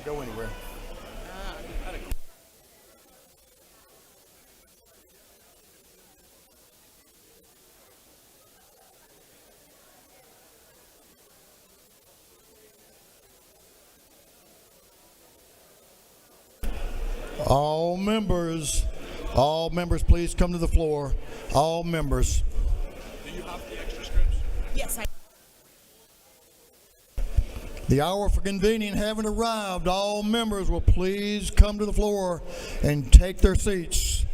Go anywhere. All members, please come to the floor. All members. Do you have the extra scripts? Yes, I. The hour for convening having arrived. All members will please come to the floor and take their seats.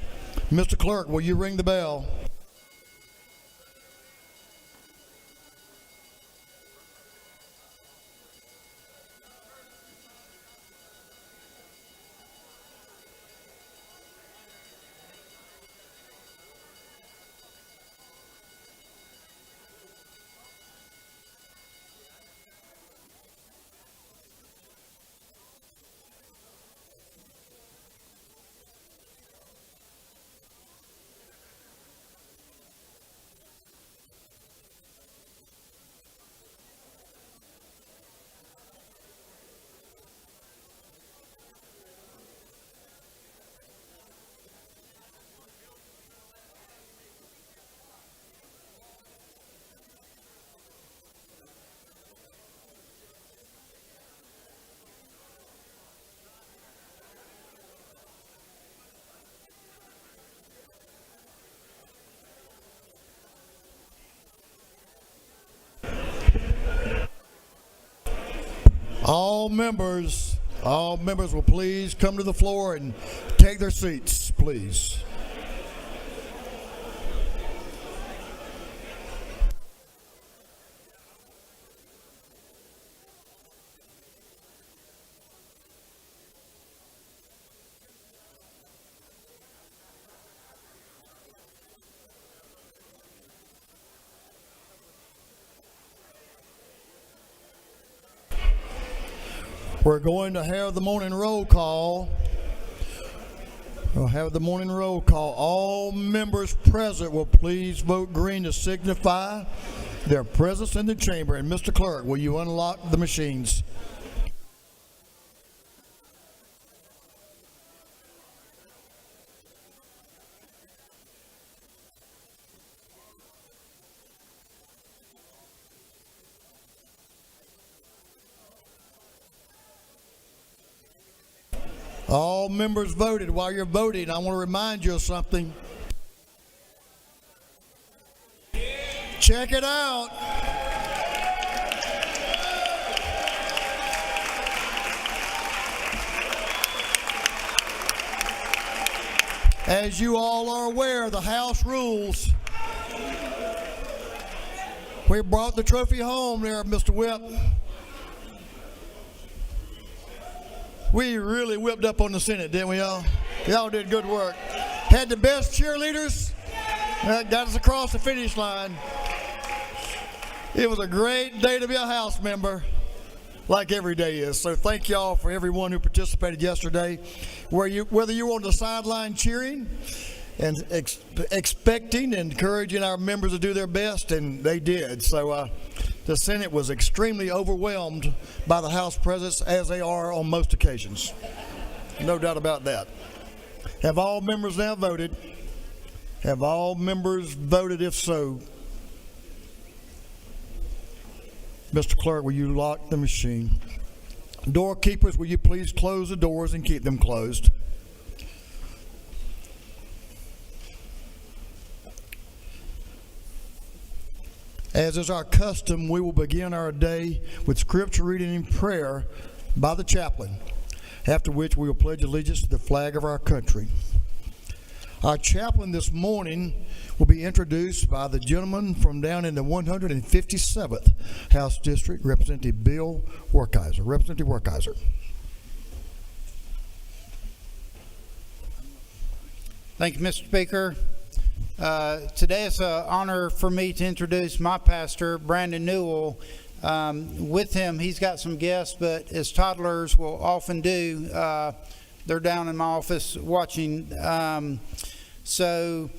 Mr. Clerk, will you ring the bell? All members will please come to the floor and take their seats, please. We're going to have the morning roll call. We'll have the morning roll call. All members present will please vote green to signify their presence in the chamber. And Mr. Clerk, will you unlock the machines? All members voted. While you're voting, I want to remind you of something. Check it out. As you all are aware, the House rules. We brought the trophy home there, Mr. Whip. We really whipped up on the Senate, didn't we, y'all? Y'all did good work. Had the best cheerleaders. Got us across the finish line. It was a great day to be a House member, like every day is. So thank y'all for everyone who participated yesterday. Whether you were on the sideline cheering and expecting and encouraging our members to do their best, and they did. So the Senate was extremely overwhelmed by the House presence, as they are on most occasions. No doubt about that. Have all members now voted? Have all members voted? If so, Mr. Clerk, will you lock the machine? Doorkeepers, will you please close the doors and keep them closed? As is our custom, we will begin our day with scripture reading and prayer by the chaplain, after which we will pledge allegiance to the flag of our country. Our chaplain this morning will be introduced by the gentleman from down in the 157th House District, Representative Bill Werkeiser. Representative Werkeiser. Thank you, Mr. Speaker. Today it's an honor for me to introduce my pastor, Brandon Newell. With him, he's got some guests, but as toddlers will often do, they're down in my office watching. So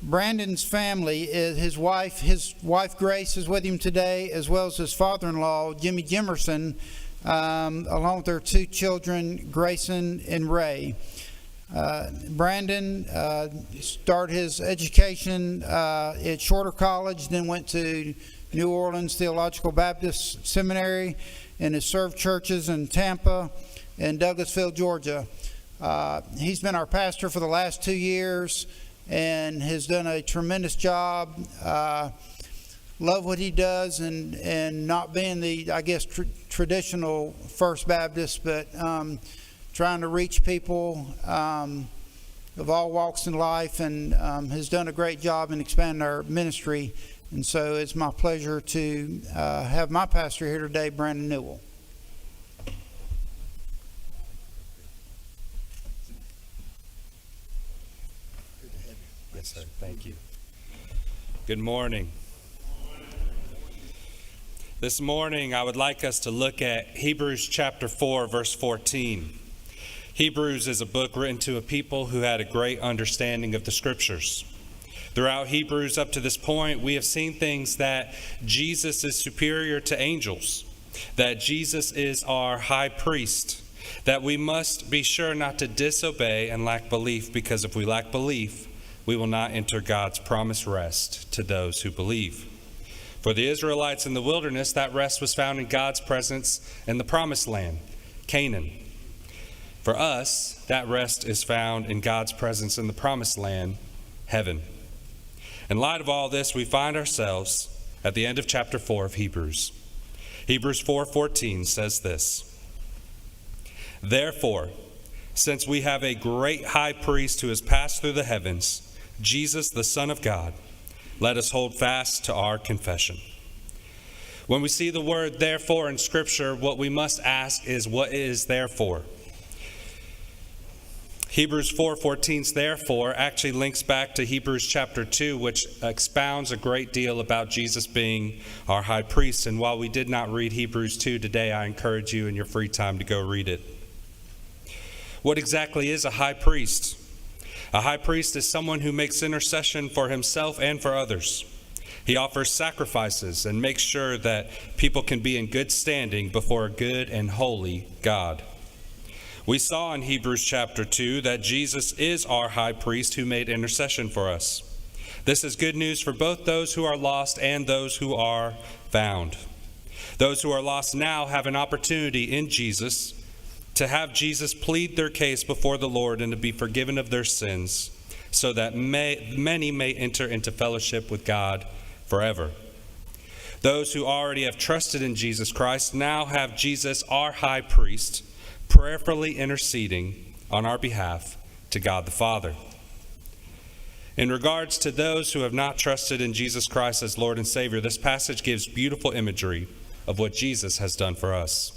Brandon's family, his wife Grace is with him today, as well as his father-in-law, Jimmy Jimerson, along with their 2 children, Grayson and Ray. Brandon started his education at Shorter College, then went to New Orleans Theological Baptist Seminary, and has served churches in Tampa and Douglasville, Georgia. He's been our pastor for the last 2 years and has done a tremendous job. Love what he does, and not being the, I guess, traditional First Baptist, but trying to reach people of all walks in life, and has done a great job in expanding our ministry. And so it's my pleasure to have my pastor here today, Brandon Newell. Yes, sir. Thank you. Good morning. This morning, I would like us to look at Hebrews chapter 4, verse 14. Hebrews is a book written to a people who had a great understanding of the Scriptures. Throughout Hebrews up to this point, we have seen things that Jesus is superior to angels, that Jesus is our high priest, that we must be sure not to disobey and lack belief, because if we lack belief, we will not enter God's promised rest to those who believe. For the Israelites in the wilderness, that rest was found in God's presence in the promised land, Canaan. For us, that rest is found in God's presence in the promised land, heaven. In light of all this, we find ourselves at the end of chapter 4 of Hebrews. Hebrews 4:14 says this: "Therefore, since we have a great high priest who has passed through the heavens, Jesus, the Son of God, let us hold fast to our confession." When we see the word therefore in Scripture, what we must ask is, what is therefore? Hebrews 4:14's therefore actually links back to Hebrews chapter 2, which expounds a great deal about Jesus being our high priest. And while we did not read Hebrews 2 today, I encourage you in your free time to go read it. What exactly is a high priest? A high priest is someone who makes intercession for himself and for others. He offers sacrifices and makes sure that people can be in good standing before a good and holy God. We saw in Hebrews chapter 2 that Jesus is our high priest who made intercession for us. This is good news for both those who are lost and those who are found. Those who are lost now have an opportunity in Jesus to have Jesus plead their case before the Lord and to be forgiven of their sins, so that many may enter into fellowship with God forever. Those who already have trusted in Jesus Christ now have Jesus, our high priest, prayerfully interceding on our behalf to God the Father. In regards to those who have not trusted in Jesus Christ as Lord and Savior, this passage gives beautiful imagery of what Jesus has done for us.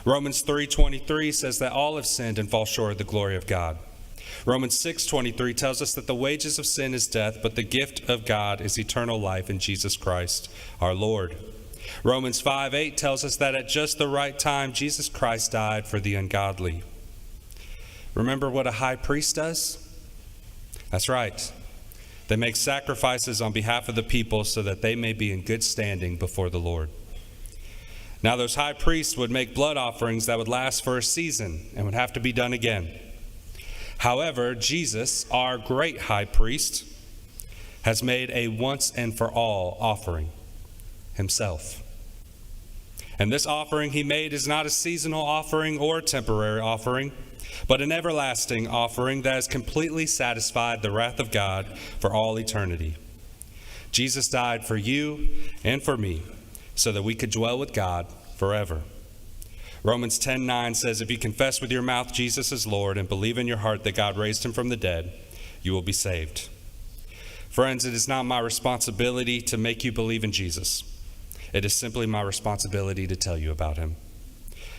Romans 3:23 says that all have sinned and fall short of the glory of God. Romans 6:23 tells us that the wages of sin is death, but the gift of God is eternal life in Jesus Christ, our Lord. Romans 5:8 tells us that at just the right time, Jesus Christ died for the ungodly. Remember what a high priest does? That's right. They make sacrifices on behalf of the people so that they may be in good standing before the Lord. Now, those high priests would make blood offerings that would last for a season and would have to be done again. However, Jesus, our great high priest, has made a once and for all offering himself. And this offering he made is not a seasonal offering or a temporary offering, but an everlasting offering that has completely satisfied the wrath of God for all eternity. Jesus died for you and for me, so that we could dwell with God forever. Romans 10:9 says, if you confess with your mouth Jesus is Lord and believe in your heart that God raised him from the dead, you will be saved. Friends, it is not my responsibility to make you believe in Jesus. It is simply my responsibility to tell you about him.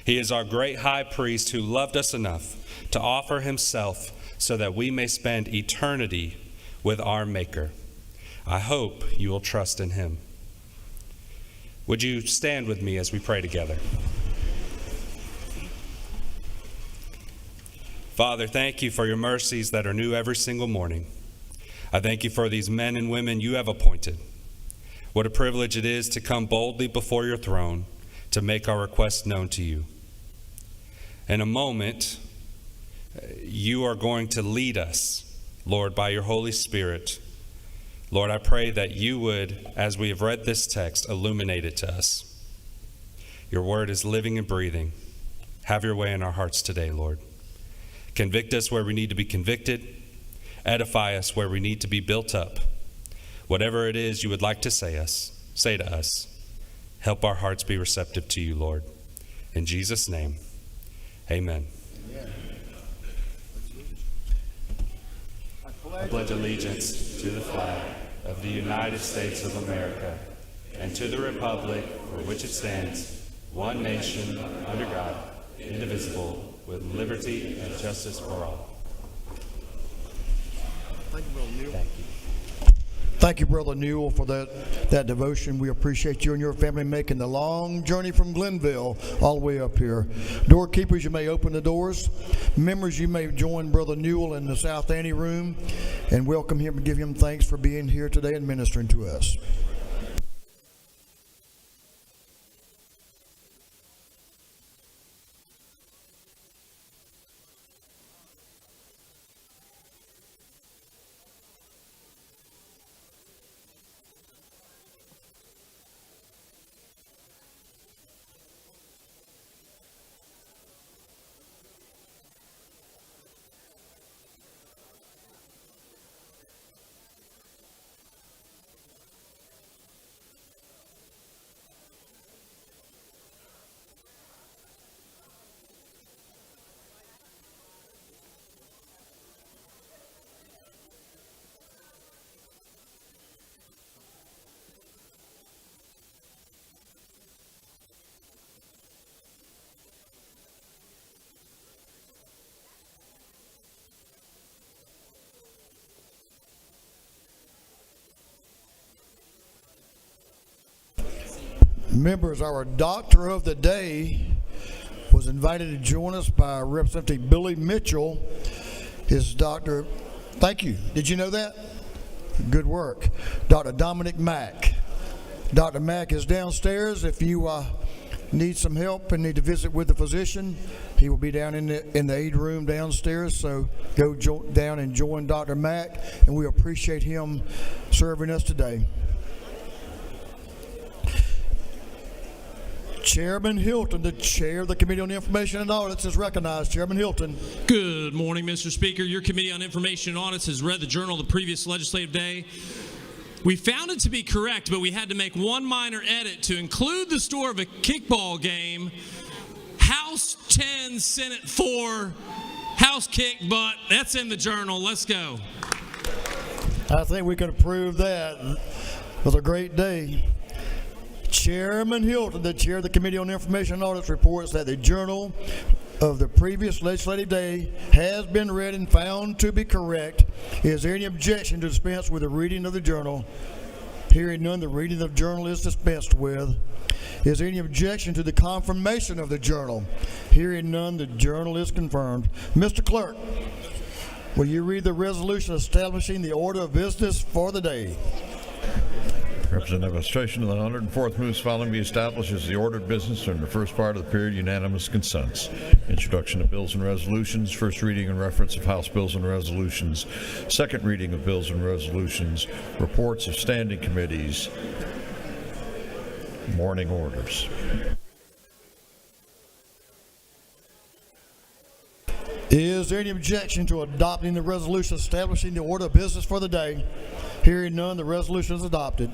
He is our great high priest who loved us enough to offer himself so that we may spend eternity with our Maker. I hope you will trust in him. Would you stand with me as we pray together? Father, thank you for your mercies that are new every single morning. I thank you for these men and women you have appointed. What a privilege it is to come boldly before your throne to make our requests known to you. In a moment, you are going to lead us, Lord, by your Holy Spirit. Lord, I pray that you would, as we have read this text, illuminate it to us. Your word is living and breathing. Have your way in our hearts today, Lord. Convict us where we need to be convicted. Edify us where we need to be built up. Whatever it is you would like to say to us, help our hearts be receptive to you, Lord. In Jesus' name, amen. I pledge allegiance to the flag of the United States of America and to the republic for which it stands, one nation, under God, indivisible, with liberty and justice for all. Thank you, Brother Newell. Thank you. Thank you, Brother Newell, for that devotion. We appreciate you and your family making the long journey from Glenville all the way up here. Doorkeepers, you may open the doors. Members, you may join Brother Newell in the South Ante room and welcome him and give him thanks for being here today and ministering to us. Members, our doctor of the day was invited to join us by Representative Billy Mitchell. His doctor, thank you. Did you know that? Good work. Dr. Dominic Mack. Dr. Mack is downstairs. If you need some help and need to visit with the physician, he will be down in the aid room downstairs. So go down and join Dr. Mack, and we appreciate him serving us today. Chairman Hilton, the chair of the Committee on Information and Audits, is recognized. Chairman Hilton. Good morning, Mr. Speaker. Your Committee on Information and Audits has read the Journal the previous legislative day. We found it to be correct, but we had to make one minor edit to include the score of a kickball game. House 10, Senate 4, House kick, but that's in the Journal. Let's go. I think we can approve that. It was a great day. Chairman Hilton, the chair of the Committee on Information and Audits, reports that the Journal of the previous legislative day has been read and found to be correct. Is there any objection to dispense with the reading of the Journal? Hearing none, the reading of the Journal is dispensed with. Is there any objection to the confirmation of the Journal? Hearing none, the Journal is confirmed. Mr. Clerk, will you read the resolution establishing the order of business for the day? Representative Administration of the 104th moves following be established as the order of business during the first part of the period. Unanimous consents. Introduction of bills and resolutions. First reading and reference of House bills and resolutions. Second reading of bills and resolutions. Reports of standing committees. Morning orders. Is there any objection to adopting the resolution establishing the order of business for the day? Hearing none, the resolution is adopted.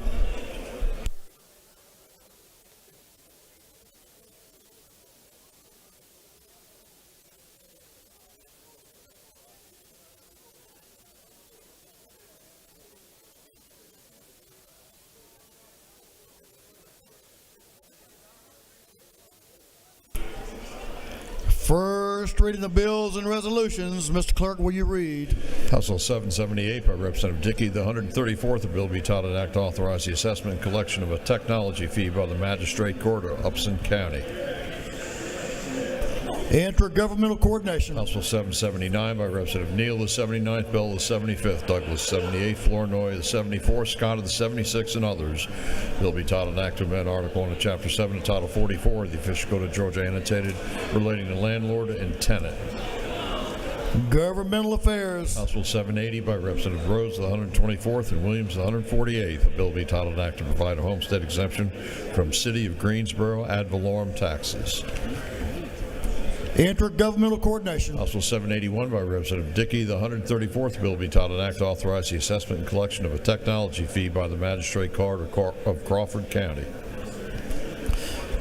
First reading of bills and resolutions. Mr. Clerk, will you read? House Bill 778 by Representative Buc-ee, the 134th bill be titled Act to Authorize the Assessment and Collection of a Technology Fee by the Magistrate Court of Upson County. Intergovernmental coordination. House Bill 779 by Representative Neal, the 79th, Bell, the 75th, Douglas, 78th, Flournoy, the 74th, Scott, the 76th, and others. Bill be titled an act to amend Article 1 of Chapter 7 and Title 44 of the Official Code of Georgia annotated relating to landlord and tenant. Governmental affairs. House Bill 780 by Representative Rhodes, the 124th, and Williams, the 148th. A bill be titled an act to provide a homestead exemption from City of Greensboro ad valorem taxes. Intergovernmental coordination. House Bill 781 by Representative Buc-ee, the 134th. Bill be titled an act to authorize the assessment and collection of a technology fee by the Magistrate Court of Crawford County.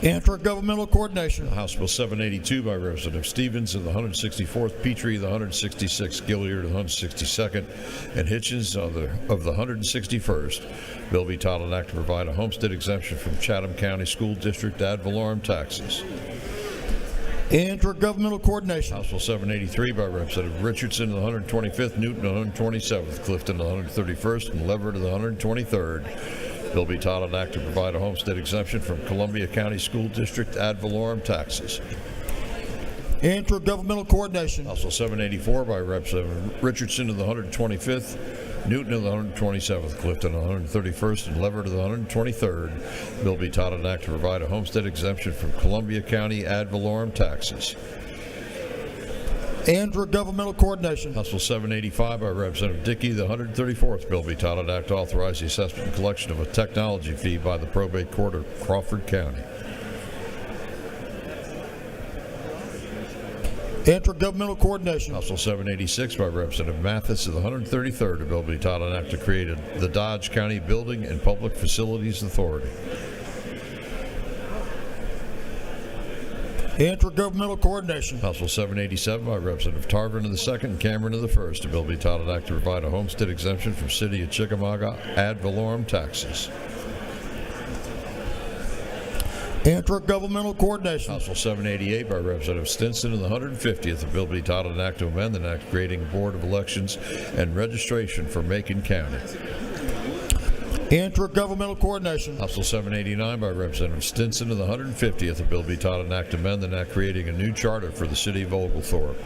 Intergovernmental coordination. House Bill 782 by Representative Stevens of the 164th, Petrie, the 166th, Gilliard, the 162nd, and Hitchens of the 161st. Bill be titled an act to provide a homestead exemption from Chatham County School District ad valorem taxes. Intergovernmental coordination. House Bill 783 by Representative Richardson of the 125th, Newton, the 127th, Clifton, the 131st, and Leverett of the 123rd. Bill be titled an act to provide a homestead exemption from Columbia County School District ad valorem taxes. Intergovernmental coordination. House Bill 784 by Representative Richardson of the 125th, Newton of the 127th, Clifton of the 131st, and Leverett of the 123rd. Bill be titled an act to provide a homestead exemption from Columbia County ad valorem taxes. Intergovernmental coordination. House Bill 785 by Representative Dickey, the 134th. Bill be titled an act to authorize the assessment and collection of a technology fee by the Probate Court of Crawford County. Intergovernmental coordination. House Bill 786 by Representative Mathis of the 133rd. A bill be titled an act to create the Dodge County Building and Public Facilities Authority. Intergovernmental coordination. House Bill 787 by Representative Tarvin of the 2nd and Cameron of the 1st. A bill be titled an act to provide a homestead exemption from City of Chickamauga ad valorem taxes. Intergovernmental coordination. House Bill 788 by Representative Stinson of the 150th. A bill be titled an act to amend an act creating a board of elections and registration for Macon County. Intergovernmental coordination. House Bill 789 by Representative Stinson of the 150th. A bill be titled an act to amend an act creating a new charter for the city of Oglethorpe.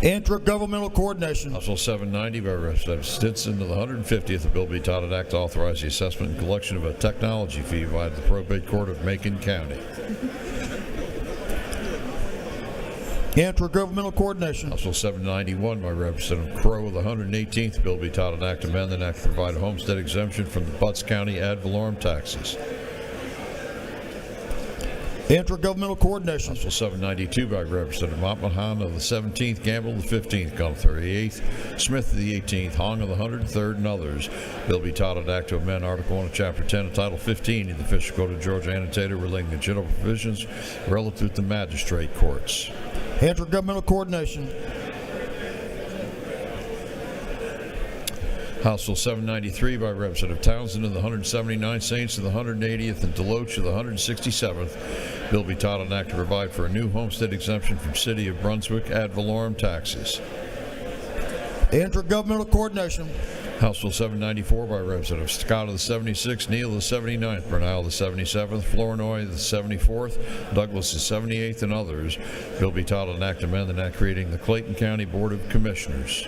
Intergovernmental coordination. House Bill 790 by Representative Stinson of the 150th. A bill be titled an act to authorize the assessment and collection of a technology fee by the Probate Court of Macon County. Intergovernmental coordination. House Bill 791 by Representative Crowe of the 118th. Bill be titled an act to amend an act to provide a homestead exemption from the Butts County ad valorem taxes. Intergovernmental coordination. House Bill 792 by Representative Montmahan of the 17th, Gamble of the 15th, Gunther of the 8th, Smith of the 18th, Hong of the 103rd, and others. Bill be titled an act to amend Article 1 of Chapter 10 of Title 15 of the Official Code of Georgia annotated relating to general provisions relative to magistrate courts. Intergovernmental coordination. House Bill 793 by Representative Townsend of the 179th, Saints of the 180th, and Deloach of the 167th. Bill be titled an act to provide for a new homestead exemption from City of Brunswick ad valorem taxes. Intergovernmental coordination. House Bill 794 by Representative Scott of the 76th, Neal of the 79th, Bernal of the 77th, Flournoy of the 74th, Douglas the 78th, and others. Bill be titled an act to amend an act creating the Clayton County Board of Commissioners.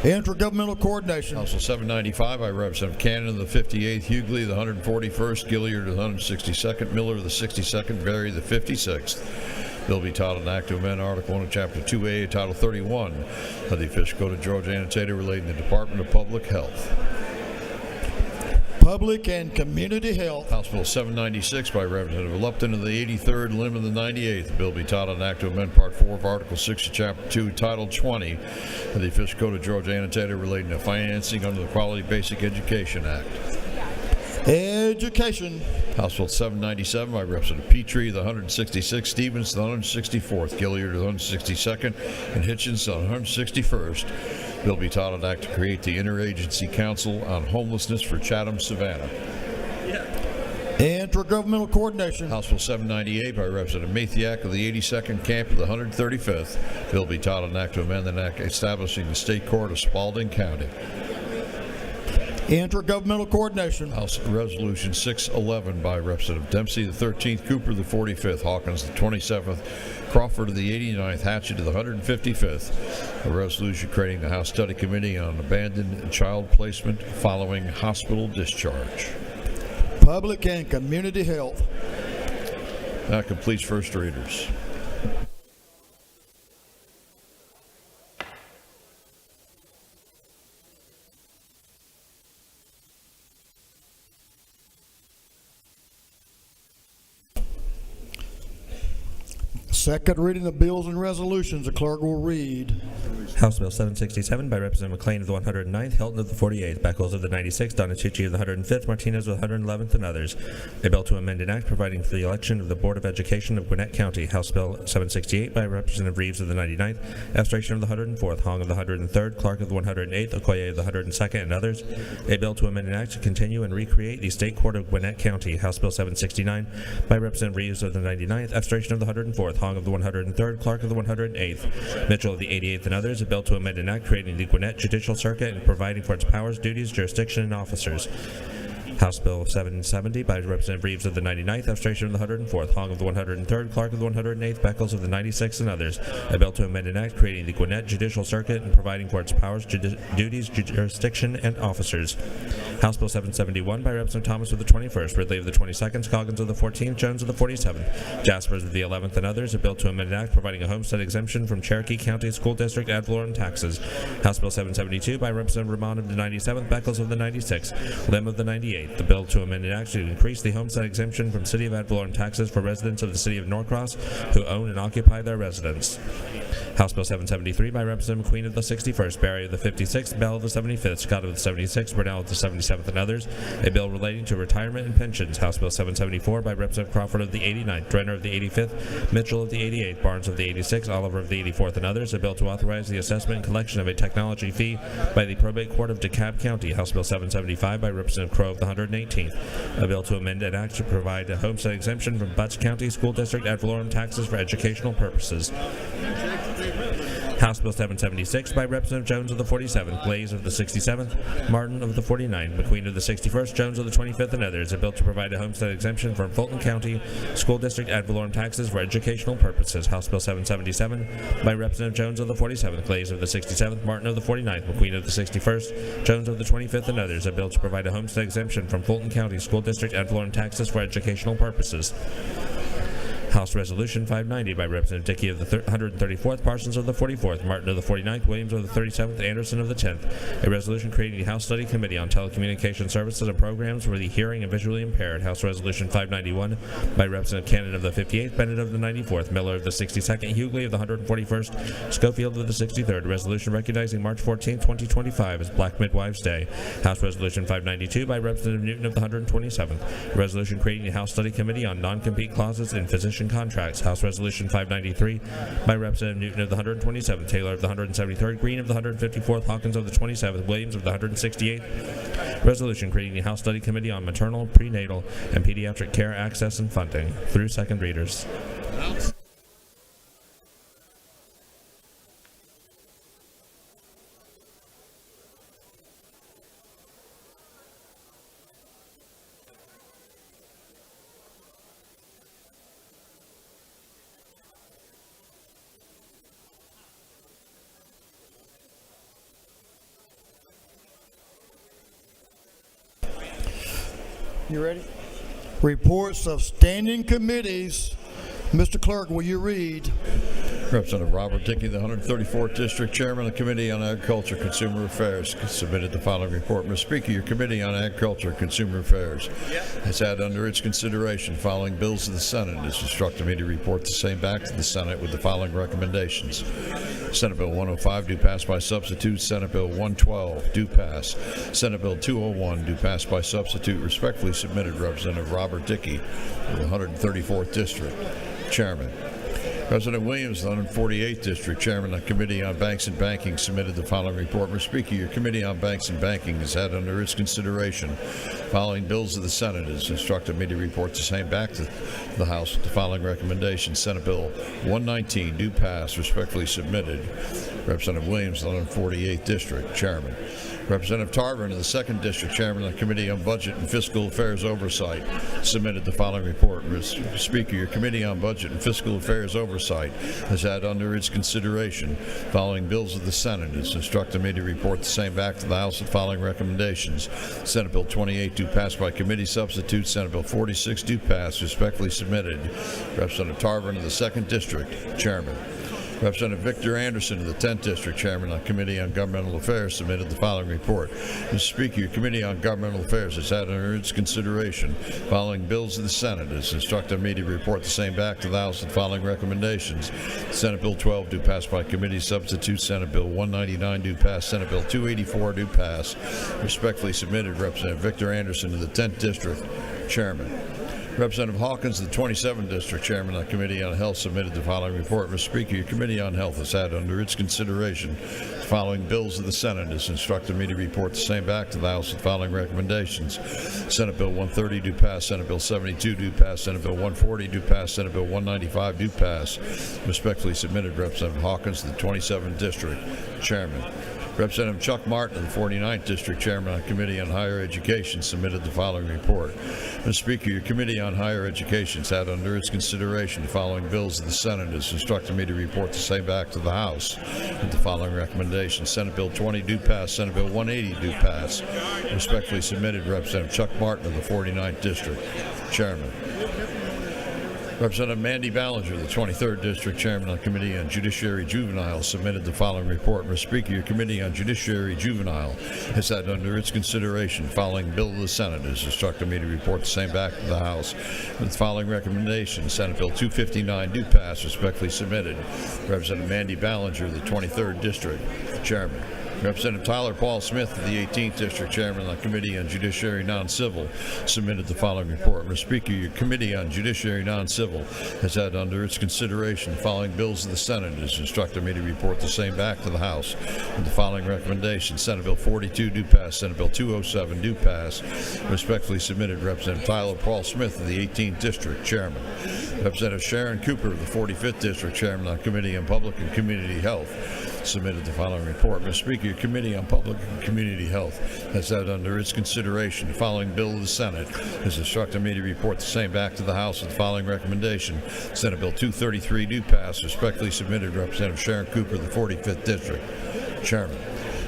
Intergovernmental coordination. House Bill 795 by Representative Cannon of the 58th, Hughley of the 141st, Gilliard of the 162nd, Miller of the 62nd, Berry of the 56th. Bill be titled an act to amend Article 1 of Chapter 2A, Title 31 of the Official Code of Georgia annotated relating to the Department of Public Health. Public and community health. House Bill 796 by Representative Lupton of the 83rd, Lim of the 98th. Bill be titled an act to amend Part 4 of Article 6 of Chapter 2, Title 20 of the Official Code of Georgia annotated relating to financing under the Quality Basic Education Act. Education. House Bill 797 by Representative Petrie, the 166th, Stevens, the 164th, Gilliard, the 162nd, and Hitchens, the 161st. Bill be titled an act to create the Interagency Council on Homelessness for Chatham, Savannah. Intergovernmental coordination. House Bill 798 by Representative Mathiak of the 82nd Camp of the 135th. Bill be titled an act to amend an act establishing the State Court of Spalding County. Intergovernmental coordination. House Resolution 611 by Representative Dempsey, the 13th, Cooper, the 45th, Hawkins, the 27th, Crawford, the 89th, Hatchett, the 155th. A resolution creating the House Study Committee on Abandoned Child Placement following hospital discharge. Public and community health. That completes first readers. Second reading of bills and resolutions. The clerk will read. House Bill 767 by Representative McLean of the 109th, Hilton of the 48th, Beckles of the 96th, Donatucci of the 105th, Martinez of the 111th, and others. A bill to amend an act providing for the election of the Board of Education of Gwinnett County. House Bill 768 by Representative Reeves of the 99th, Abstraction of the 104th, Hong of the 103rd, Clark of the 108th, Okoye of the 102nd, and others. A bill to amend an act to continue and recreate the State Court of Gwinnett County. House Bill 769 by Representative Reeves of the 99th, Abstraction of the 104th, Hong of the 103rd, Clark of the 108th, Mitchell of the 88th, and others. A bill to amend an act creating the Gwinnett Judicial Circuit and providing for its powers, duties, jurisdiction, and officers. House Bill 770 by Representative Reeves of the 99th, Abstraction of the 104th, Hong of the 103rd, Clark of the 108th, Beckles of the 96th, and others. A bill to amend an act creating the Gwinnett Judicial Circuit and providing for its powers, duties, jurisdiction, and officers. House Bill 771 by Representative Thomas of the 21st, Ridley of the 22nd, Scoggins of the 14th, Jones of the 47th, Jaspers of the 11th, and others. A bill to amend an act providing a homestead exemption from Cherokee County School District ad valorem taxes. House Bill 772 by Representative Ramon of the 97th, Beckles of the 96th, Lim of the 98th. The bill to amend an act to increase the homestead exemption from city of ad valorem taxes for residents of the city of Norcross who own and occupy their residence. House Bill 773 by Representative McQueen of the 61st, Barry of the 56th, Bell of the 75th, Scott of the 76th, Burnell of the 77th, and others. A bill relating to retirement and pensions. House Bill 774 by Representative Crawford of the 89th, Drenner of the 85th, Mitchell of the 88th, Barnes of the 86th, Oliver of the 84th, and others. A bill to authorize the assessment and collection of a technology fee by the Probate Court of DeKalb County. House Bill 775 by Representative Crowe of the 118th. A bill to amend an act to provide a homestead exemption from Butts County School District ad valorem taxes for educational purposes. House Bill 776 by Representative Jones of the 47th, Blaze of the 67th, Martin of the 49th, McQueen of the 61st, Jones of the 25th, and others. A bill to provide a homestead exemption from Fulton County School District ad valorem taxes for educational purposes. House Bill 777 by Representative Jones of the 47th, Blaze of the 67th, Martin of the 49th, McQueen of the 61st, Jones of the 25th, and others. A bill to provide a homestead exemption from Fulton County School District ad valorem taxes for educational purposes. House Resolution 590 by Representative Dickey of the 134th, Parsons of the 44th, Martin of the 49th, Williams of the 37th, Anderson of the 10th. A resolution creating the House Study Committee on Telecommunication Services and Programs for the Hearing and Visually Impaired. House Resolution 591 by Representative Cannon of the 58th, Bennett of the 94th, Miller of the 62nd, Hughley of the 141st, Schofield of the 63rd. A resolution recognizing March 14, 2025 as Black Midwives Day. House Resolution 592 by Representative Newton of the 127th. A resolution creating the House Study Committee on Non-Compete Clauses in Physician Contracts. House Resolution 593 by Representative Newton of the 127th, Taylor of the 173rd, Green of the 154th, Hawkins of the 27th, Williams of the 168th. Resolution creating the House Study Committee on Maternal, Prenatal, and Pediatric Care Access and Funding. Through second readers. You ready? Reports of standing committees. Mr. Clerk, will you read? Representative Robert Dickey, the 134th District Chairman of the Committee on Agriculture and Consumer Affairs, submitted the following report. Mr. Speaker, your Committee on Agriculture and Consumer Affairs has had under its consideration following bills of the Senate and has instructed me to report the same back to the Senate with the following recommendations. Senate Bill 105, do pass by substitute. Senate Bill 112, do pass. Senate Bill 201, do pass by substitute. Respectfully submitted, Representative Robert Dickey of the 134th District Chairman. Representative Williams, the 148th District, Chairman of the Committee on Banks and Banking, submitted the following report. Mr. Speaker, your Committee on Banks and Banking has had under its consideration following bills of the Senate. It has instructed me to report the same back to the House with the following recommendation. Senate Bill 119, due pass, respectfully submitted. Representative Williams, the 148th District, Chairman. Representative Tarver, of the 2nd District, Chairman of the Committee on Budget and Fiscal Affairs Oversight, submitted the following report. Mr. Speaker, your Committee on Budget and Fiscal Affairs Oversight has had under its consideration following bills of the Senate. It has instructed me to report the same back to the House with the following recommendations. Senate Bill 28, due pass by committee substitute. Senate Bill 46, due pass, respectfully submitted. Representative Tarver, of the 2nd District, Chairman. Representative Victor Anderson of the 10th District, Chairman of the Committee on Governmental Affairs, submitted the following report. Mr. Speaker, your Committee on Governmental Affairs has had under its consideration following bills of the Senate. It has instructed me to report the same back to the House with the following recommendations. Senate Bill 12, due pass by committee substitute. Senate Bill 199, due pass. Senate Bill 284, due pass. Respectfully submitted. Representative Victor Anderson of the 10th District, Chairman. Representative Hawkins, the 27th District, Chairman of the Committee on Health, submitted the following report. Mr. Speaker, your Committee on Health has had under its consideration the following bills of the Senate. It has instructed me to report the same back to the House with the following recommendations. Senate Bill 130, due pass. Senate Bill 72, due pass. Senate Bill 140, due pass. Senate Bill 195, due pass. Respectfully submitted. Representative Hawkins, the 27th District, Chairman. Representative Chuck Martin of the 49th District, Chairman of the Committee on Higher Education, submitted the following report. Mr. Speaker, your Committee on Higher Education has had under its consideration the following bills of the Senate. It has instructed me to report the same back to the House with the following recommendations. Senate Bill 20, due pass. Senate Bill 180, due pass. Respectfully submitted. Representative Chuck Martin of the 49th District, Chairman. Representative Mandy Ballinger, the 23rd District, Chairman of the Committee on Judiciary Juvenile, submitted the following report. Mr. Speaker, your Committee on Judiciary Juvenile has had under its consideration following bill of the Senate. It has instructed me to report the same back to the House with the following recommendations. Senate Bill 259, due pass, respectfully submitted. Representative Mandy Ballinger, the 23rd District, Chairman. Representative Tyler Paul Smith of the 18th District, Chairman of the Committee on Judiciary Non-Civil, submitted the following report. Mr. Speaker, your Committee on Judiciary Non-Civil has had under its consideration following bills of the Senate. It has instructed me to report the same back to the House with the following recommendations. Senate Bill 42, due pass. Senate Bill 207, due pass. Respectfully submitted. Representative Tyler Paul Smith of the 18th District, Chairman. Representative Sharon Cooper of the 45th District, Chairman of the Committee on Public and Community Health, submitted the following report. Mr. Speaker, your Committee on Public and Community Health has had under its consideration the following bill of the Senate. Has instructed me to report the same back to the House with the following recommendation. Senate Bill 233, due pass. Respectfully submitted. Representative Sharon Cooper of the 45th District, Chairman.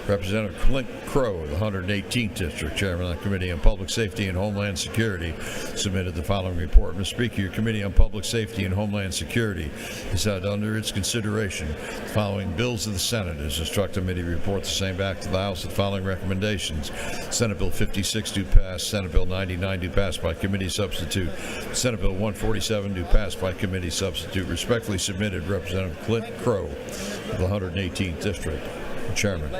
Representative Clint Crow of the 118th District, Chairman of the Committee on Public Safety and Homeland Security, submitted the following report. Mr. Speaker, your Committee on Public Safety and Homeland Security has had under its consideration the following bills of the Senate. It has instructed me to report the same back to the House with the following recommendations. Senate Bill 56, due pass. Senate Bill 99, due pass by committee substitute. Senate Bill 147, due pass by committee substitute. Respectfully submitted. Representative Clint Crow of the 118th District, Chairman.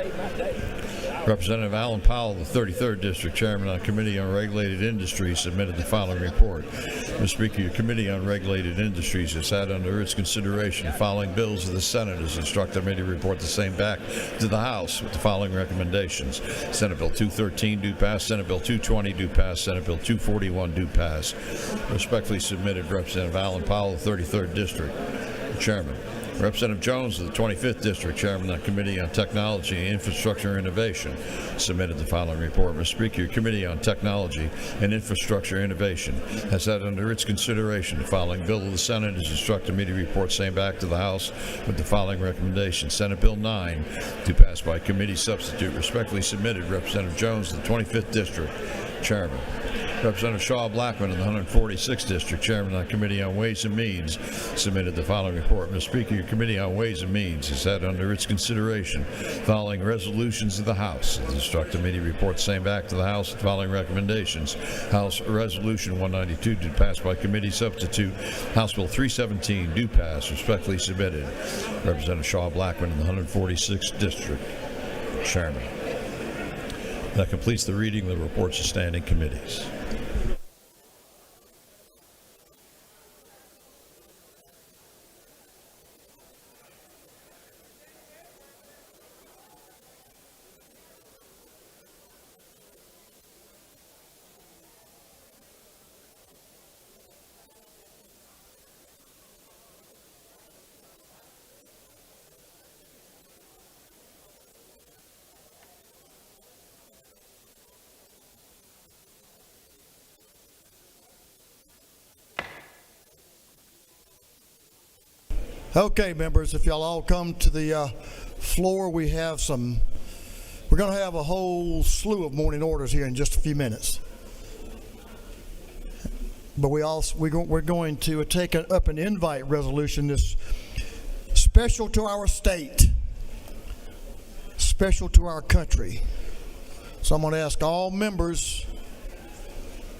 Representative Alan Powell of the 33rd District, Chairman of the Committee on Regulated Industries, submitted the following report. Mr. Speaker, your Committee on Regulated Industries has had under its consideration the following bills of the Senate. Has instructed me to report the same back to the House with the following recommendations. Senate Bill 213, due pass. Senate Bill 220, due pass. Senate Bill 241, due pass. Respectfully submitted. Representative Alan Powell of the 33rd District, Chairman. Representative Jones of the 25th District, Chairman of the Committee on Technology, Infrastructure, and Innovation, submitted the following report. Mr. Speaker, your Committee on Technology and Infrastructure Innovation has had under its consideration the following bill of the Senate. Has instructed me to report same back to the House with the following recommendation. Senate Bill 9, to pass by committee substitute. Respectfully submitted. Representative Jones of the 25th District, Chairman. Representative Shaw Blackman of the 146th District, Chairman of the Committee on Ways and Means, submitted the following report. Mr. Speaker, your Committee on Ways and Means has had under its consideration following resolutions of the House. It has instructed me to report the same back to the House with the following recommendations. House Resolution 192, due pass by committee substitute. House Bill 317, due pass. Respectfully submitted. Representative Shaw Blackman of the 146th District, Chairman. That completes the reading of the reports of standing committees. Okay, members, if y'all all come to the floor, we're going to have a whole slew of morning orders here in just a few minutes. But we're going to take up an invite resolution that's special to our state, special to our country. So I'm going to ask all members,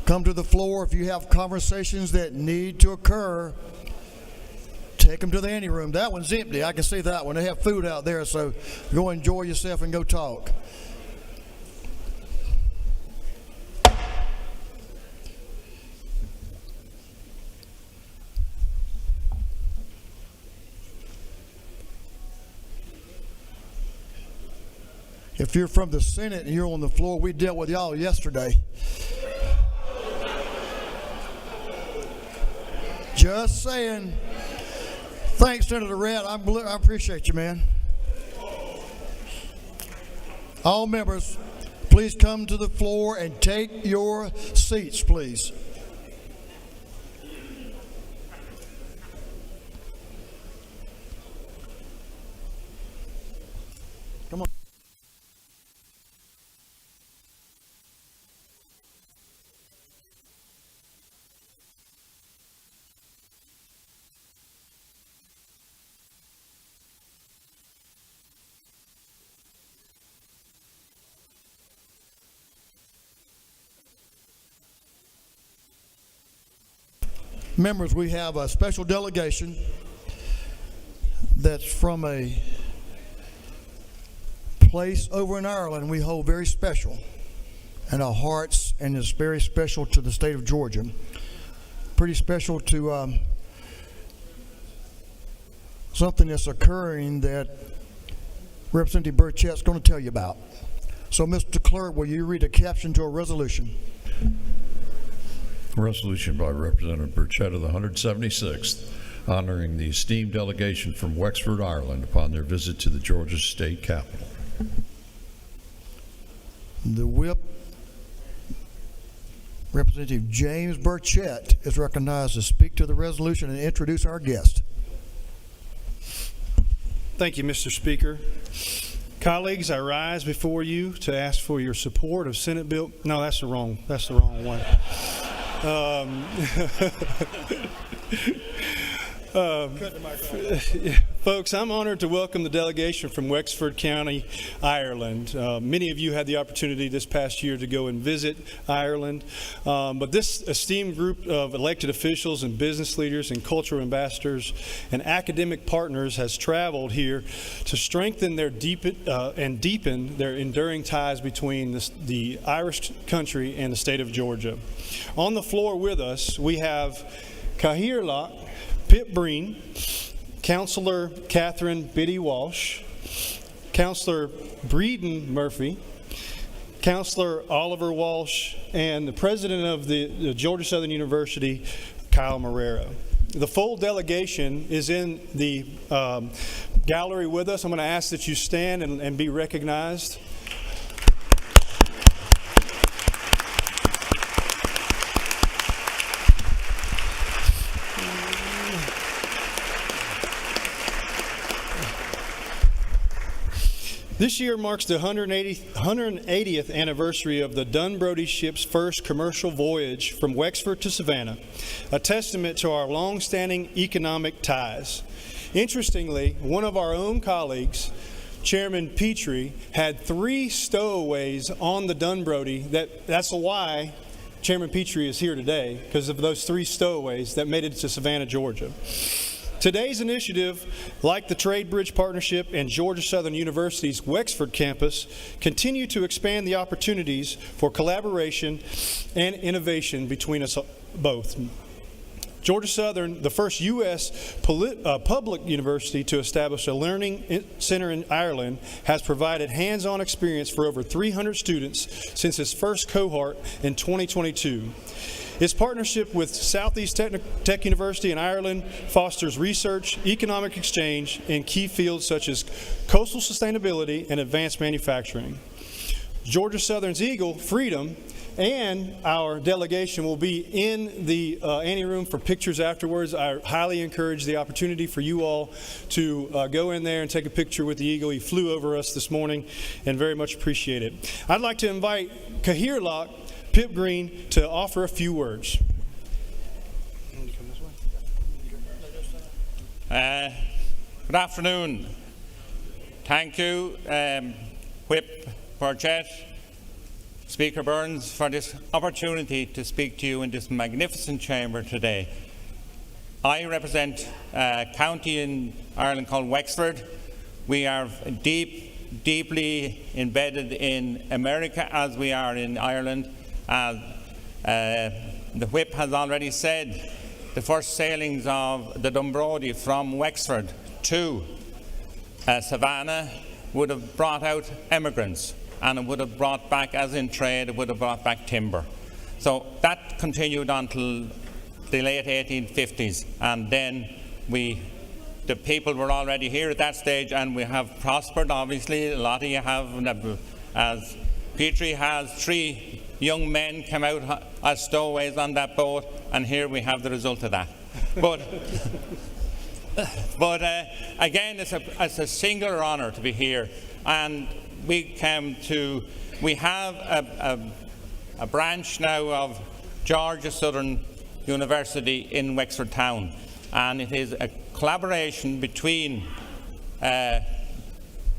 come to the floor. If you have conversations that need to occur, take them to the ante room. That one's empty. I can see that one. They have food out there, so go enjoy yourself and go talk. If you're from the Senate and you're on the floor, we dealt with y'all yesterday. Just saying. Thanks, Senator Red. I appreciate you, man. All members, please come to the floor and take your seats, please. Come on. Members, we have a special delegation that's from a place over in Ireland we hold very special in our hearts, and is very special to the state of Georgia. Pretty special to something that's occurring that Representative Burchett's going to tell you about. So, Mr. Clerk, will you read a caption to a resolution? Resolution by Representative Burchett of the 176th, honoring the esteemed delegation from Wexford, Ireland, upon their visit to the Georgia state capitol. The whip, Representative James Burchett, is recognized to speak to the resolution and introduce our guest. Thank you, Mr. Speaker. Colleagues, I rise before you to ask for your support of Senate Bill. No, that's the wrong one. Folks, I'm honored to welcome the delegation from Wexford County, Ireland. Many of you had the opportunity this past year to go and visit Ireland, but this esteemed group of elected officials and business leaders and cultural ambassadors and academic partners has traveled here to strengthen their deepen their enduring ties between the Irish country and the state of Georgia. On the floor with us, we have Cahirla Pitt Breen, Councilor Catherine Biddy Walsh, Councilor Breeden Murphy, Councilor Oliver Walsh, and the president of the Georgia Southern University, Kyle Marrero. The full delegation is in the gallery with us. I'm going to ask that you stand and be recognized. This year marks the 180th anniversary of the Dunbrody ship's first commercial voyage from Wexford to Savannah, a testament to our long-standing economic ties. Interestingly, one of our own colleagues, Chairman Petrie, had 3 stowaways on the Dunbrody. That's why Chairman Petrie is here today, because of those 3 stowaways that made it to Savannah, Georgia. Today's initiative, like the Trade Bridge Partnership and Georgia Southern University's Wexford campus, continue to expand the opportunities for collaboration and innovation between us both. Georgia Southern, the first U.S. public university to establish a learning center in Ireland, has provided hands-on experience for over 300 students since its first cohort in 2022. Its partnership with Southeast Tech University in Ireland fosters research, economic exchange in key fields such as coastal sustainability and advanced manufacturing. Georgia Southern's Eagle, Freedom, and our delegation will be in the anteroom for pictures afterwards. I highly encourage the opportunity for you all to go in there and take a picture with the eagle. He flew over us this morning, and very much appreciate it. I'd like to invite Kahirlock Pip Green to offer a few words. Good afternoon. Thank you, Whip Burgett, Speaker Burns, for this opportunity to speak to you in this magnificent chamber today. I represent a county in Ireland called Wexford. We are deeply embedded in America as we are in Ireland. The Whip has already said the first sailings of the Dunbrody from Wexford to Savannah would have brought out emigrants, and it would have brought back, as in trade, it would have brought back timber. So that continued until the late 1850s, and then the people were already here at that stage, and we have prospered. Obviously, a lot of you have, as Petrie has 3 young men come out as stowaways on that boat, and here we have the result of that. But again, it's a singular honour to be here, and we have a branch now of Georgia Southern University in Wexford Town, and it is a collaboration between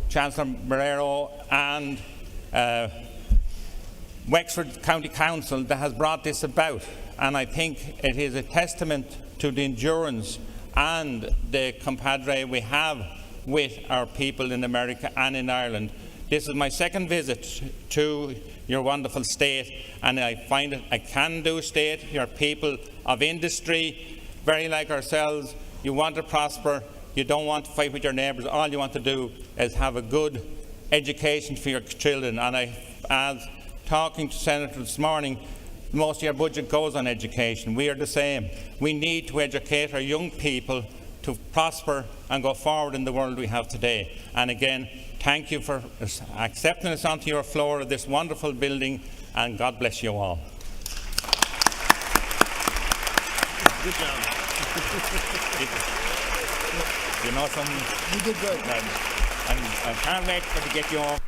Chancellor Marrero and Wexford County Council that has brought this about, and I think it is a testament to the endurance and the compadre we have with our people in America and in Ireland. This is my second visit to your wonderful state, and I find it a can-do state. You're people of industry, very like ourselves. You want to prosper. You don't want to fight with your neighbours. All you want to do is have a good education for your children. And as talking to Senator this morning, most of your budget goes on education. We are the same. We need to educate our young people to prosper and go forward in the world we have today. And again, thank you for accepting us onto your floor of this wonderful building, and God bless you all. Good job. You know something? You did great. I can't wait to get you all.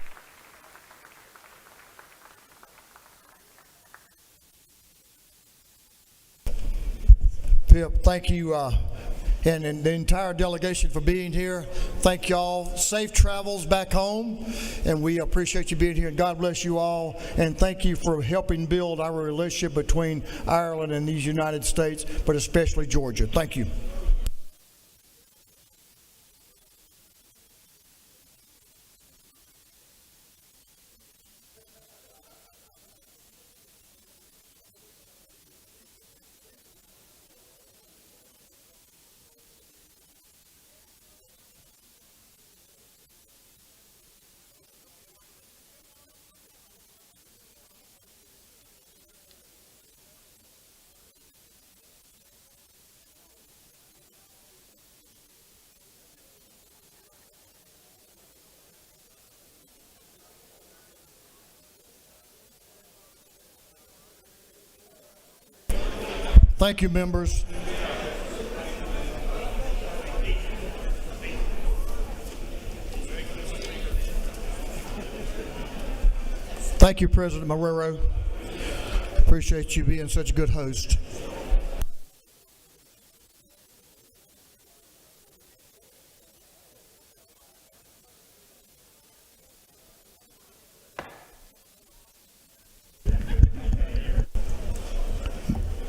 Pip, thank you, and the entire delegation for being here. Thank y'all. Safe travels back home, and we appreciate you being here. And God bless you all, and thank you for helping build our relationship between Ireland and these United States, but especially Georgia. Thank you. Thank you, members. Thank you, President Marrero. Appreciate you being such a good host.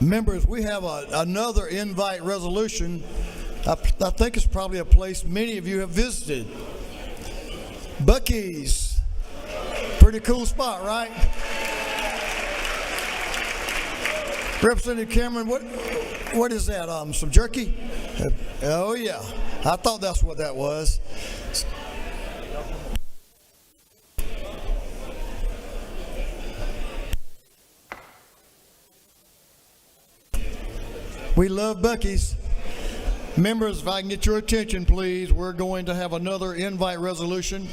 Members, we have another invite resolution. I think it's probably a place many of you have visited. Buc-ee's. Pretty cool spot, right? Representative Cameron, what is that? Some jerky? Oh yeah, I thought that's what that was. We love Buc-ee's. Members, if I can get your attention, please, we're going to have another invite resolution.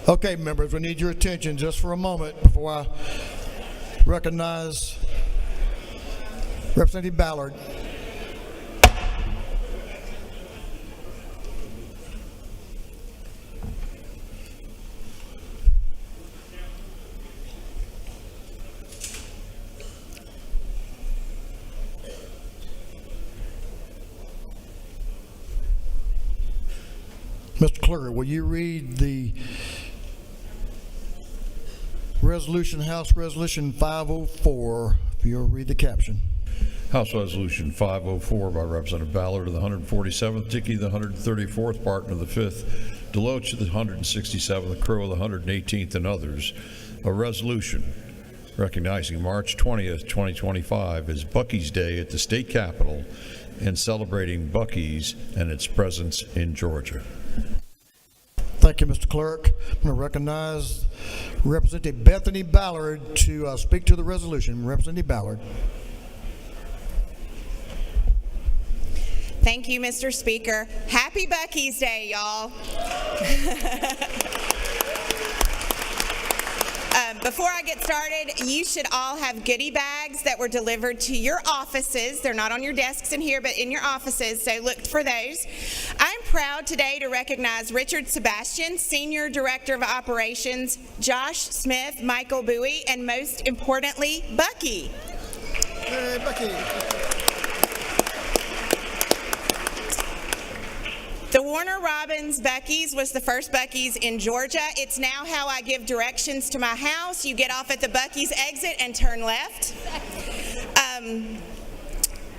Okay, members, we need your attention just for a moment before I recognize Representative Ballard. Mr. Clerk, will you read the resolution, House Resolution 504, if you'll read the caption. House Resolution 504 by Representative Ballard of the 147th, Dickey the 134th, Barton of the 5th, Deloach of the 167th, Crow of the 118th, and others. A resolution recognizing March 20th, 2025 as Buc-ee's Day at the state capitol and celebrating Buc-ee's and its presence in Georgia. Thank you, Mr. Clerk. I'm going to recognize Representative Bethany Ballard to speak to the resolution. Representative Ballard. Thank you, Mr. Speaker. Happy Buc-ee's Day, y'all. Before I get started, you should all have goodie bags that were delivered to your offices. They're not on your desks in here, but in your offices, so look for those. I'm proud today to recognize Richard Sebastian, Senior Director of Operations, Josh Smith, Michael Buc-ee, and most importantly, Buc-ee. Hey, Buc-ee. The Warner Robins Buc-ee's was the first Buc-ee's in Georgia. It's now how I give directions to my house. You get off at the Buc-ee's exit and turn left.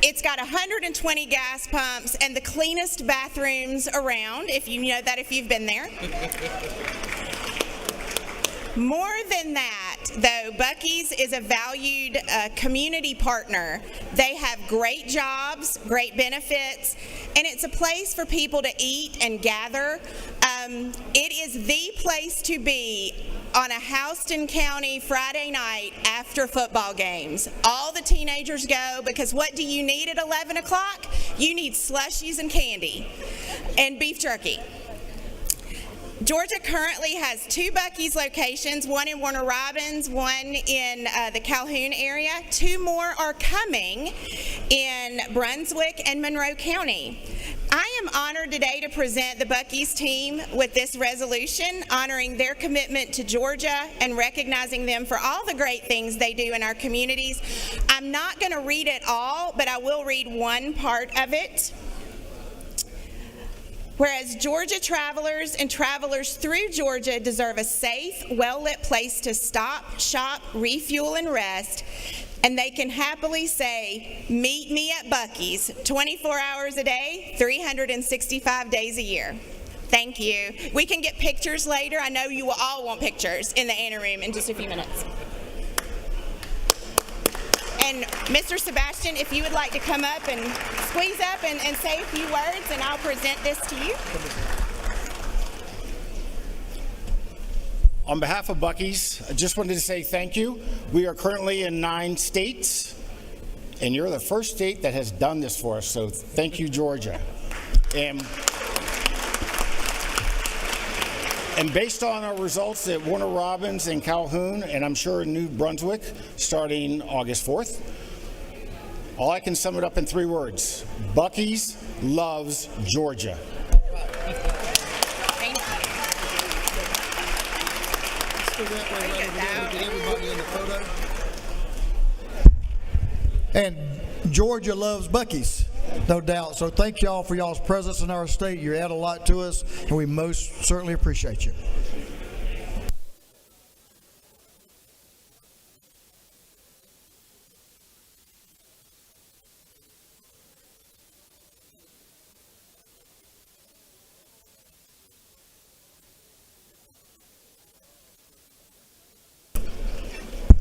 It's got 120 gas pumps and the cleanest bathrooms around, if you know that if you've been there. More than that, though, Buc-ee's is a valued community partner. They have great jobs, great benefits, and it's a place for people to eat and gather. It is the place to be on a Houston County Friday night after football games. All the teenagers go because what do you need at 11 o'clock? You need slushies and candy and beef jerky. Georgia currently has 2 Buc-ee's locations, one in Warner Robins, one in the Calhoun area. 2 more are coming in Brunswick and Monroe County. I am honored today to present the Buc-ee's team with this resolution, honoring their commitment to Georgia and recognizing them for all the great things they do in our communities. I'm not going to read it all, but I will read one part of it. Whereas Georgia travelers and travelers through Georgia deserve a safe, well-lit place to stop, shop, refuel, and rest, and they can happily say, meet me at Buc-ee's 24 hours a day, 365 days a year. Thank you. We can get pictures later. I know you will all want pictures in the anteroom in just a few minutes. And Mr. Sebastian, if you would like to come up and squeeze up and say a few words, and I'll present this to you. On behalf of Buc-ee's, I just wanted to say thank you. We are currently in 9 states, and you're the first state that has done this for us, so thank you, Georgia. And based on our results at Warner Robins and Calhoun, and I'm sure in New Brunswick, starting August 4th, all I can sum it up in 3 words. Buc-ee's loves Georgia. Thank you. And Georgia loves Buc-ee's, no doubt. So thank y'all for y'all's presence in our state. You add a lot to us, and we most certainly appreciate you.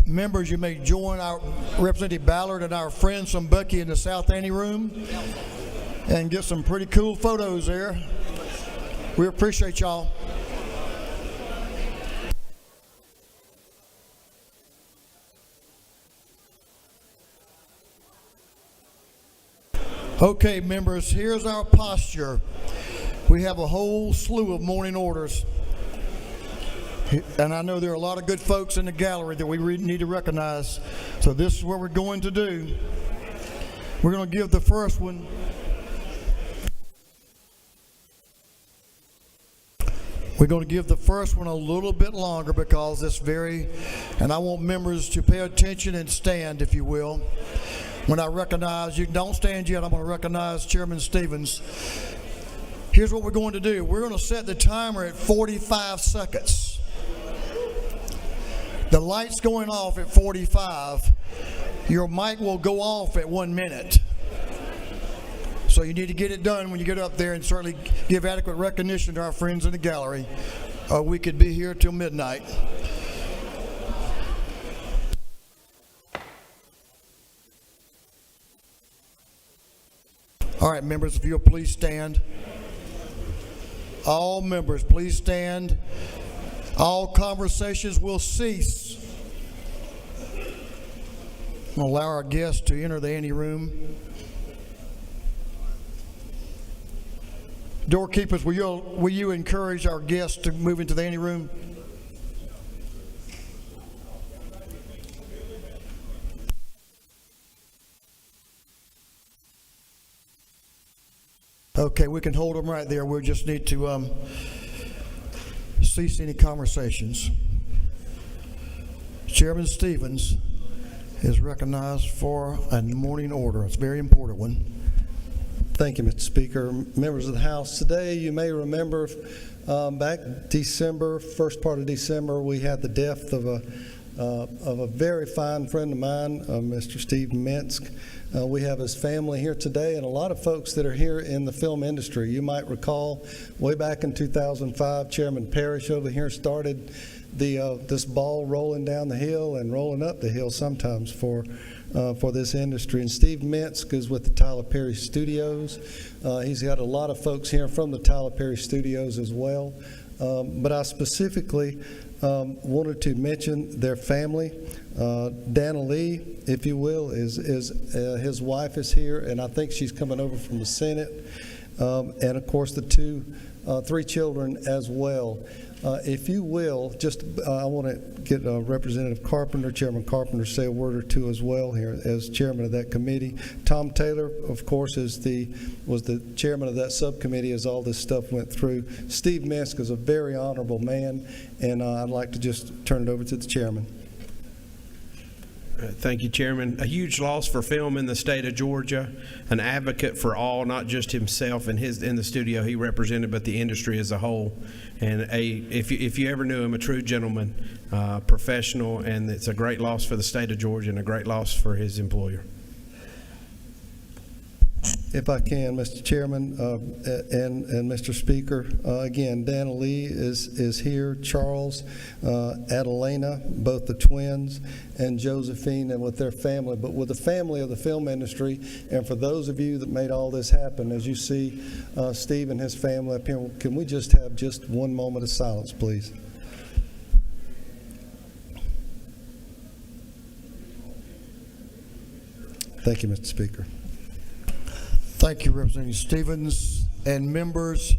Members, you may join our Representative Ballard and our friends from Buc-ee in the South Anteroom and get some pretty cool photos there. We appreciate y'all. Okay, members, here's our posture. We have a whole slew of morning orders. And I know there are a lot of good folks in the gallery that we need to recognize. So this is what we're going to do. We're going to give the first one. We're going to give the first one a little bit longer because it's and I want members to pay attention and stand, if you will. When I recognize, you don't stand yet, I'm going to recognize Chairman Stevens. Here's what we're going to do. We're going to set the timer at 45 seconds. The light's going off at 45. Your mic will go off at 1 minute. So you need to get it done when you get up there, and certainly give adequate recognition to our friends in the gallery. We could be here till midnight. All right, members, if you'll please stand. All members, please stand. All conversations will cease. We'll allow our guests to enter the anteroom. Doorkeepers, will you encourage our guests to move into the anteroom? Okay, we can hold them right there. We'll just need to cease any conversations. Chairman Stevens is recognized for a morning order. It's a very important one. Thank you, Mr. Speaker. Members of the House, today you may remember back December, first part of December, we had the death of a very fine friend of mine, Mr. Steve Minsk. We have his family here today and a lot of folks that are here in the film industry. You might recall way back in 2005, Chairman Parrish over here started this ball rolling down the hill and rolling up the hill sometimes for this industry. And Steve Minsk is with the Tyler Perry Studios. He's got a lot of folks here from the Tyler Perry Studios as well. But I specifically wanted to mention their family. Dana Lee, if you will, is his wife is here, and I think she's coming over from the Senate. And of course the three children as well. If you will, I want to get Representative Carpenter, Chairman Carpenter, say a word or two as well here as chairman of that committee. Tom Taylor, of course, was the chairman of that subcommittee as all this stuff went through. Steve Minsk is a very honorable man, and I'd like to just turn it over to the chairman. Thank you, Chairman. A huge loss for film in the state of Georgia. An advocate for all, not just himself and in the studio he represented, but the industry as a whole. And if you ever knew him, a true gentleman, professional, and it's a great loss for the state of Georgia and a great loss for his employer. If I can, Mr. Chairman and Mr. Speaker, again, Dana Lee is here, Charles, Adelena, both the twins, and Josephine, and with their family, but with the family of the film industry. And for those of you that made all this happen, as you see Steve and his family up here, can we just have just one moment of silence, please? Thank you, Mr. Speaker. Thank you, Representative Stevens and members.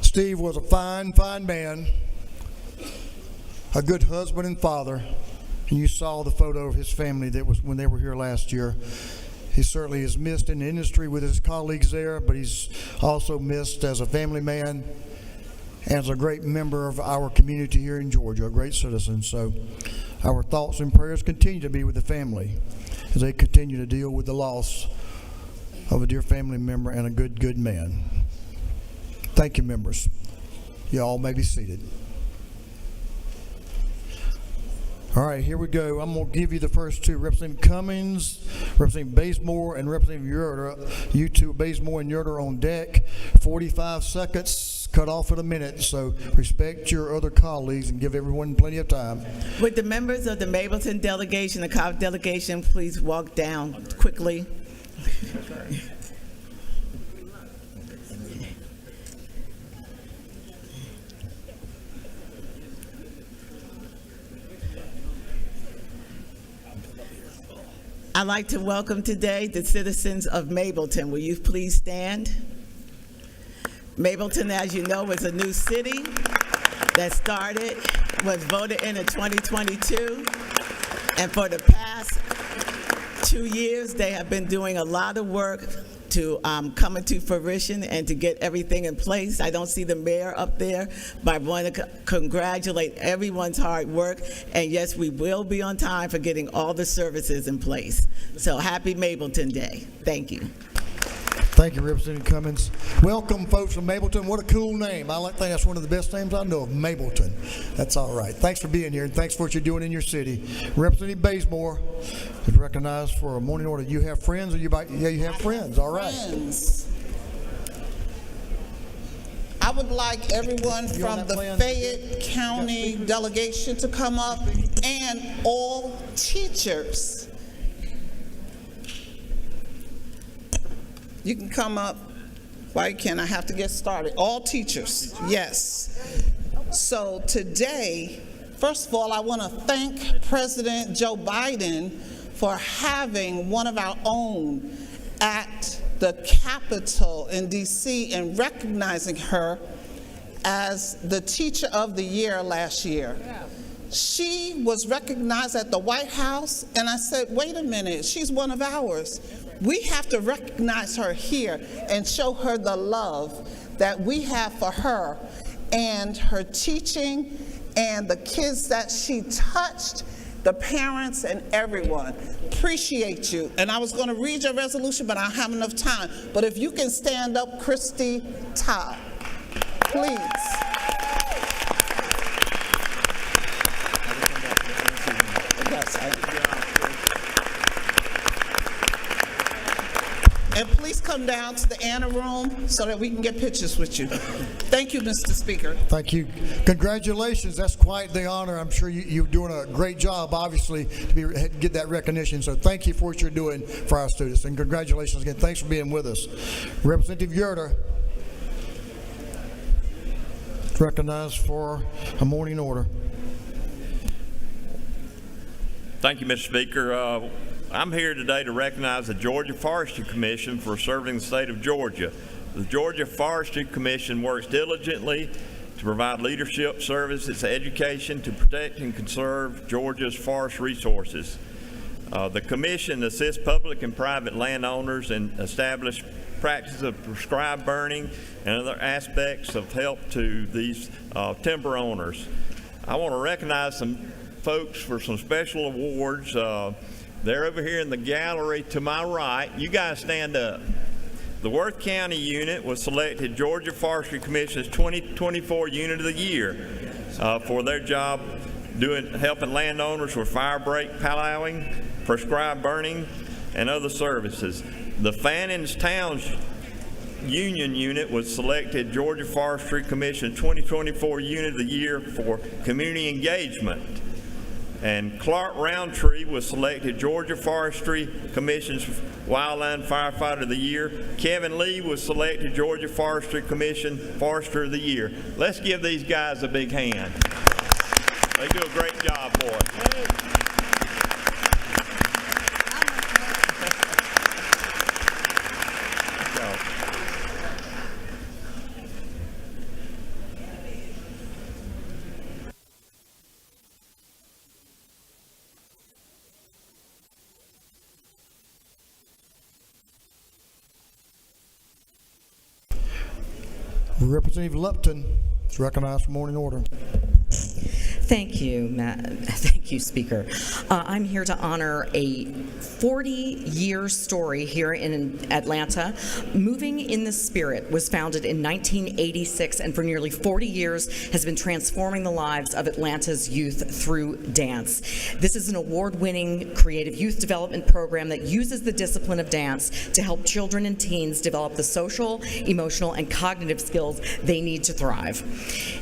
Steve was a fine man, a good husband and father. And you saw the photo of his family that was when they were here last year. He certainly is missed in the industry with his colleagues there, but he's also missed as a family man and as a great member of our community here in Georgia, a great citizen. So our thoughts and prayers continue to be with the family as they continue to deal with the loss of a dear family member and a good man. Thank you, members. You all may be seated. All right, here we go. I'm going to give you the first two. Representative Cummings, Representative Bazemore, and Representative Yerter. You two, Bazemore and Yerter, on deck. 45 seconds, cut off at a minute, so respect your other colleagues and give everyone plenty of time. Would the members of the Mableton delegation, the Cobb delegation, please walk down quickly? I'd like to welcome today the citizens of Mableton. Will you please stand? Mableton, as you know, is a new city that was voted in 2022. And for the past 2 years, they have been doing a lot of work to come into fruition and to get everything in place. I don't see the mayor up there, but I want to congratulate everyone's hard work. And yes, we will be on time for getting all the services in place. So happy Mableton Day. Thank you. Thank you, Representative Cummins. Welcome, folks from Mableton. What a cool name. I think that's one of the best names I know of, Mableton. That's all right. Thanks for being here, and thanks for what you're doing in your city. Representative Bazemore is recognized for a morning order. You have friends, or you have friends. All right. Friends. I would like everyone from the Fayette County delegation to come up, and all teachers. You can come up. Why can't I have to get started? All teachers, yes. So today, first of all, I want to thank President Joe Biden for having one of our own at the Capitol in D.C. and recognizing her as the Teacher of the Year last year. She was recognized at the White House, and I said, wait a minute, she's one of ours. We have to recognize her here and show her the love that we have for her and her teaching and the kids that she touched, the parents and everyone. Appreciate you. And I was going to read your resolution, but I don't have enough time. But if you can stand up, Christy Todd, please. And please come down to the Anna Room so that we can get pictures with you. Thank you, Mr. Speaker. Thank you. Congratulations. That's quite the honor. I'm sure you're doing a great job, obviously, to get that recognition. So thank you for what you're doing for our students. And congratulations again. Thanks for being with us. Representative Yerter is recognized for a morning order. Thank you, Mr. Speaker. I'm here today to recognize the Georgia Forestry Commission for serving the state of Georgia. The Georgia Forestry Commission works diligently to provide leadership services, education to protect and conserve Georgia's forest resources. The Commission assists public and private landowners and establish practices of prescribed burning and other aspects of help to these timber owners. I want to recognize some folks for some special awards. They're over here in the gallery to my right. You guys stand up. The Worth County unit was selected Georgia Forestry Commission's 2024 Unit of the Year for their job helping landowners with fire break plowing, prescribed burning, and other services. The Fannings Towns Union unit was selected Georgia Forestry Commission's 2024 Unit of the Year for community engagement. And Clark Roundtree was selected Georgia Forestry Commission's Wildland Firefighter of the Year. Kevin Lee was selected Georgia Forestry Commission Forester of the Year. Let's give these guys a big hand. They do a great job for us. Representative Lupton is recognized for morning order. Thank you, Matt. Thank you, Speaker. I'm here to honor a 40-year story here in Atlanta. Moving in the Spirit was founded in 1986 and for nearly 40 years has been transforming the lives of Atlanta's youth through dance. This is an award-winning creative youth development program that uses the discipline of dance to help children and teens develop the social, emotional, and cognitive skills they need to thrive.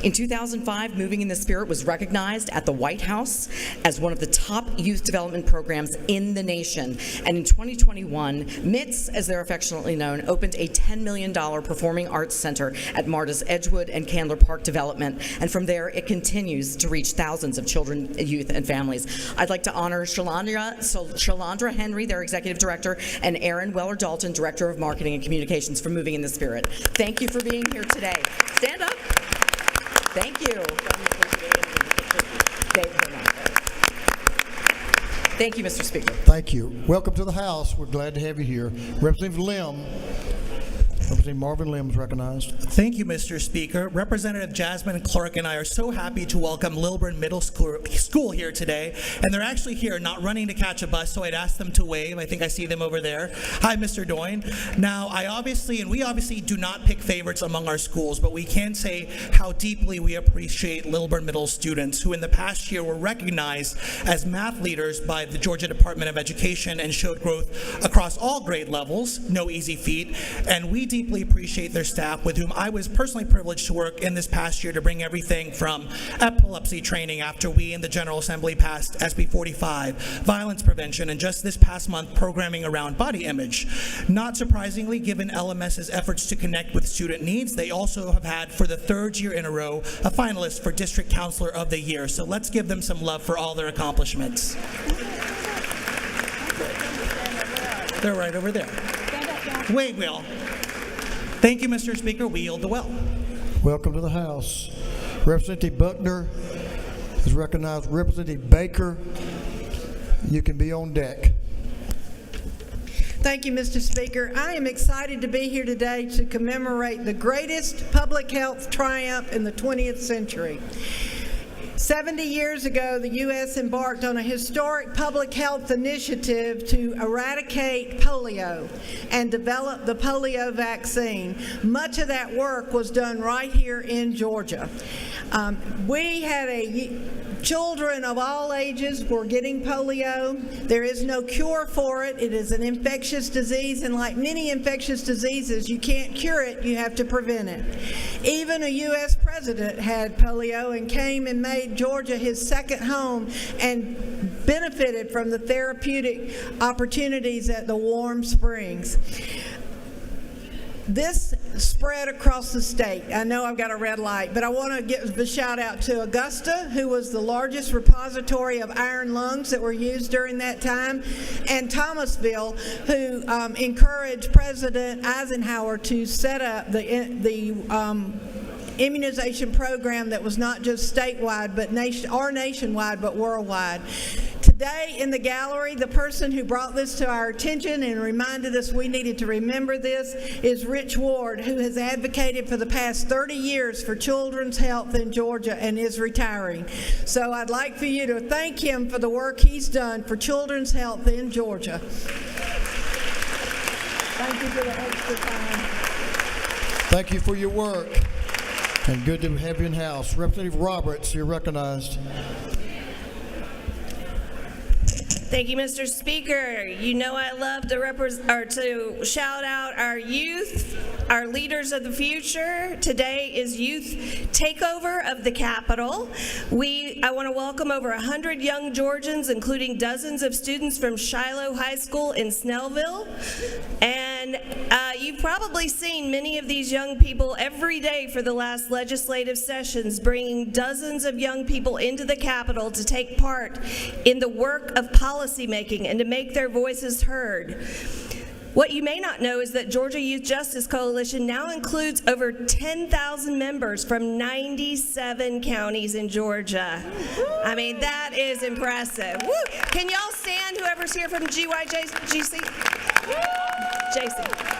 In 2005, Moving in the Spirit was recognized recognized at the White House as one of the top youth development programs in the nation. And in 2021, MITS, as they're affectionately known, opened a $10 million performing arts center at MARTA's Edgewood and Candler Park development. And from there, it continues to reach thousands of children, youth, and families. I'd like to honor Shalandra Henry, their executive director, and Aaron Weller-Dalton, director of marketing and communications, for moving in the spirit. Thank you for being here today. Stand up. Thank you. Thank you, Mr. Speaker. Thank you. Welcome to the House. We're glad to have you here. Representative Lim. Representative Marvin Lim is recognized. Thank you, Mr. Speaker. Representative Jasmine Clark and I are so happy to welcome Lilburn Middle School here today. And they're actually here, not running to catch a bus, so I'd ask them to wave. I think I see them over there. Hi, Mr. Doyne. Now, we obviously do not pick favorites among our schools, but we can say how deeply we appreciate Lilburn Middle students who in the past year were recognized as math leaders by the Georgia Department of Education and showed growth across all grade levels. No easy feat. And we deeply appreciate their staff, with whom I was personally privileged to work in this past year to bring everything from epilepsy training after we in the General Assembly passed SB 45, violence prevention, and just this past month, programming around body image. Not surprisingly, given LMS's efforts to connect with student needs, they also have had, for the third year in a row, a finalist for District Counselor of the Year. So let's give them some love for all their accomplishments. They're right over there. Wait, Will. Thank you, Mr. Speaker. We yield the well. Welcome to the House. Representative Buckner is recognized. Representative Baker, you can be on deck. Thank you, Mr. Speaker. I am excited to be here today to commemorate the greatest public health triumph in the 20th century. 70 years ago, the U.S. embarked on a historic public health initiative to eradicate polio and develop the polio vaccine. Much of that work was done right here in Georgia. We had children of all ages were getting polio. There is no cure for it. It is an infectious disease, and like many infectious diseases, you can't cure it, you have to prevent it. Even a U.S. president had polio and came and made Georgia his second home and benefited from the therapeutic opportunities at the Warm Springs. This spread across the state. I know I've got a red light, but I want to give the shout out to Augusta, who was the largest repository of iron lungs that were used during that time, and Thomasville, who encouraged President Eisenhower to set up the immunization program that was not just statewide, but nationwide, but worldwide. Today in the gallery, the person who brought this to our attention and reminded us we needed to remember this is Rich Ward, who has advocated for the past 30 years for children's health in Georgia and is retiring. So I'd like for you to thank him for the work he's done for children's health in Georgia. Thank you for the extra time. Thank you for your work, and good to have you in house. Representative Roberts, you're recognized. Thank you, Mr. Speaker. You know I love to shout out our youth, our leaders of the future. Today is Youth Takeover of the Capitol. I want to welcome over 100 young Georgians, including dozens of students from Shiloh High School in Snellville. And you've probably seen many of these young people every day for the last legislative sessions, bringing dozens of young people into the Capitol to take part in the work of policymaking and to make their voices heard. What you may not know is that Georgia Youth Justice Coalition now includes over 10,000 members from 97 counties in Georgia. I mean, that is impressive. Woo! Can y'all stand, whoever's here from GYGC? JC.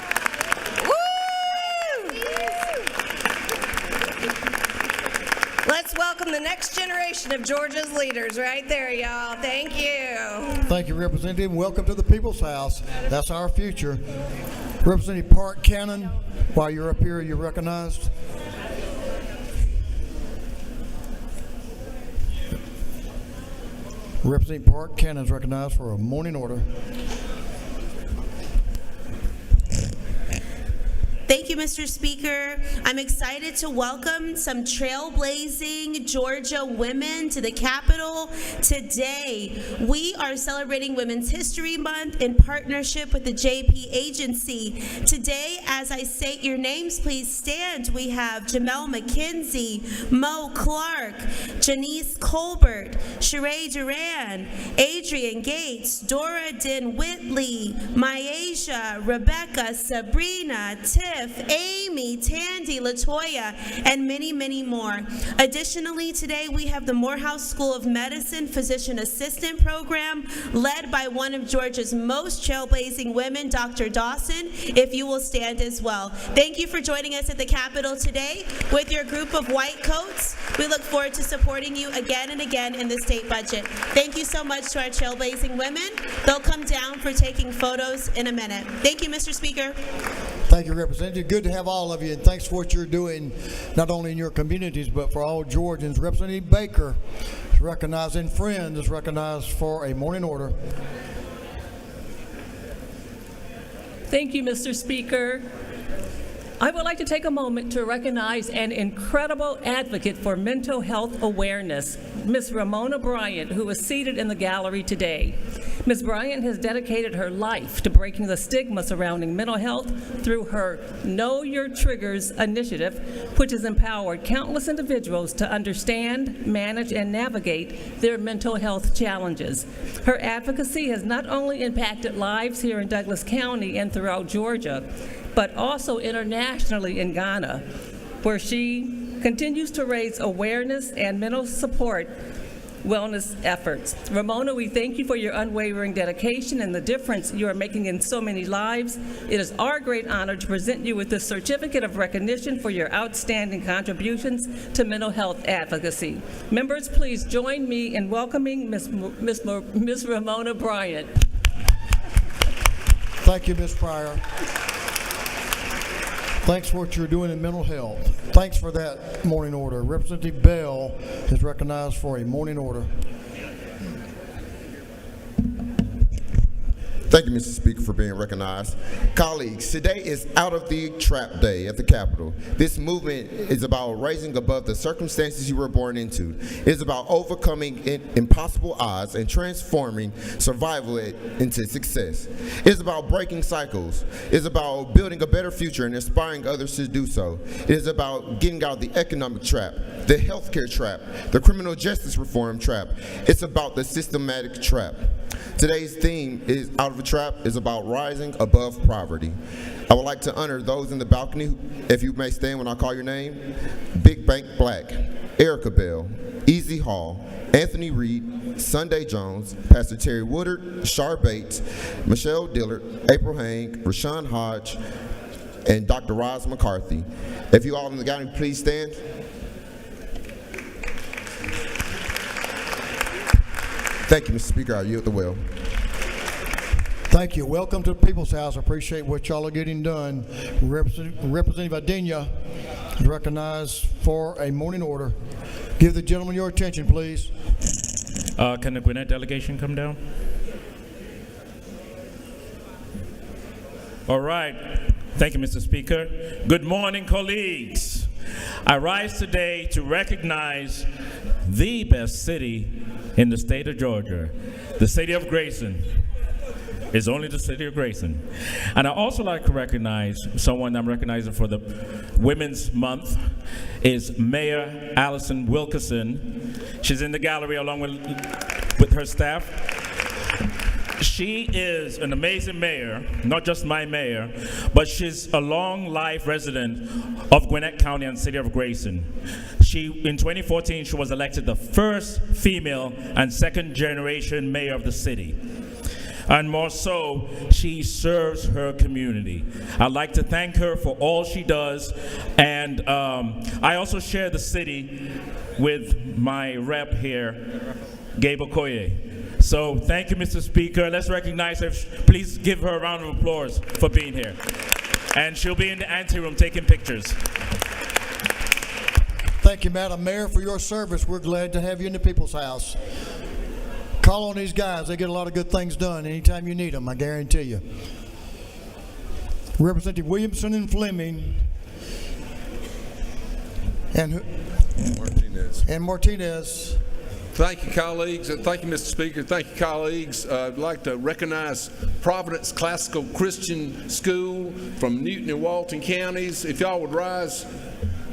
Let's welcome the next generation of Georgia's leaders right there, y'all. Thank you. Thank you, Representative. Welcome to the People's House. That's our future. Representative Park Cannon, while you're up here, you're recognized. Representative Park Cannon is recognized for a morning order. Thank Thank you, Mr. Speaker. I'm excited to welcome some trailblazing Georgia women to the Capitol. Today, we are celebrating Women's History Month in partnership with the JP Agency. Today, as I state your names, please stand. We have Jamel McKenzie, Mo Clark, Janice Colbert, Sheree Duran, Adrian Gates, Dora Den Whitley, Myasia, Rebecca, Sabrina, Tiff, Amy, Tandy, Latoya, and many, many more. Additionally, today we have the Morehouse School of Medicine Physician Assistant Program led by one of Georgia's most trailblazing women, Dr. Dawson, if you will stand as well. Thank you for joining us at the Capitol today with your group of white coats. We look forward to supporting you again and again in the state budget. Thank you so much to our trailblazing women. They'll come down for taking photos in a minute. Thank you, Mr. Speaker. Thank you, Representative. Good to have all of you, and thanks for what you're doing, not only in your communities, but for all Georgians. Representative Baker is recognized, and Friend is recognized for a morning order. Thank you, Mr. Speaker. I would like to take a moment to recognize an incredible advocate for mental health awareness, Ms. Ramona Bryant, who is seated in the gallery today. Ms. Bryant has dedicated her life to breaking the stigma surrounding mental health through her Know Your Triggers initiative, which has empowered countless individuals to understand, manage, and navigate their mental health challenges. Her advocacy has not only impacted lives here in Douglas County and throughout Georgia, but also internationally in Ghana, where she continues to raise awareness and mental support wellness efforts. Ramona, we thank you for your unwavering dedication and the difference you are making in so many lives. It is our great honor to present you with this certificate of recognition for your outstanding contributions to mental health advocacy. Members, please join me in welcoming Ms. Ramona Bryant. Thank you, Ms. Pryor. Thanks for what you're doing in mental health. Thanks for that morning order. Representative Bell is recognized for a morning order. Thank you, Mr. Speaker, for being recognized. Colleagues, today is Out of the Trap Day at the Capitol. This movement is about rising above the circumstances you were born into. It is about overcoming impossible odds and transforming survival into success. It is about breaking cycles. It is about building a better future and inspiring others to do so. It is about getting out of the economic trap, the healthcare trap, the criminal justice reform trap. It's about the systematic trap. Today's theme is Out of the Trap is about rising above poverty. I would like to honor those in the balcony, if you may stand when I call your name. Big Bank Black, Erica Bell, Easy Hall, Anthony Reed, Sunday Jones, Pastor Terry Woodard, Shar Bates, Michelle Dillard, April Hang, Rashawn Hodge, and Dr. Roz McCarthy. If you all in the gallery, please stand. Thank you, Mr. Speaker. I yield the will. Thank you. Welcome to the People's House. I appreciate what y'all are getting done. Representative Adenia is recognized for a morning order. Give the gentleman your attention, please. Can the Gwinnett delegation come down? All right. Thank you, Mr. Speaker. Good morning, colleagues. I rise today to recognize the best city in the state of Georgia, the city of Grayson. It's only the city of Grayson. And I also like to recognize someone I'm recognizing for the Women's Month is Mayor Allison Wilkerson. She's in the gallery along with her staff. She is an amazing mayor, not just my mayor, but she's a long life resident of Gwinnett County and city of Grayson. In 2014, she was elected the first female and second generation mayor of the city. And more so, she serves her community. I'd like to thank her for all she does. And I also share the city with my rep here, Gabe Okoye. So thank you, Mr. Speaker. Let's recognize her. Please give her a round of applause for being here. And she'll be in the anteroom taking pictures. Thank you, Madam Mayor, for your service. We're glad to have you in the People's House. Call on these guys. They get a lot of good things done anytime you need them, I guarantee you. Representative Williamson and Fleming, and Martinez. Thank you, colleagues. Thank you, Mr. Speaker. Thank you, colleagues. I'd like to recognize Providence Classical Christian School from Newton and Walton counties. If y'all would rise.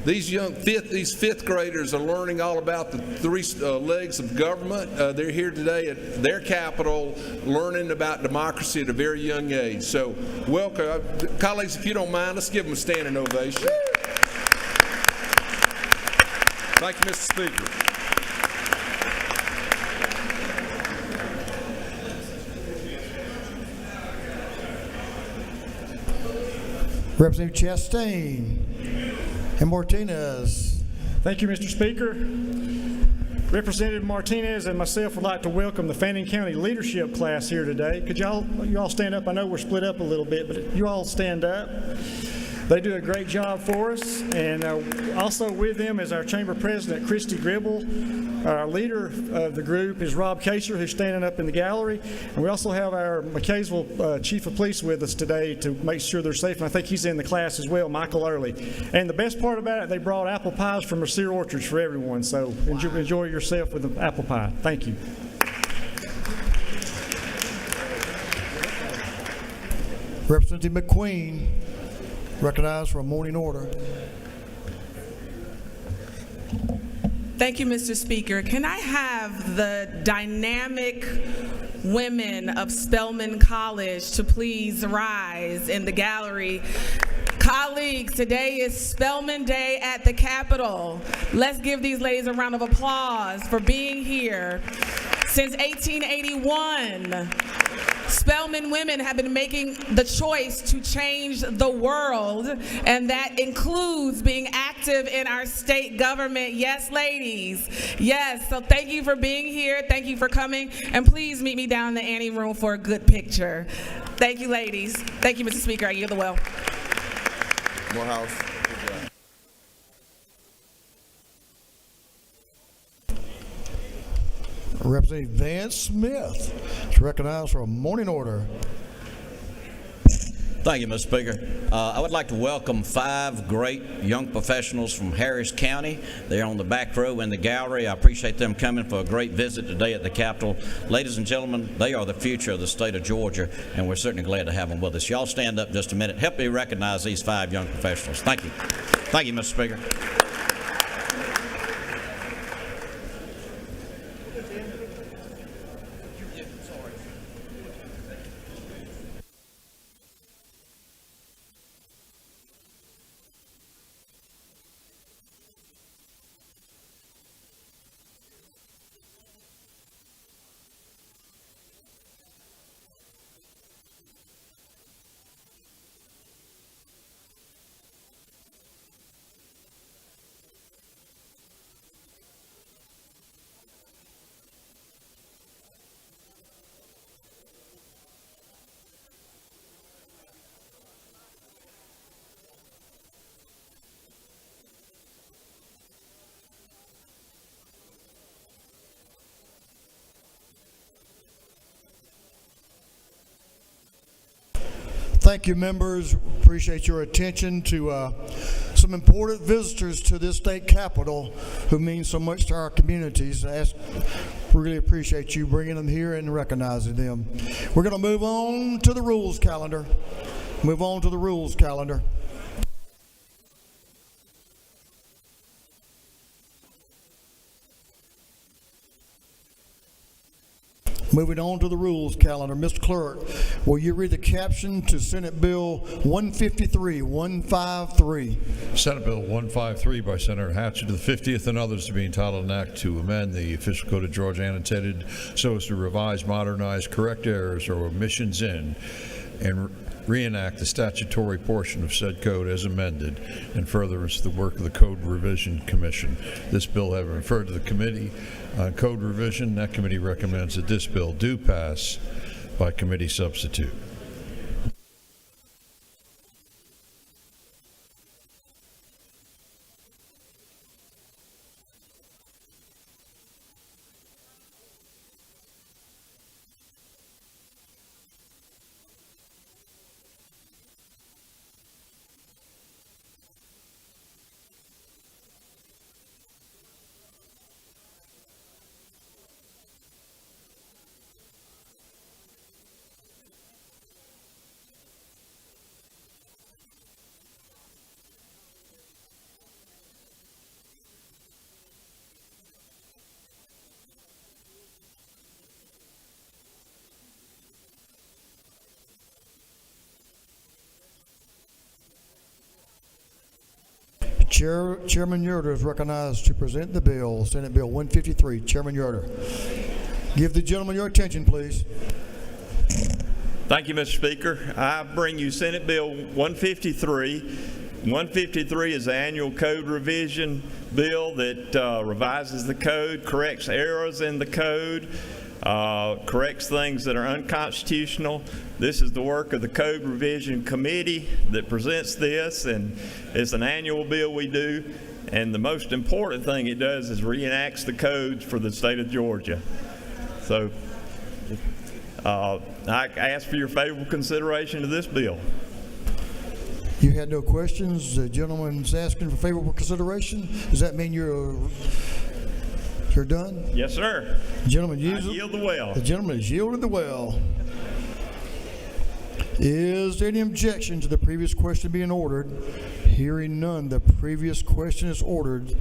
These fifth graders are learning all about the three legs of government. They're here today at their capital learning about democracy at a very young age. So welcome. Colleagues, if you don't mind, let's give them a standing ovation. Thank you, Mr. Speaker. Representative Chastain and Martinez. Thank you, Mr. Speaker. Representative Martinez and myself would like to welcome the Fannin County leadership class here today. Could you all stand up? I know we're split up a little bit, but you all stand up. They do a great job for us, and also with them is our Chamber President, Christy Gribble. Our leader of the group is Rob Kaser, who's standing up in the gallery, and we also have our McKaysville Chief of Police with us today to make sure they're safe, and I think he's in the class as well, Michael Early. And the best part about it, they brought apple pies from Mercier Orchards for everyone, so enjoy yourself with the apple pie. Thank you. Representative McQueen, recognized for a morning order. Thank you, Mr. Speaker. Can I have the dynamic women of Spelman College to please rise in the gallery? Colleagues, today is Spelman Day at the Capitol. Let's give these ladies a round of applause for being here. Since 1881, Spelman women have been making the choice to change the world, and that includes being active in our state government. Yes, ladies. Yes, so thank you for being here. Thank you for coming, and please meet me down in the Annie room for a good picture. Thank you, ladies. Thank you, Mr. Speaker. I yield the well. Morehouse. Representative Vance Smith is recognized for a morning order. Thank you, Mr. Speaker. I would like to welcome 5 great young professionals from Harris County. They're on the back row in the gallery. I appreciate them coming for a great visit today at the Capitol. Ladies and gentlemen, they are the future of the state of Georgia, and we're certainly glad to have them with us. Y'all stand up just a minute. Help me recognize these 5 young professionals. Thank you. Thank you, Mr. Speaker. Thank you, members. Appreciate your attention to some important visitors to this state capitol who mean so much to our communities. Really appreciate you bringing them here and recognizing them. We're going to move on to the rules calendar. Move on to the rules calendar. Moving on to the rules calendar. Mr. Clerk, will you read the caption to Senate Bill 153? Senate Bill 153 by Senator Hatchett to the 50th and others to be entitled an act to amend the official code of Georgia annotated so as to revise, modernize, correct errors or omissions in, and reenact the statutory portion of said code as amended and furtherance the work of the Code Revision Commission. This bill having referred to the Committee on Code Revision, that committee recommends that this bill do pass by committee substitute. Chairman Yoder is recognized to present the bill, Senate Bill 153. Chairman Yoder. Give the gentleman your attention, please. Thank you, Mr. Speaker. I bring you Senate Bill 153. 153 is the annual code revision bill that revises the code, corrects errors in the code, corrects things that are unconstitutional. This is the work of the Code Revision Committee that presents this, and it's an annual bill we do. And the most important thing it does is reenacts the codes for the state of Georgia. So I ask for your favorable consideration of this bill. You had no questions. The gentleman's asking for favorable consideration. Does that mean you're done? Yes, sir. Gentleman, I yield the well. The gentleman has yielded the well. Is there any objection to the previous question being ordered? Hearing none, the previous question is ordered.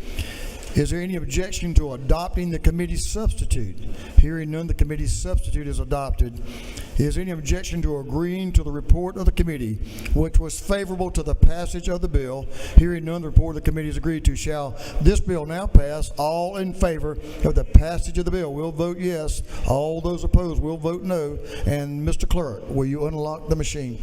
Is there any objection to adopting the committee's substitute? Hearing none, the committee's substitute is adopted. Is there any objection to agreeing to the report of the committee, which was favorable to the passage of the bill? Hearing none, the report of the committee is agreed to. Shall this bill now pass? All in favor of the passage of the bill will vote yes. All those opposed will vote no. And Mr. Clerk, will you unlock the machine?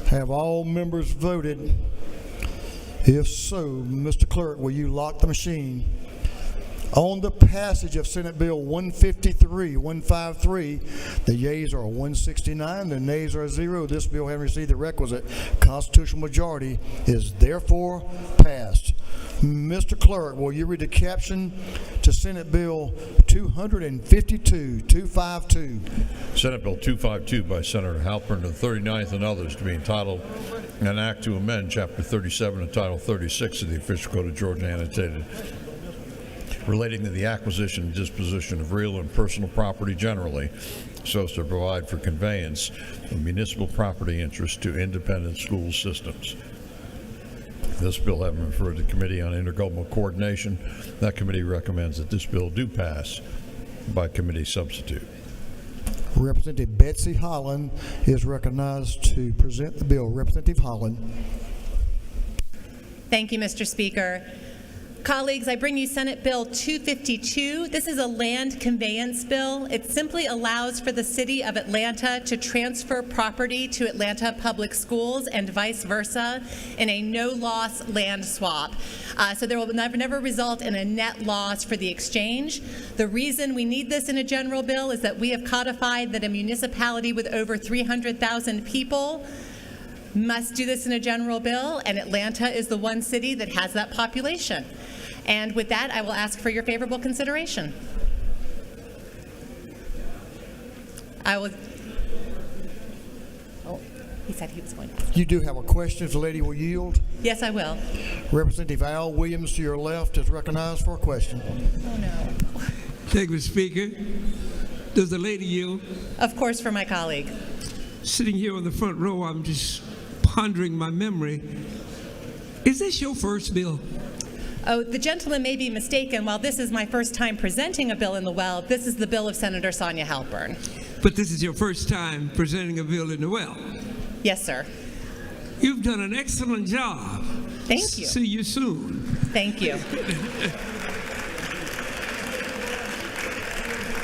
Have all members voted? If so, Mr. Clerk, will you lock the machine? On the passage of Senate Bill 153, the yeas are 169, the nays are 0. This bill, having received the requisite constitutional majority, is therefore passed. Mr. Clerk, will you read the caption to Senate Bill 252. Senate Bill 252 by Senator Halpern, the 39th, and others, to be entitled an act to amend Chapter 37 and Title 36 of the Official Code of Georgia Annotated, relating to the acquisition and disposition of real and personal property generally, so as to provide for conveyance of municipal property interests to independent school systems. This bill having been referred to the Committee on Intergovernmental Coordination, that committee recommends that this bill do pass by committee substitute. Representative Betsy Holland is recognized to present the bill. Representative Holland. Thank you, Mr. Speaker. Colleagues, I bring you Senate Bill 252. This is a land conveyance bill. It simply allows for the city of Atlanta to transfer property to Atlanta Public Schools and vice versa in a no-loss land swap. So there will never result in a net loss for the exchange. The reason we need this in a general bill is that we have codified that a municipality with over 300,000 people must do this in a general bill, and Atlanta is the one city that has that population. And with that, I will ask for your favorable consideration. I will. Oh, he said he was going to. You do have a question if the lady will yield? Yes, I will. Representative Al Williams to your left is recognized for a question. Oh, no. Thank you, Mr. Speaker. Does the lady yield? Of course, for my colleague. Sitting here on the front row, I'm just pondering my memory. Is this your first bill? Oh, the gentleman may be mistaken. While this is my first time presenting a bill in the well, this is the bill of Senator Sonia Halpern. But this is your first time presenting a bill in the well. Yes, sir. You've done an excellent job. Thank you. See you soon. Thank you.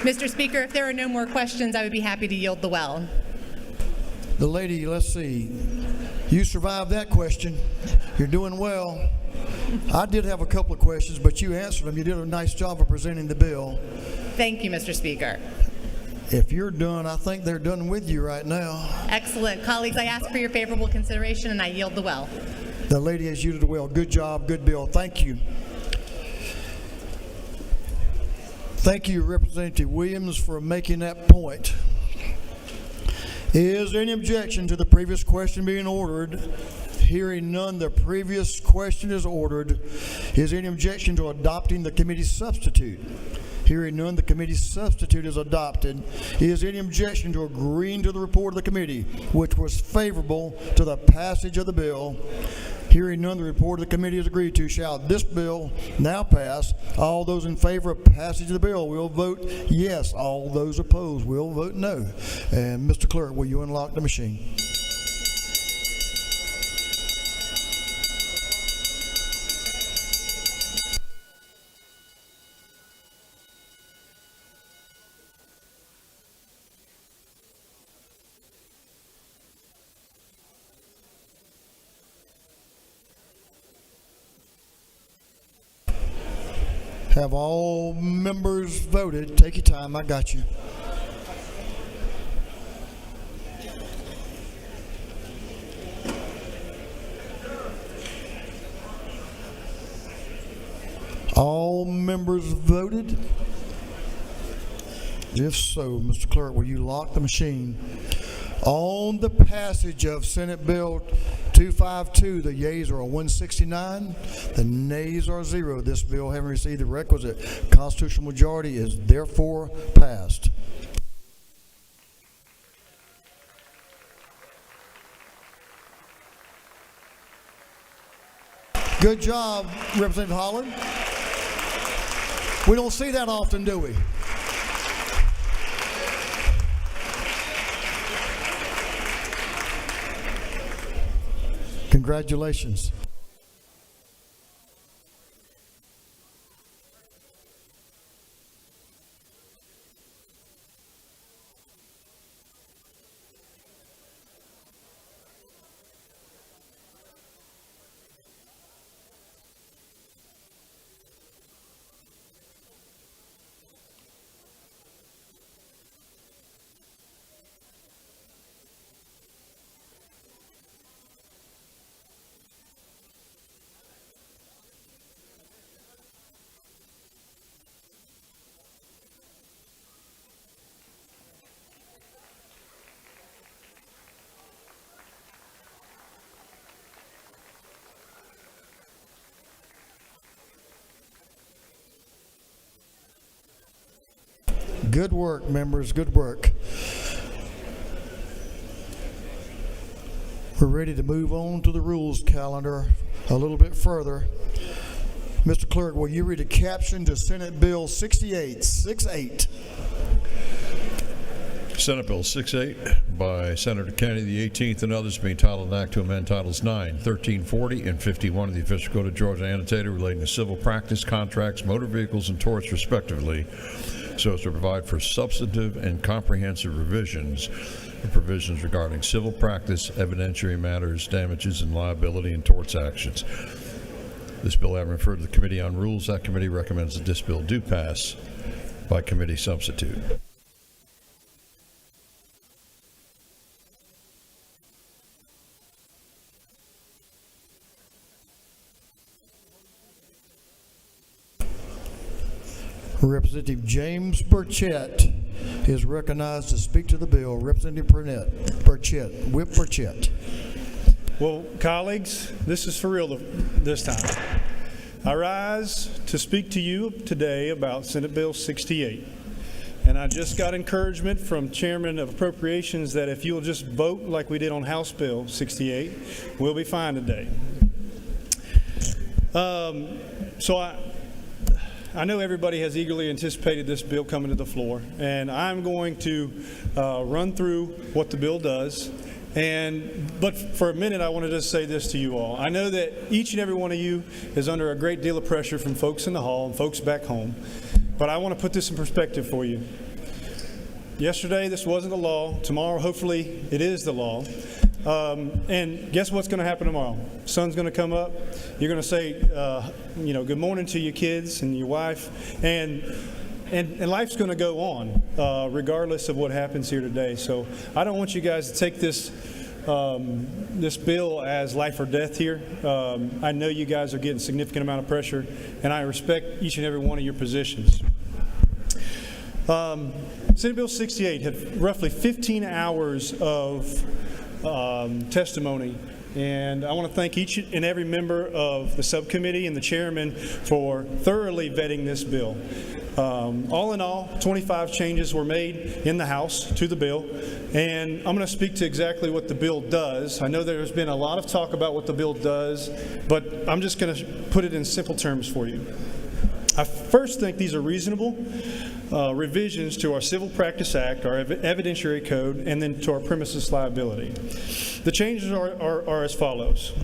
Mr. Speaker, if there are no more questions, I would be happy to yield the well. The lady, let's see, you survived that question. You're doing well. I did have a couple of questions, but you answered them. You did a nice job of presenting the bill. Thank you, Mr. Speaker. If you're done, I think they're done with you right now. Excellent. Colleagues, I ask for your favorable consideration, and I yield the well. The lady has yielded well. Good job, good bill. Thank you. Thank you, Representative Williams, for making that point. Is there any objection to the previous question being ordered? Hearing none, the previous question is ordered. Is there any objection to adopting the committee substitute? Hearing none, the committee substitute is adopted. Is there any objection to agreeing to the report of the committee, which was favorable to the passage of the bill? Hearing none, the report of the committee is agreed to. Shall this bill now pass? All those in favor of passage of the bill will vote yes. All those opposed will vote no. And Mr. Clerk, will you unlock the machine? Have all members voted? Take your time, I got you. All members voted? If so, Mr. Clerk, will you lock the machine? On the passage of Senate Bill 252, the yeas are 169, the nays are 0. This bill, having received the requisite constitutional majority, is therefore passed. Good job, Representative Holland. We don't see that often, do we? Congratulations. Good work, members, good work. We're ready to move on to the rules calendar a little bit further. Mr. Clerk, will you read a caption to Senate Bill 68? Senate Bill 68 by Senator Kennedy, the 18th, and others being titled an act to amend Titles 9, 1340, and 51 of the Official Code of Georgia Annotated relating to civil practice, contracts, motor vehicles, and torts, respectively, so as to provide for substantive and comprehensive revisions and provisions regarding civil practice, evidentiary matters, damages, and liability and torts actions. This bill having referred to the Committee on Rules, that committee recommends that this bill do pass by committee substitute. Representative James Burchett is recognized to speak to the bill. Representative Burchett, Whip Burchett. Well, colleagues, this is for real this time. I rise to speak to you today about Senate Bill 68. And I just got encouragement from Chairman of Appropriations that if you'll just vote like we did on House Bill 68, we'll be fine today. So I know everybody has eagerly anticipated this bill coming to the floor, and I'm going to run through what the bill does. But for a minute, I want to just say this to you all. I know that each and every one of you is under a great deal of pressure from folks in the hall and folks back home, but I want to put this in perspective for you. Yesterday, this wasn't the law. Tomorrow, hopefully, it is the law. And guess what's going to happen tomorrow? Sun's going to come up. You're going to say, good morning to your kids and your wife, and life's going to go on regardless of what happens here today. So I don't want you guys to take this bill as life or death here. I know you guys are getting a significant amount of pressure, and I respect each and every one of your positions. Senate Bill 68 had roughly 15 hours of testimony, and I want to thank each and every member of the subcommittee and the chairman for thoroughly vetting this bill. All in all, 25 changes were made in the House to the bill, and I'm going to speak to exactly what the bill does. I know there's been a lot of talk about what the bill does, but I'm just going to put it in simple terms for you. I first think these are reasonable revisions to our Civil Practice Act, our evidentiary code, and then to our premises liability. The changes are as follows.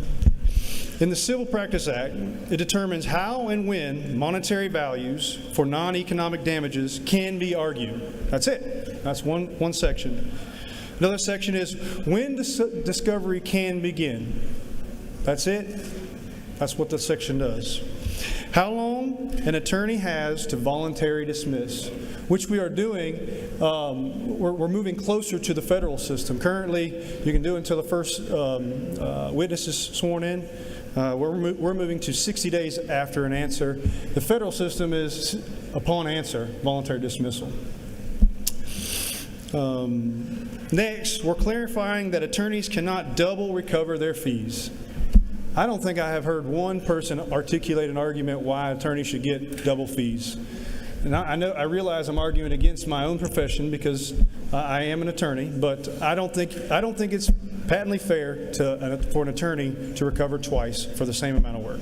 In the Civil Practice Act, it determines how and when monetary values for non-economic damages can be argued. That's it. That's one section. Another section is when discovery can begin. That's it. That's what the section does. How long an attorney has to voluntarily dismiss, which we are doing. We're moving closer to the federal system. Currently, you can do it until the first witness is sworn in. We're moving to 60 days after an answer. The federal system is upon answer, voluntary dismissal. Next, we're clarifying that attorneys cannot double recover their fees. I don't think I have heard one person articulate an argument why attorneys should get double fees. And I realize I'm arguing against my own profession because I am an attorney, but I don't think it's patently fair for an attorney to recover twice for the same amount of work.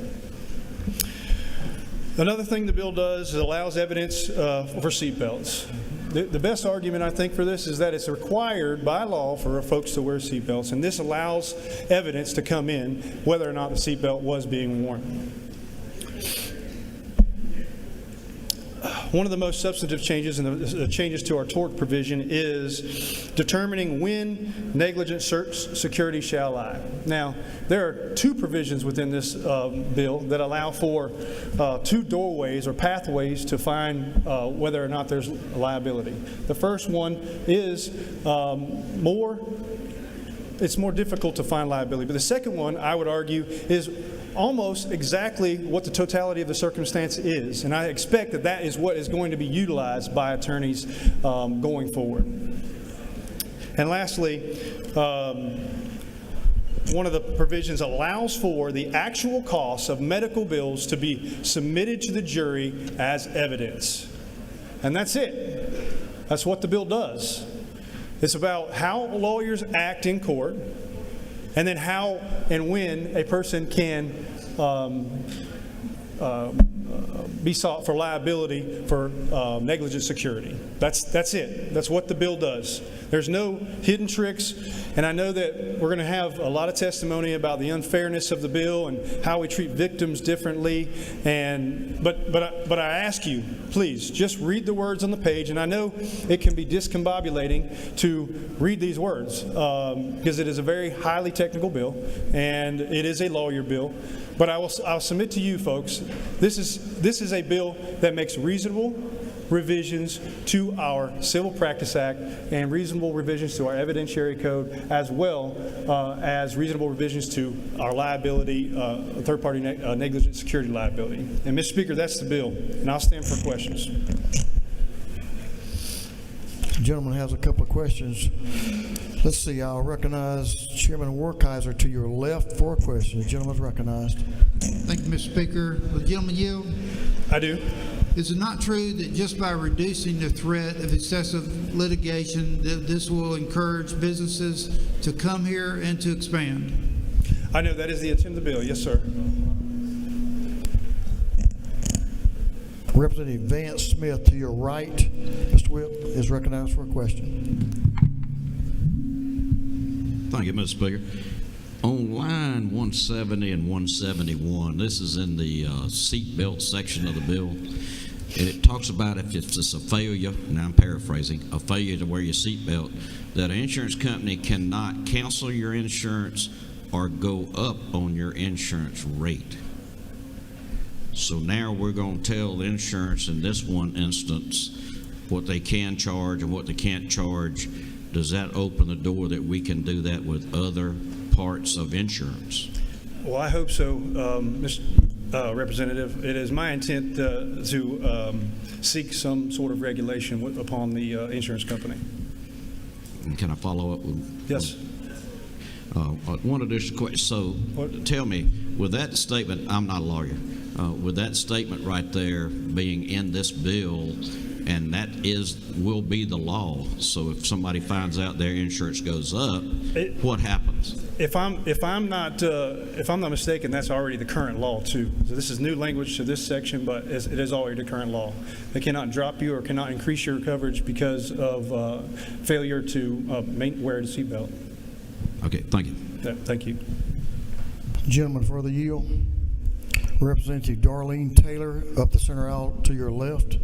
Another thing the bill does is allows evidence for seatbelts. The best argument, I think, for this is that it's required by law for folks to wear seatbelts, and this allows evidence to come in whether or not the seatbelt was being worn. One of the most substantive changes and the changes to our tort provision is determining when negligent security shall lie. Now, there are two provisions within this bill that allow for two doorways or pathways to find whether or not there's liability. The first one is it's more difficult to find liability. But the second one, I would argue, is almost exactly what the totality of the circumstance is. And I expect that that is what is going to be utilized by attorneys going forward. And lastly, one of the provisions allows for the actual costs of medical bills to be submitted to the jury as evidence. And that's it. That's what the bill does. It's about how lawyers act in court, and then how and when a person can be sought for liability for negligent security. That's it. That's what the bill does. There's no hidden tricks, and I know that we're going to have a lot of testimony about the unfairness of the bill and how we treat victims differently. But I ask you, please, just read the words on the page. And I know it can be discombobulating to read these words because it is a very highly technical bill and it is a lawyer bill. But I'll submit to you, folks, this is a bill that makes reasonable revisions to our Civil Practice Act and reasonable revisions to our evidentiary code, as well as reasonable revisions to our liability, third-party negligent security liability. And, Mr. Speaker, that's the bill, and I'll stand for questions. The gentleman has a couple of questions. Let's see, I'll recognize Chairman Werkheiser to your left for a question. The gentleman is recognized. Thank you, Mr. Speaker. Will the gentleman yield? I do. Is it not true that just by reducing the threat of excessive litigation, that this will encourage businesses to come here and to expand? I know that is the intent of the bill. Yes, sir. Representative Vance Smith to your right, Mr. Whip, is recognized for a question. Thank you, Mr. Speaker. On line 170 and 171, this is in the seatbelt section of the bill, and it talks about if it's a failure, now I'm paraphrasing, a failure to wear your seatbelt, that an insurance company cannot cancel your insurance or go up on your insurance rate. So now we're going to tell the insurance in this one instance what they can charge and what they can't charge. Does that open the door that we can do that with other parts of insurance? Well, I hope so, Mr. Representative. It is my intent to seek some sort of regulation upon the insurance company. And can I follow up with? Yes. One additional question. So tell me, with that statement, I'm not a lawyer, with that statement right there being in this bill, and that will be the law. So if somebody finds out their insurance goes up, what happens? If I'm not mistaken, that's already the current law too. So this is new language to this section, but it is already the current law. They cannot drop you or cannot increase your coverage because of failure to wear the seatbelt. Okay, thank you. Yeah, thank you. Gentleman for the yield. Representative Darlene Taylor up the center aisle to your left.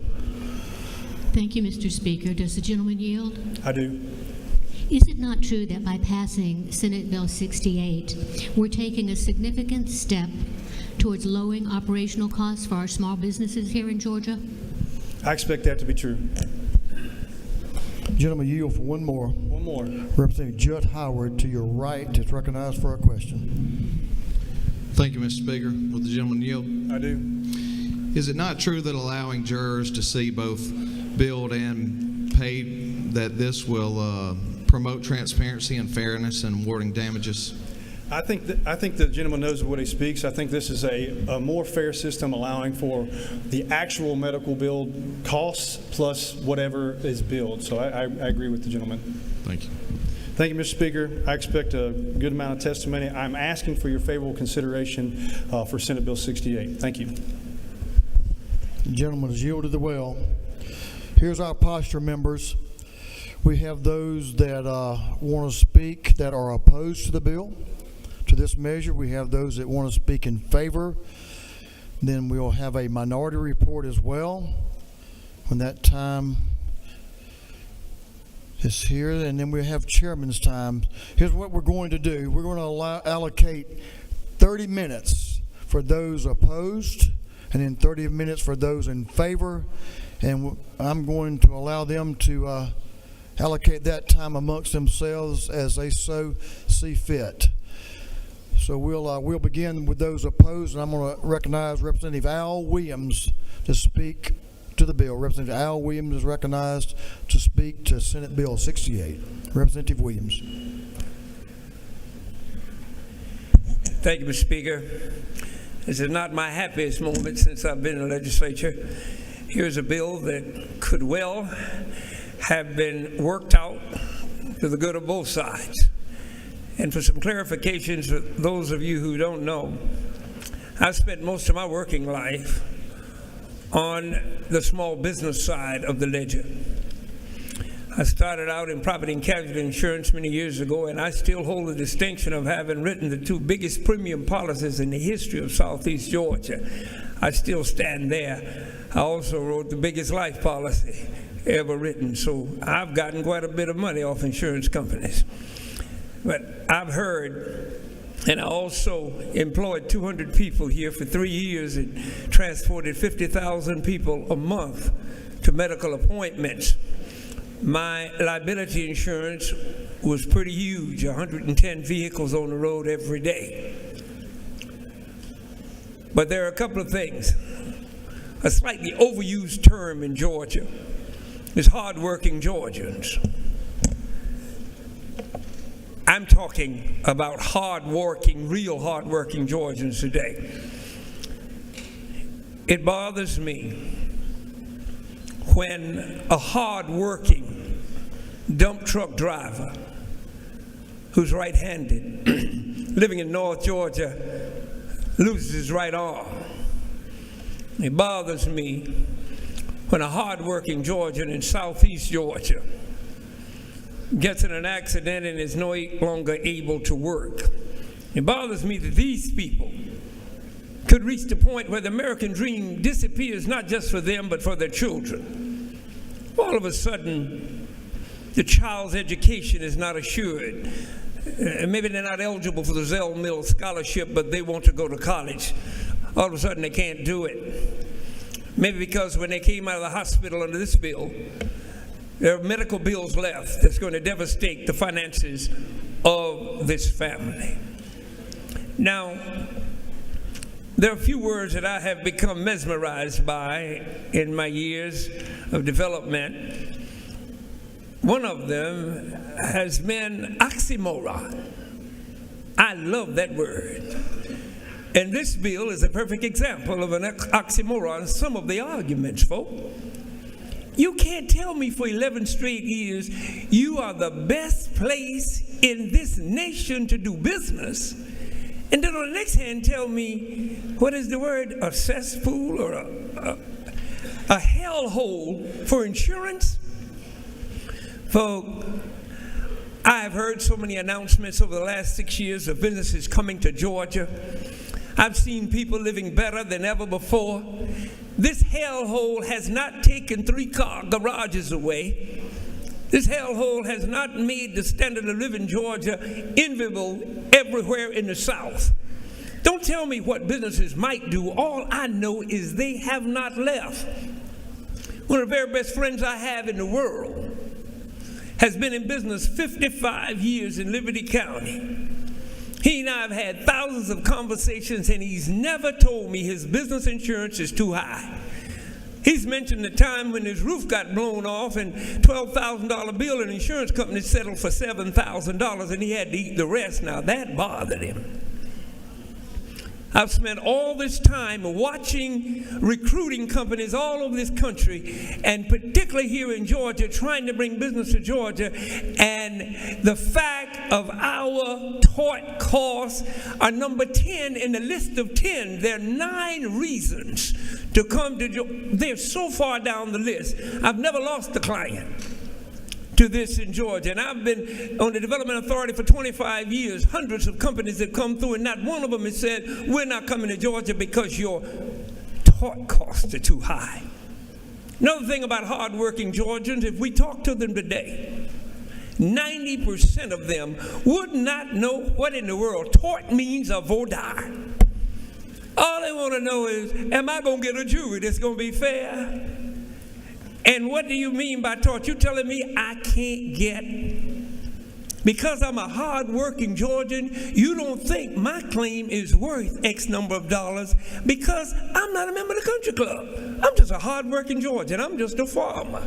Thank you, Mr. Speaker. Does the gentleman yield? I do. Is it not true that by passing Senate Bill 68, we're taking a significant step towards lowering operational costs for our small businesses here in Georgia? I expect that to be true. Gentleman, yield for one more. One more. Representative Judd Howard to your right is recognized for a question. Thank you, Mr. Speaker. Will the gentleman yield? I do. Is it not true that allowing jurors to see both billed and paid, that this will promote transparency and fairness in awarding damages? I think the gentleman knows what he speaks. I think this is a more fair system, allowing for the actual medical bill costs plus whatever is billed. So I agree with the gentleman. Thank you. Thank you, Mr. Speaker. I expect a good amount of testimony. I'm asking for your favorable consideration for Senate Bill 68. Thank you. The gentleman has yielded the well. Here's our posture, members. We have those that want to speak that are opposed to the bill, to this measure. We have those that want to speak in favor. Then we'll have a minority report as well when that time is here, and then we have chairman's time. Here's what we're going to do. We're going to allocate 30 minutes for those opposed, and then 30 minutes for those in favor, and I'm going to allow them to allocate that time amongst themselves as they so see fit. So we'll begin with those opposed, and I'm going to recognize Representative Al Williams to speak to the bill. Representative Al Williams is recognized to speak to Senate Bill 68. Representative Williams. Thank you, Mr. Speaker. This is not my happiest moment since I've been in the legislature. Here's a bill that could well have been worked out to the good of both sides. And for some clarifications for those of you who don't know, I've spent most of my working life on the small business side of the ledger. I started out in property and casualty insurance many years ago, and I still hold the distinction of having written the two biggest premium policies in the history of Southeast Georgia. I still stand there. I also wrote the biggest life policy ever written, so I've gotten quite a bit of money off insurance companies. But I've heard, and I also employed 200 people here for 3 years and transported 50,000 people a month to medical appointments. My liability insurance was pretty huge, 110 vehicles on the road every day. But there are a couple of things. A slightly overused term in Georgia is hardworking Georgians. I'm talking about hardworking, real hardworking Georgians today. It bothers me when a hardworking dump truck driver who's right-handed, living in North Georgia, loses his right arm. It bothers me when a hardworking Georgian in southeast Georgia gets in an accident and is no longer able to work. It bothers me that these people could reach the point where the American dream disappears, not just for them, but for their children. All of a sudden, the child's education is not assured. Maybe they're not eligible for the Zell Mill Scholarship, but they want to go to college. All of a sudden, they can't do it. Maybe because when they came out of the hospital under this bill, there are medical bills left that's going to devastate the finances of this family. Now, there are a few words that I have become mesmerized by in my years of development. One of them has been oxymoron. I love that word. And this bill is a perfect example of an oxymoron. Some of the arguments, folks. You can't tell me for 11 straight years you are the best place in this nation to do business, and then on the next hand tell me, what is the word, a cesspool or a hellhole for insurance? Folks, I've heard so many announcements over the last 6 years of businesses coming to Georgia. I've seen people living better than ever before. This hellhole has not taken 3-car garages away. This hellhole has not made the standard of living in Georgia enviable everywhere in the South. Don't tell me what businesses might do. All I know is they have not left. One of the very best friends I have in the world has been in business 55 years in Liberty County. He and I have had thousands of conversations, and he's never told me his business insurance is too high. He's mentioned the time when his roof got blown off and $12,000 bill, and insurance company settled for $7,000, and he had to eat the rest. Now that bothered him. I've spent all this time watching recruiting companies all over this country, and particularly here in Georgia, trying to bring business to Georgia. And the fact of our tort costs are number 10 in the list of 10. There are 9 reasons to come to Georgia. They're so far down the list. I've never lost a client to this in Georgia, and I've been on the Development Authority for 25 years. Hundreds of companies have come through, and not one of them has said, we're not coming to Georgia because your tort costs are too high. Another thing about hardworking Georgians, if we talk to them today, 90% of them would not know what in the world tort means or vodar. All they want to know is, am I going to get a jury that's going to be fair? And what do you mean by tort? You telling me I can't get, because I'm a hard-working Georgian, you don't think my claim is worth X number of dollars because I'm not a member of the country club. I'm just a hard-working Georgian. I'm just a farmer.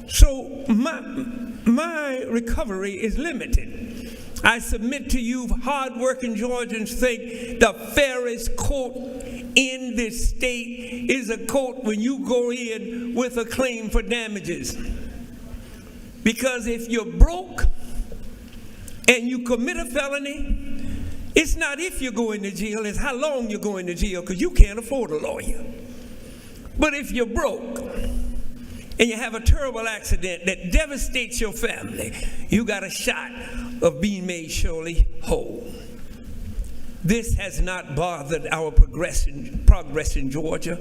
So my recovery is limited. I submit to you, hard-working Georgians think the fairest court in this state is a court when you go in with a claim for damages. Because if you're broke and you commit a felony, it's not if you're going to jail, it's how long you're going to jail, because you can't afford a lawyer. But if you're broke and you have a terrible accident that devastates your family, you got a shot of being made surely whole. This has not bothered our progress in Georgia.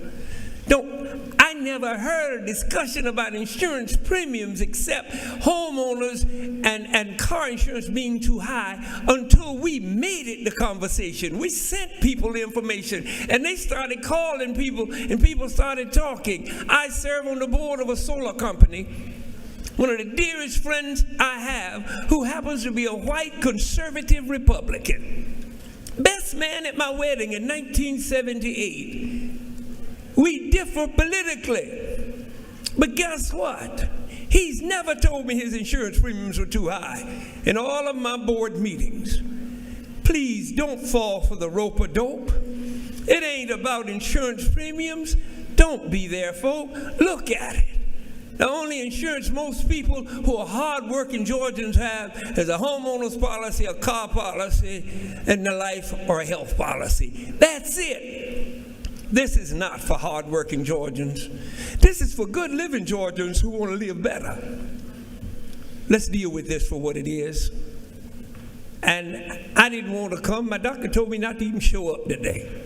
I never heard a discussion about insurance premiums except homeowners and car insurance being too high until we made it the conversation. We sent people the information, and they started calling people, and people started talking. I serve on the board of a solar company. One of the dearest friends I have, who happens to be a white conservative Republican. Best man at my wedding in 1978. We differ politically, but guess what? He's never told me his insurance premiums were too high in all of my board meetings. Please don't fall for the rope-a-dope. It ain't about insurance premiums. Don't be there, folks. Look at it. The only insurance most people who are hard-working Georgians have is a homeowner's policy, a car policy, and a life or a health policy. That's it. This is not for hardworking Georgians. This is for good living Georgians who want to live better. Let's deal with this for what it is. And I didn't want to come. My doctor told me not to even show up today.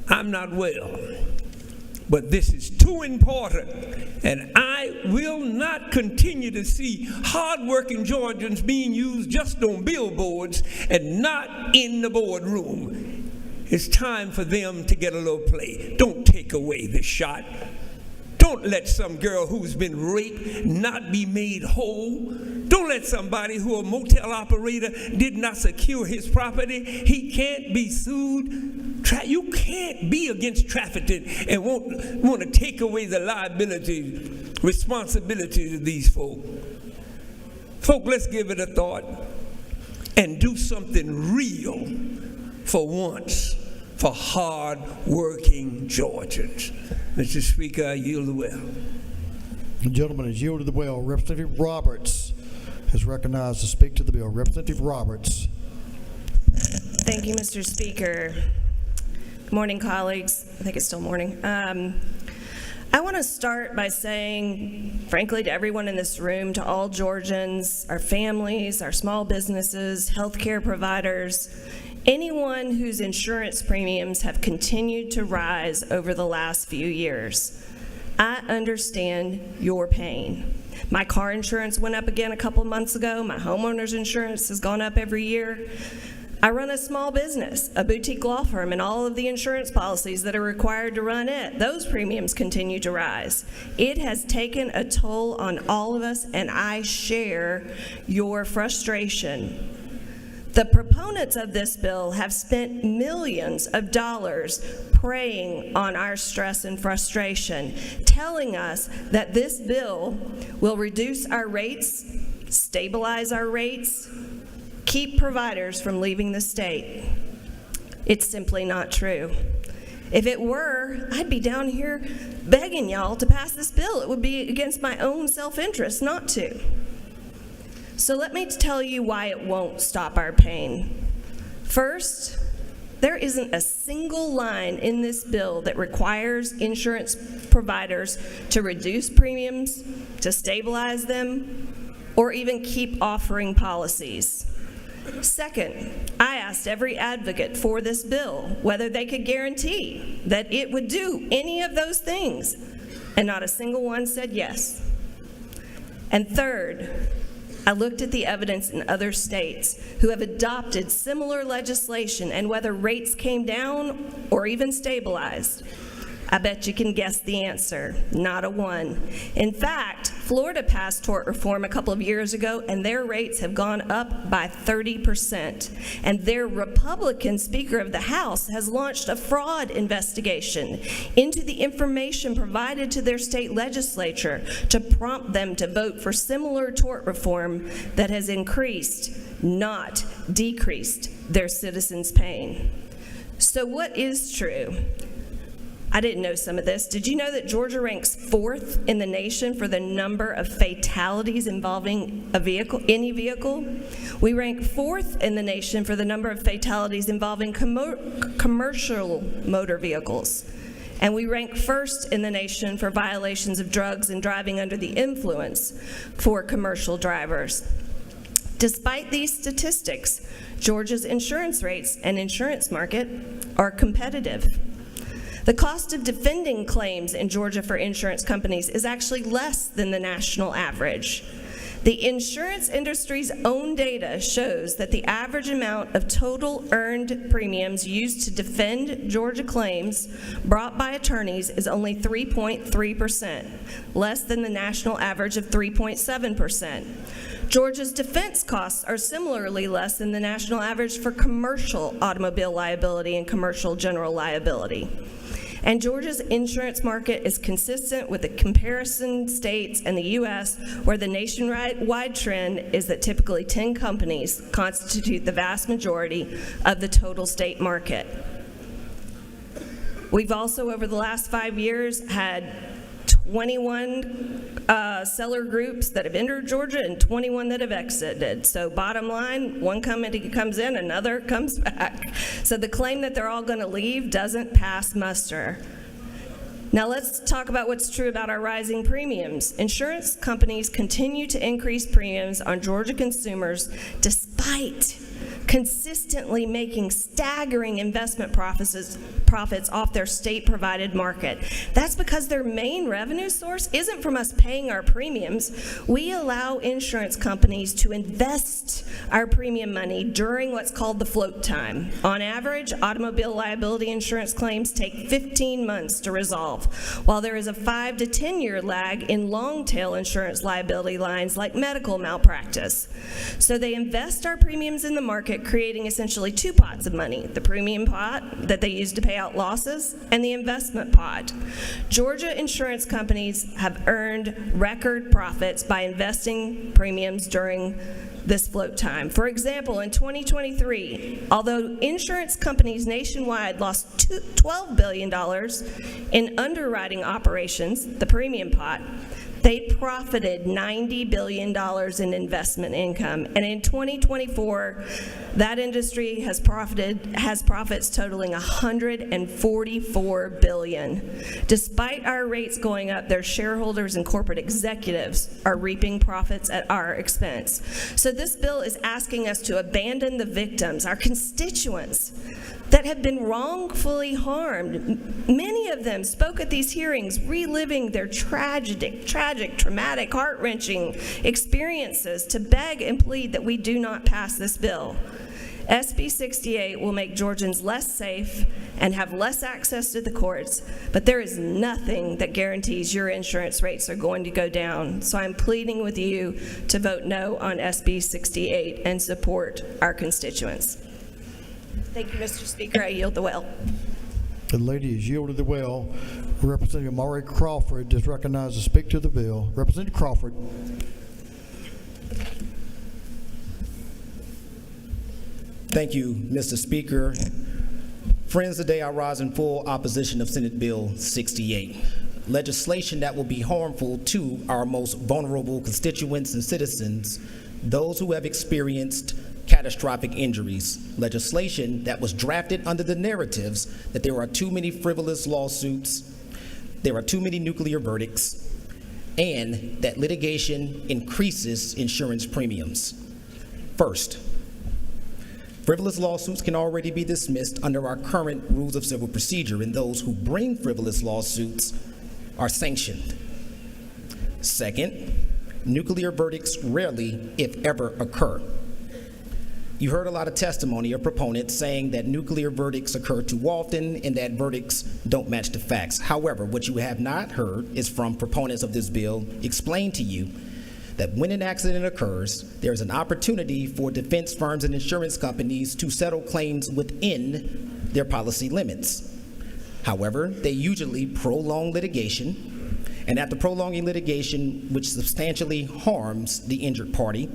I'm not well. But this is too important. And I will not continue to see hardworking Georgians being used just on billboards and not in the boardroom. It's time for them to get a little play. Don't take away the shot. Don't let some girl who's been raped not be made whole. Don't let somebody who a motel operator did not secure his property, he can't be sued. You can't be against trafficking and want to take away the liability, responsibility of these folk. Folk, let's give it a thought and do something real for once for hard-working Georgians. Mr. Speaker, I yield the well. The gentleman has yielded the well. Representative Roberts is recognized to speak to the bill. Representative Roberts. Thank you, Mr. Speaker. Good morning, colleagues. I think it's still morning. I want to start by saying, frankly, to everyone in this room, to all Georgians, our families, our small businesses, healthcare providers, anyone whose insurance premiums have continued to rise over the last few years, I understand your pain. My car insurance went up again a couple months ago. My homeowner's insurance has gone up every year. I run a small business, a boutique law firm, and all of the insurance policies that are required to run it, those premiums continue to rise. It has taken a toll on all of us, and I share your frustration. The proponents of this bill have spent millions of dollars preying on our stress and frustration, telling us that this bill will reduce our rates, stabilize our rates, keep providers from leaving the state. It's simply not true. If it were, I'd be down here begging y'all to pass this bill. It would be against my own self-interest not to. So let me tell you why it won't stop our pain. First, there isn't a single line in this bill that requires insurance providers to reduce premiums, to stabilize them, or even keep offering policies. Second, I asked every advocate for this bill whether they could guarantee that it would do any of those things, and not a single one said yes. And third, I looked at the evidence in other states who have adopted similar legislation and whether rates came down or even stabilized. I bet you can guess the answer. Not a one. In fact, Florida passed tort reform a couple of years ago, and their rates have gone up by 30%. And their Republican Speaker of the House has launched a fraud investigation into the information provided to their state legislature to prompt them to vote for similar tort reform that has increased, not decreased, their citizens' pain. So what is true? I didn't know some of this. Did you know that Georgia ranks 4th in the nation for the number of fatalities involving any vehicle? We rank 4th in the nation for the number of fatalities involving commercial motor vehicles. And we rank 1st in the nation for violations of drugs and driving under the influence for commercial drivers. Despite these statistics, Georgia's insurance rates and insurance market are competitive. The cost of defending claims in Georgia for insurance companies is actually less than the national average. The insurance industry's own data shows that the average amount of total earned premiums used to defend Georgia claims brought by attorneys is only 3.3%, less than the national average of 3.7%. Georgia's defense costs are similarly less than the national average for commercial automobile liability and commercial general liability. And Georgia's insurance market is consistent with the comparison states and the U.S., where the nationwide trend is that typically 10 companies constitute the vast majority of the total state market. We've also, over the last 5 years, had 21 seller groups that have entered Georgia and 21 that have exited. So bottom line, one company comes in, another comes back. So the claim that they're all going to leave doesn't pass muster. Now let's talk about what's true about our rising premiums. Insurance companies continue to increase premiums on Georgia consumers despite consistently making staggering investment profits off their state-provided market. That's because their main revenue source isn't from us paying our premiums. We allow insurance companies to invest our premium money during what's called the float time. On average, automobile liability insurance claims take 15 months to resolve, while there is a 5 to 10-year lag in long-tail insurance liability lines like medical malpractice. So they invest our premiums in the market, creating essentially two pots of money: the premium pot that they use to pay out losses and the investment pot. Georgia insurance companies have earned record profits by investing premiums during this float time. For example, in 2023, although insurance companies nationwide lost $12 billion in underwriting operations, the premium pot, they profited $90 billion in investment income. And in 2024, that industry has profits totaling $144 billion. Despite our rates going up, their shareholders and corporate executives are reaping profits at our expense. So this bill is asking us to abandon the victims, our constituents, that have been wrongfully harmed. Many of them spoke at these hearings, reliving their tragic, traumatic, heart-wrenching experiences to beg and plead that we do not pass this bill. SB 68 will make Georgians less safe and have less access to the courts, but there is nothing that guarantees your insurance rates are going to go down. So I'm pleading with you to vote no on SB 68 and support our constituents. Thank you, Mr. Speaker. I yield the well. The lady has yielded the well. Representative Maury Crawford is recognized to speak to the bill. Representative Crawford. Thank you, Mr. Speaker. Friends, today I rise in full opposition of Senate Bill 68, legislation that will be harmful to our most vulnerable constituents and citizens, those who have experienced catastrophic injuries, legislation that was drafted under the narratives that there are too many frivolous lawsuits, there are too many nuclear verdicts, and that litigation increases insurance premiums. First, frivolous lawsuits can already be dismissed under our current rules of civil procedure, and those who bring frivolous lawsuits are sanctioned. Second, nuclear verdicts rarely, if ever, occur. You heard a lot of testimony of proponents saying that nuclear verdicts occur too often and that verdicts don't match the facts. However, what you have not heard is from proponents of this bill explain to you that when an accident occurs, there's an opportunity for defense firms and insurance companies to settle claims within their policy limits. However, they usually prolong litigation, and after prolonging litigation, which substantially harms the injured party,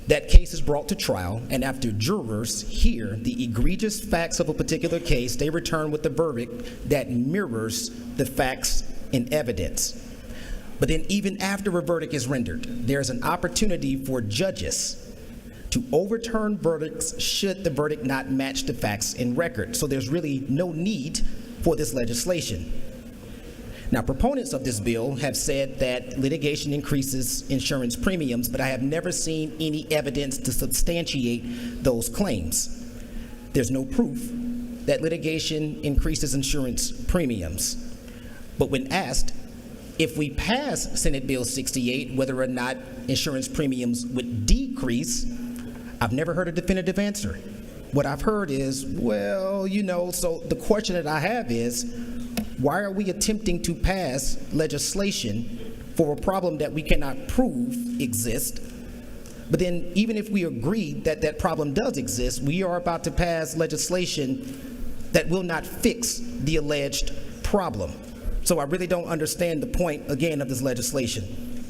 that case is brought to trial, and after jurors hear the egregious facts of a particular case, they return with a verdict that mirrors the facts and evidence. But then even after a verdict is rendered, there's an opportunity for judges to overturn verdicts should the verdict not match the facts in record. So there's really no need for this legislation. Now, proponents of this bill have said that litigation increases insurance premiums, but I have never seen any evidence to substantiate those claims. There's no proof that litigation increases insurance premiums. But when asked if we pass Senate Bill 68, whether or not insurance premiums would decrease, I've never heard a definitive answer. What I've heard is, well, so the question that I have is, why are we attempting to pass legislation for a problem that we cannot prove exists? But then even if we agree that that problem does exist, we are about to pass legislation that will not fix the alleged problem. So I really don't understand the point, again, of this legislation.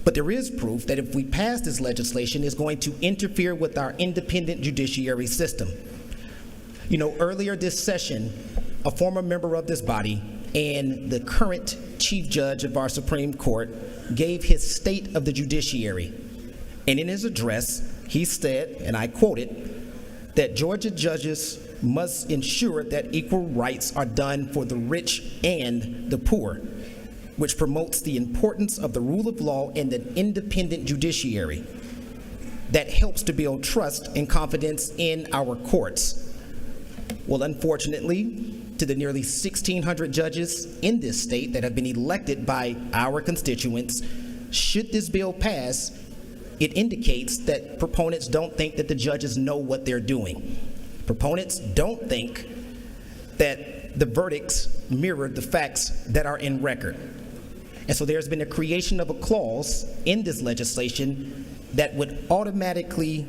But there is proof that if we pass this legislation, it's going to interfere with our independent judiciary system. Earlier this session, a former member of this body and the current Chief Judge of our Supreme Court gave his state of the judiciary. And in his address, he said, and I quote it, that Georgia judges must ensure that equal rights are done for the rich and the poor, which promotes the importance of the rule of law and an independent judiciary that helps to build trust and confidence in our courts. Well, unfortunately, to the nearly 1,600 judges in this state that have been elected by our constituents, should this bill pass, it indicates that proponents don't think that the judges know what they're doing. Proponents don't think that the verdicts mirror the facts that are in record. And so there's been a creation of a clause in this legislation that would automatically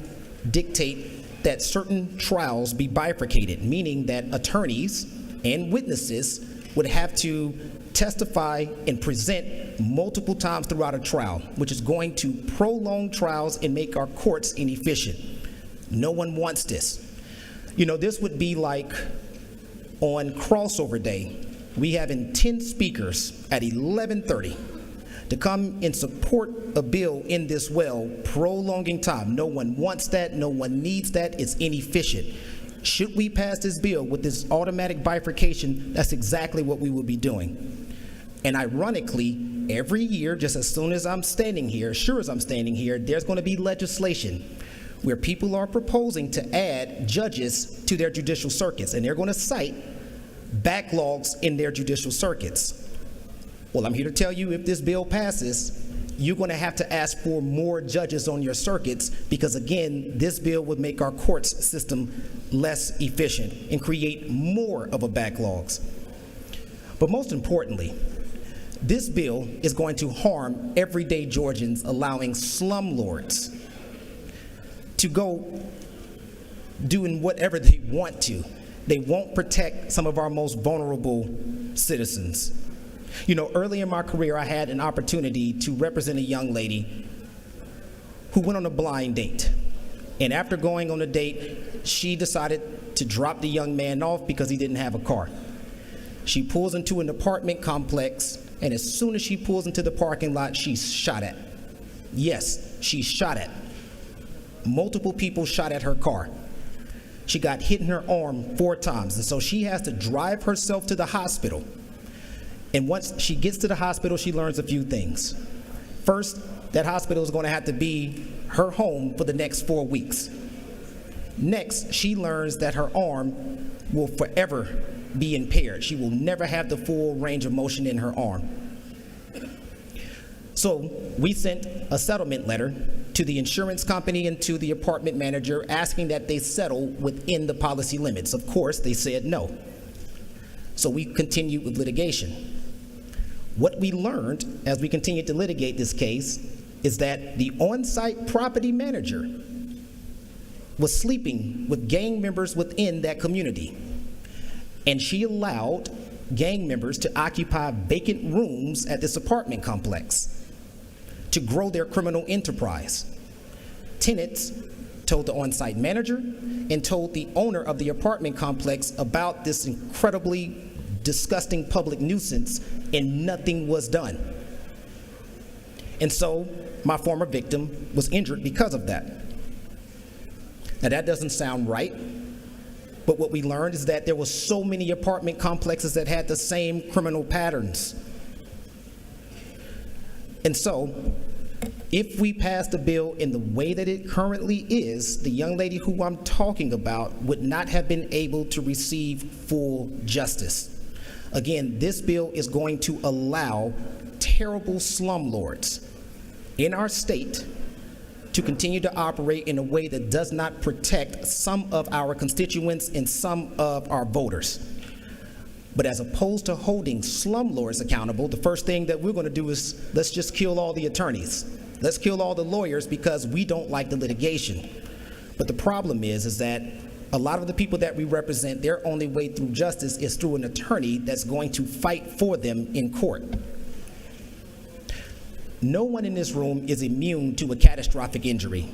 dictate that certain trials be bifurcated, meaning that attorneys and witnesses would have to testify and present multiple times throughout a trial, which is going to prolong trials and make our courts inefficient. No one wants this. You know, this would be like on crossover day, we having 10 speakers at 11:30 to come and support a bill in this well, prolonging time. No one wants that, no one needs that, it's inefficient. Should we pass this bill with this automatic bifurcation, that's exactly what we will be doing. And ironically, every year, just as soon as I'm standing here, sure as I'm standing here, there's going to be legislation where people are proposing to add judges to their judicial circuits, and they're going to cite backlogs in their judicial circuits. Well, I'm here to tell you, if this bill passes, you're going to have to ask for more judges on your circuits because, again, this bill would make our courts system less efficient and create more of a backlogs. But most importantly, this bill is going to harm everyday Georgians, allowing slumlords to go doing whatever they want to. They won't protect some of our most vulnerable citizens. You know, early in my career, I had an opportunity to represent a young lady who went on a blind date. And after going on a date, she decided to drop the young man off because he didn't have a car. She pulls into an apartment complex, and as soon as she pulls into the parking lot, she's shot at. Yes, she's shot at. Multiple people shot at her car. She got hit in her arm 4 times, and so she has to drive herself to the hospital. And once she gets to the hospital, she learns a few things. First, that hospital is going to have to be her home for the next 4 weeks. Next, she learns that her arm will forever be impaired. She will never have the full range of motion in her arm. So we sent a settlement letter to the insurance company and to the apartment manager asking that they settle within the policy limits. Of course, they said no. So we continued with litigation. What we learned as we continued to litigate this case is that the on-site property manager was sleeping with gang members within that community. And she allowed gang members to occupy vacant rooms at this apartment complex to grow their criminal enterprise. Tenants told the on-site manager and told the owner of the apartment complex about this incredibly disgusting public nuisance, and nothing was done. And so my former victim was injured because of that. Now that doesn't sound right, but what we learned is that there were so many apartment complexes that had the same criminal patterns. And so, if we pass the bill in the way that it currently is, the young lady who I'm talking about would not have been able to receive full justice. Again, this bill is going to allow terrible slumlords in our state to continue to operate in a way that does not protect some of our constituents and some of our voters. But as opposed to holding slumlords accountable, the first thing that we're going to do is let's just kill all the attorneys. Let's kill all the lawyers because we don't like the litigation. But the problem is that a lot of the people that we represent, their only way through justice is through an attorney that's going to fight for them in court. No one in this room is immune to a catastrophic injury.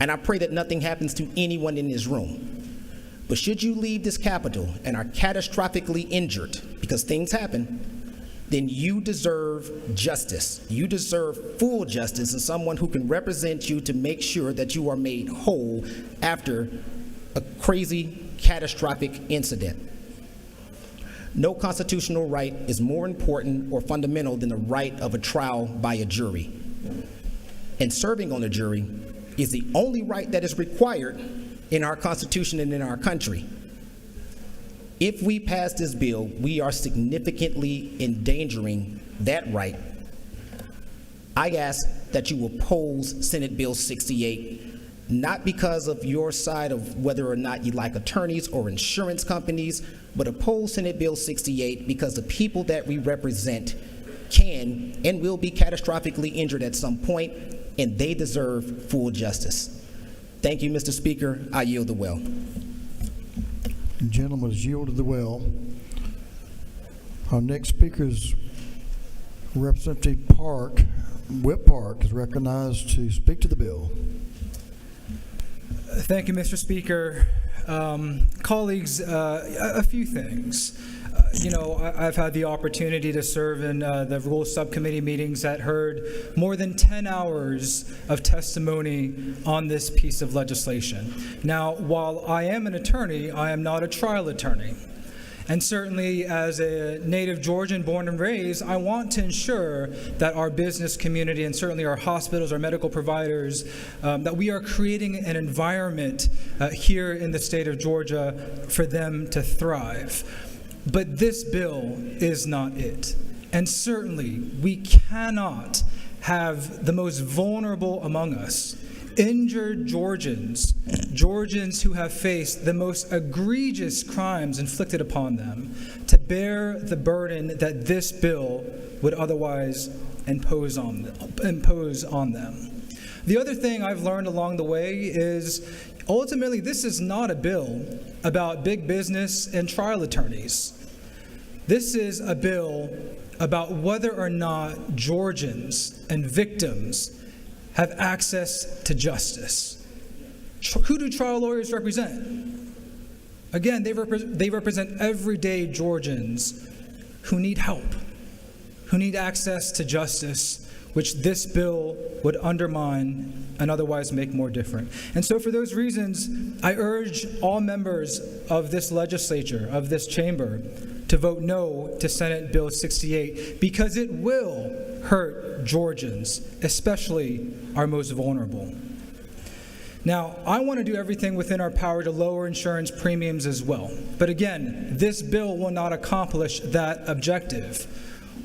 And I pray that nothing happens to anyone in this room. But should you leave this Capitol and are catastrophically injured, because things happen, then you deserve justice. You deserve full justice and someone who can represent you to make sure that you are made whole after a crazy, catastrophic incident. No constitutional right is more important or fundamental than the right of a trial by a jury. And serving on a jury is the only right that is required in our Constitution and in our country. If we pass this bill, we are significantly endangering that right. I ask that you oppose Senate Bill 68, not because of your side of whether or not you like attorneys or insurance companies, but oppose Senate Bill 68 because the people that we represent can and will be catastrophically injured at some point, and they deserve full justice. Thank you, Mr. Speaker. I yield the well. The gentleman has yielded the well. Our next speaker is Representative Whip Park is recognized to speak to the bill. Thank you, Mr. Speaker. Colleagues, a few things. I've had the opportunity to serve in the Rules Subcommittee meetings that heard more than 10 hours of testimony on this piece of legislation. Now, while I am an attorney, I am not a trial attorney. And certainly, as a native Georgian born and raised, I want to ensure that our business community and certainly our hospitals, our medical providers, that we are creating an environment here in the state of Georgia for them to thrive. But this bill is not it. And certainly, we cannot have the most vulnerable among us, injured Georgians who have faced the most egregious crimes inflicted upon them, to bear the burden that this bill would otherwise impose on them. The other thing I've learned along the way is ultimately this is not a bill about big business and trial attorneys. This is a bill about whether or not Georgians and victims have access to justice. Who do trial lawyers represent? Again, they represent everyday Georgians who need help, who need access to justice, which this bill would undermine and otherwise make more different. And so for those reasons, I urge all members of this legislature, of this chamber, to vote no to Senate Bill 68 because it will hurt Georgians, especially our most vulnerable. Now, I want to do everything within our power to lower insurance premiums as well. But again, this bill will not accomplish that objective.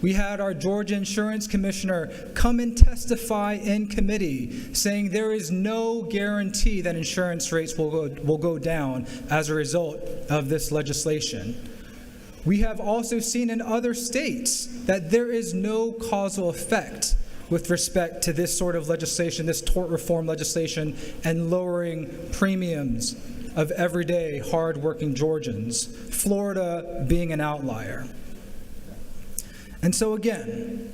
We had our Georgia Insurance Commissioner come and testify in committee saying there is no guarantee that insurance rates will go down as a result of this legislation. We have also seen in other states that there is no causal effect with respect to this sort of legislation, this tort reform legislation, and lowering premiums of everyday hardworking Georgians, Florida being an outlier. And so again,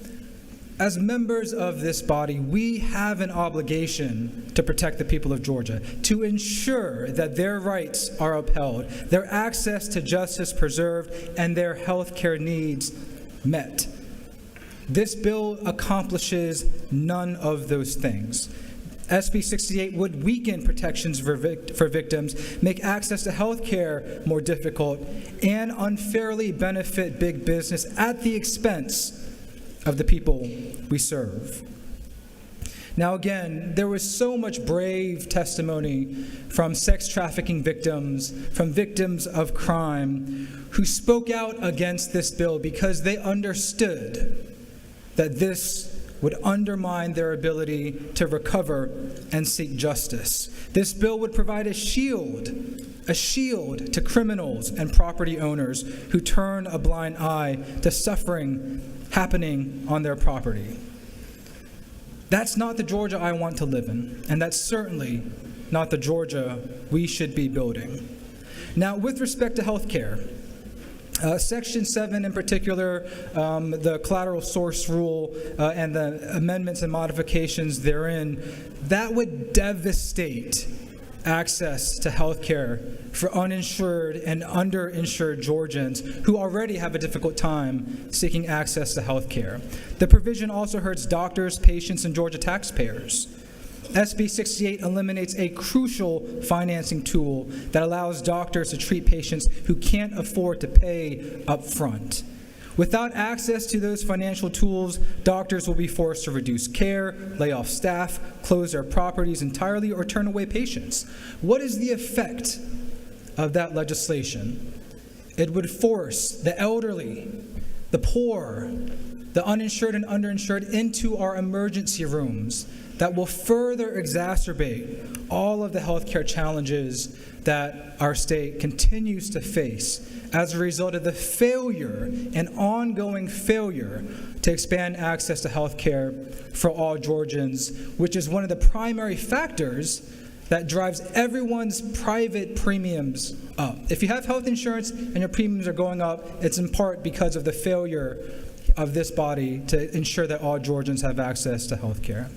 as members of this body, we have an obligation to protect the people of Georgia, to ensure that their rights are upheld, their access to justice preserved, and their health care needs met. This bill accomplishes none of those things. SB 68 would weaken protections for victims, make access to health care more difficult, and unfairly benefit big business at the expense of the people we serve. Now again, there was so much brave testimony from sex trafficking victims, from victims of crime, who spoke out against this bill because they understood that this would undermine their ability to recover and seek justice. This bill would provide a shield to criminals and property owners who turn a blind eye to suffering happening on their property. That's not the Georgia I want to live in, and that's certainly not the Georgia we should be building. Now, with respect to health care, Section 7 in particular, the collateral source rule and the amendments and modifications therein, that would devastate access to health care for uninsured and underinsured Georgians who already have a difficult time seeking access to health care. The provision also hurts doctors, patients, and Georgia taxpayers. SB 68 eliminates a crucial financing tool that allows doctors to treat patients who can't afford to pay up front. Without access to those financial tools, doctors will be forced to reduce care, lay off staff, close their properties entirely, or turn away patients. What is the effect of that legislation? It would force the elderly, the poor, the uninsured and underinsured into our emergency rooms. That will further exacerbate all of the healthcare challenges that our state continues to face as a result of the failure and ongoing failure to expand access to health care for all Georgians, which is one of the primary factors that drives everyone's private premiums up. If you have health insurance and your premiums are going up, it's in part because of the failure of this body to ensure that all Georgians have access to health care.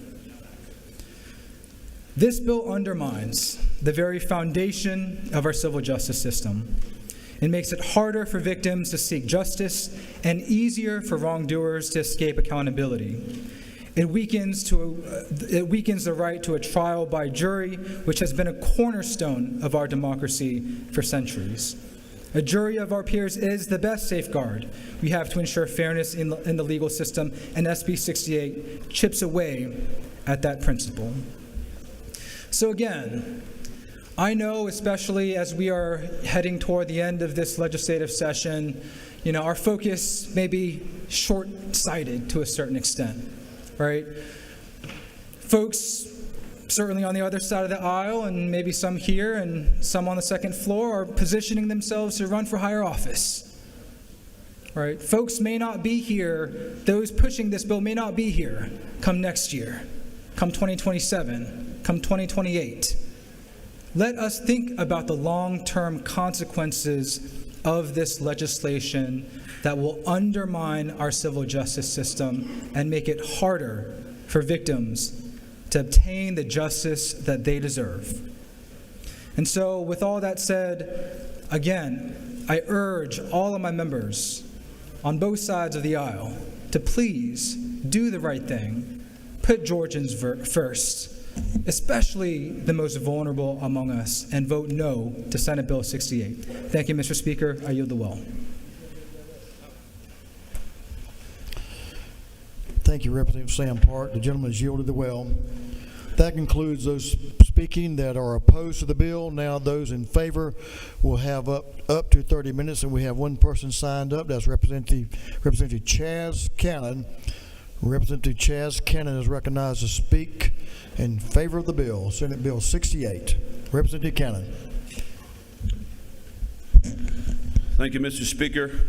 This bill undermines the very foundation of our civil justice system. It makes it harder for victims to seek justice and easier for wrongdoers to escape accountability. It weakens the right to a trial by jury, which has been a cornerstone of our democracy for centuries. A jury of our peers is the best safeguard we have to ensure fairness in the legal system, and SB 68 chips away at that principle. So again, I know, especially as we are heading toward the end of this legislative session, our focus may be short-sighted to a certain extent, right? Folks, certainly on the other side of the aisle, and maybe some here and some on the second floor, are positioning themselves to run for higher office, right? Folks may not be here, those pushing this bill may not be here come next year, come 2027, come 2028. Let us think about the long-term consequences of this legislation that will undermine our civil justice system and make it harder for victims to obtain the justice that they deserve. And so, with all that said, again, I urge all of my members on both sides of the aisle to please do the right thing, put Georgians first, especially the most vulnerable among us, and vote no to Senate Bill 68. Thank you, Mr. Speaker. I yield the well. Thank you, Representative Sam Park. The gentleman has yielded the well. That concludes those speaking that are opposed to the bill. Now those in favor will have up to 30 minutes, and we have one person signed up. That's Representative Chaz Cannon. Representative Chaz Cannon is recognized to speak in favor of the bill, Senate Bill 68. Representative Cannon. Thank you, Mr. Speaker.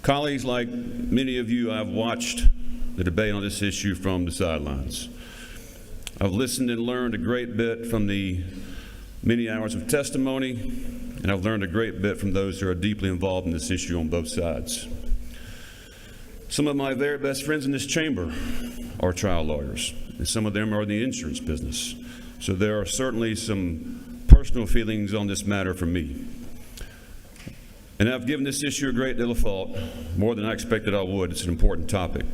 Colleagues, like many of you, I've watched the debate on this issue from the sidelines. I've listened and learned a great bit from the many hours of testimony, and I've learned a great bit from those who are deeply involved in this issue on both sides. Some of my very best friends in this chamber are trial lawyers, and some of them are in the insurance business. So there are certainly some personal feelings on this matter for me. And I've given this issue a great deal of thought, more than I expected I would. It's an important topic.